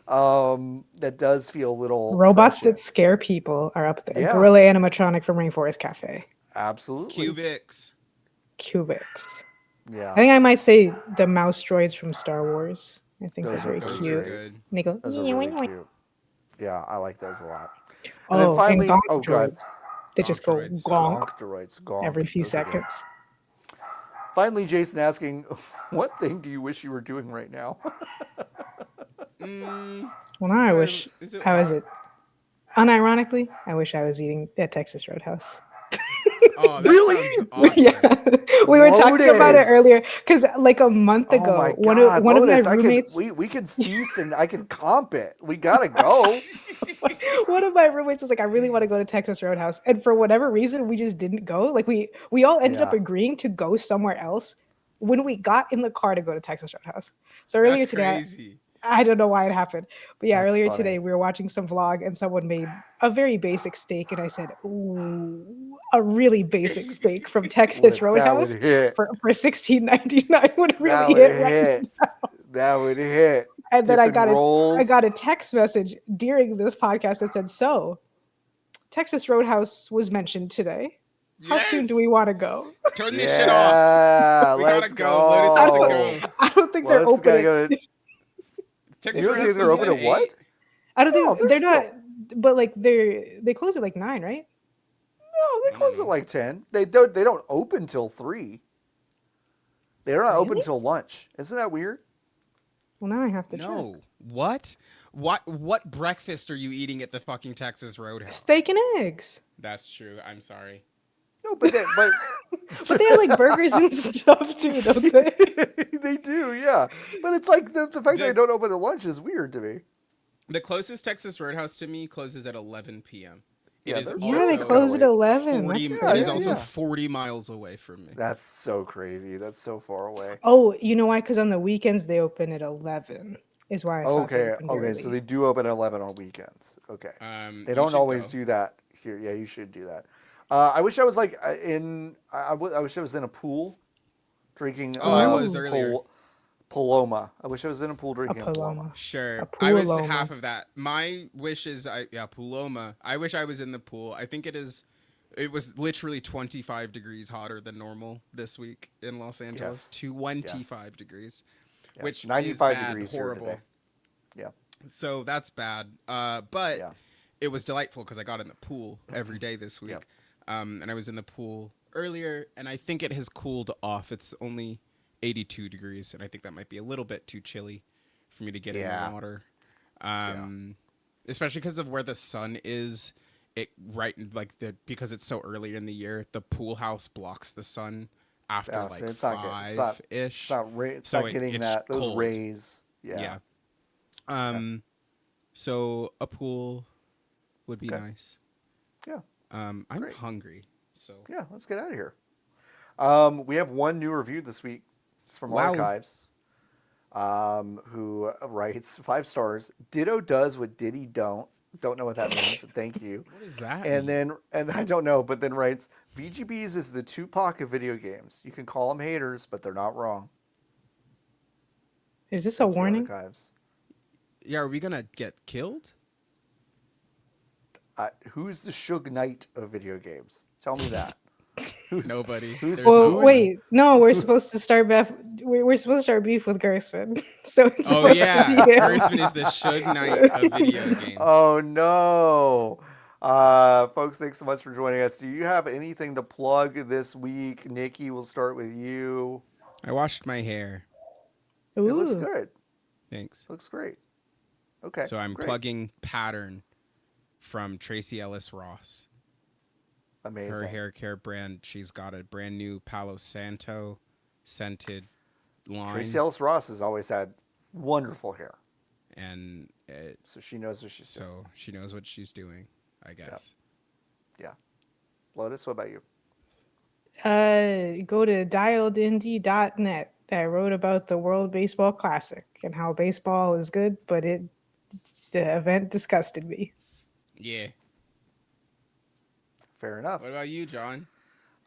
That does feel a little... Robots that scare people are up there. Yeah. Gorilla animatronic from Rainforest Cafe. Absolutely. Cubics. Yeah. I think I might say the mouse droids from Star Wars. I think they're very those cute. Are good. They go, those are really cute. Yeah, I like those a lot. And then finally, and gonk droids. They just go droids. gonk droids. every few seconds. Finally, Jason asking, what thing do you wish you were doing right now? Well, now I wish I was unironically, I wish I was eating at Texas Roadhouse. Oh, that really? Sounds awesome. Yeah, we were talking about it earlier because like a month ago, one of my roommates. We can feast and I can comp it. We gotta go. One of my roommates was like, I really want to go to Texas Roadhouse, and for whatever reason, we just didn't go. Like we all ended up agreeing to go somewhere else when we got in the car to go to Texas Roadhouse. So earlier today. Crazy. I don't know why it happened. But yeah, That's earlier funny. today we were watching some vlog and someone made a very basic steak and I said, ooh, a really basic steak from Texas Roadhouse for $16.99 would really hit right now. That would hit. And then I dipping got rolls. a text message during this podcast that said, "So, Texas Roadhouse was mentioned today. How soon do we want to go?" Turn this shit off. Yeah, We gotta let's go. Lotus has to go. go. I don't think they're Lotus open. gotta go to- Texas You don't think Roadhouse they're closes open at what? 8? I don't No, think they're they're not. still- But like they close at like 9, right? No, they I close don't at know. like 10. They don't open till 3. They're not open Really? till lunch. Isn't that weird? Well, now I have to check. No. What? What breakfast are you eating at the fucking Texas Roadhouse? Steak and eggs. That's true. I'm sorry. No, but But they have like burgers and stuff too, don't they? they do, yeah. But it's like the fact that they don't open at lunch is weird to me. The closest Texas Roadhouse to me closes at 11 p.m. Yeah, It is they're- Yeah, they also close at 11. 40, That's it is yeah, also yeah. 40 miles away from me. That's so crazy. That's so far away. Oh, you know why? Because on the weekends they open at 11. Is why I thought they Okay, opened okay, early. so they do open at 11 on weekends. Okay. They You don't should always go. do that here. Yeah, you should do that. I wish I was like I wish I was in a pool drinking Oh, I was earlier. Paloma. I wish I was in a pool a drinking Paloma. Sure. A I was Paloma. half of that. My wish is Paloma. I wish I was in the pool. I think it was literally 25 degrees hotter than normal this week in Los Angeles. Yes. 25 degrees. Yeah, Which 95 is bad, degrees here horrible. today. Yeah. So that's bad. But Yeah. it was delightful because I got in the pool every day this week. Yep. And I was in the pool earlier, and I think it has cooled off. It's only 82 degrees, and I think that might be a little bit too chilly for me to get in Yeah. the water. Especially because of where the sun is. Because it's so early in the year, the pool house blocks the sun after Yeah, like so it's not good. 5-ish. It's not getting it's those cold. rays. Yeah. So a pool would be Okay. nice. Yeah. I'm Great. hungry, so Yeah, let's get out of here. We have one new review this week. It's from Wow. Archives, who writes 5 stars. Ditto does what Diddy don't. Don't know what that means, but thank you. what is that? And I don't know, but then writes, VGBs is the Tupac of video games. You can call them haters, but they're not wrong. Is this a Thank you, warning? Archives. Yeah, are we gonna get killed? Who's the Suge Knight of video games? Tell me that. Who's, Nobody. who's- There's Well, no- wait. No, we're supposed to start beef. We're supposed to start beef with Gerstmann. So it's Oh supposed yeah, to be him. Gerstmann is the Suge Knight of video games. Oh no. Folks, thanks so much for joining us. Do you have anything to plug this week? Niki, we'll start with you. I washed my hair. It looks Ooh. good. Thanks. Looks great. Okay. So I'm great. plugging Pattern from Tracy Ellis Ross. Amazing. Her hair care brand. She's got a brand new Palo Santo scented line, Tracy Ellis Ross has always had wonderful hair, and so she knows what she's doing. so she knows what she's doing, I guess. Yeah. Lotus, what about you? Go to dialedindie.net. I wrote about the World Baseball Classic and how baseball is good, but the event disgusted me. Yeah. Fair enough. What about you, John?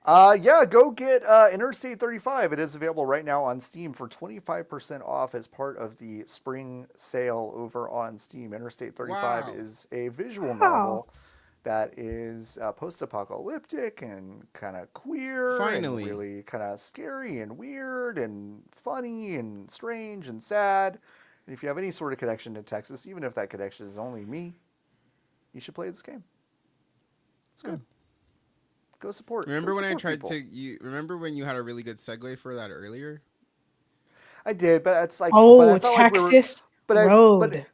Yeah, go get Interstate 35. It is available right now on Steam for 25% off as part of the spring sale over on Steam. Interstate 35 Wow. is a visual Wow. novel that is post-apocalyptic and kind of queer, Finally. and really kind of scary and weird and funny and strange and sad. And if you have any sort of connection to Texas, even if that connection is only me, you should play this game. It's good. Go support. Remember go when I support tried people. to? You remember when you had a really good segue for that earlier? I did, but it's like, Oh, but I felt like we were- Texas Road.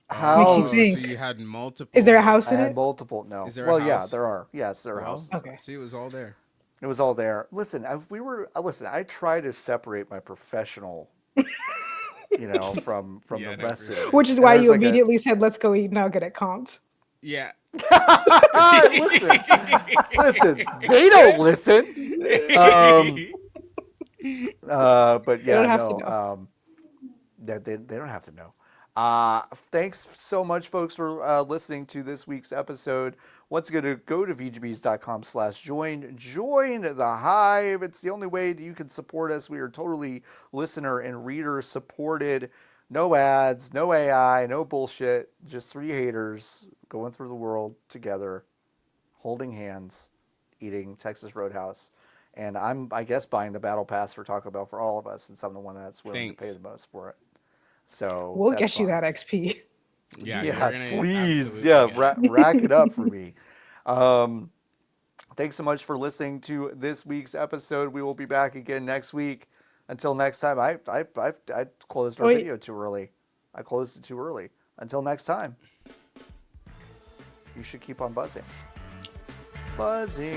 how? Makes you think. So you had multiple. Is there a house I in had it? multiple. No. Is there a well, yeah, house? there are. Yes, there are Well, houses. Okay. See, it was all there. It was all there. Listen, listen. I try to separate my professional, from Yeah, the no, rest for of sure. it. Which is And why there's you like a- immediately said, "Let's go eat nugget at Compte." Yeah. listen, they don't listen. But yeah, don't have to no. know. They don't have to know. Thanks so much, folks, for listening to this week's episode. Once again, go to vgbs.com/join. Join the Hive. It's the only way that you can support us. We are totally listener and reader supported. No ads, no AI, no bullshit. Just three haters going through the world together, holding hands, eating Texas Roadhouse. And I guess, buying the battle pass for Taco Bell for all of us, since I'm the one that's willing to pay the most for it. So we'll that's get you fine. that XP. Yeah, Yeah, you're gonna please. absolutely Yeah, get- rack it up for me. Thanks so much for listening to this week's episode. We will be back again next week. Until next time, I closed our Wait. video too early. I closed it too early. Until next time, you should keep on buzzing. Buzzing.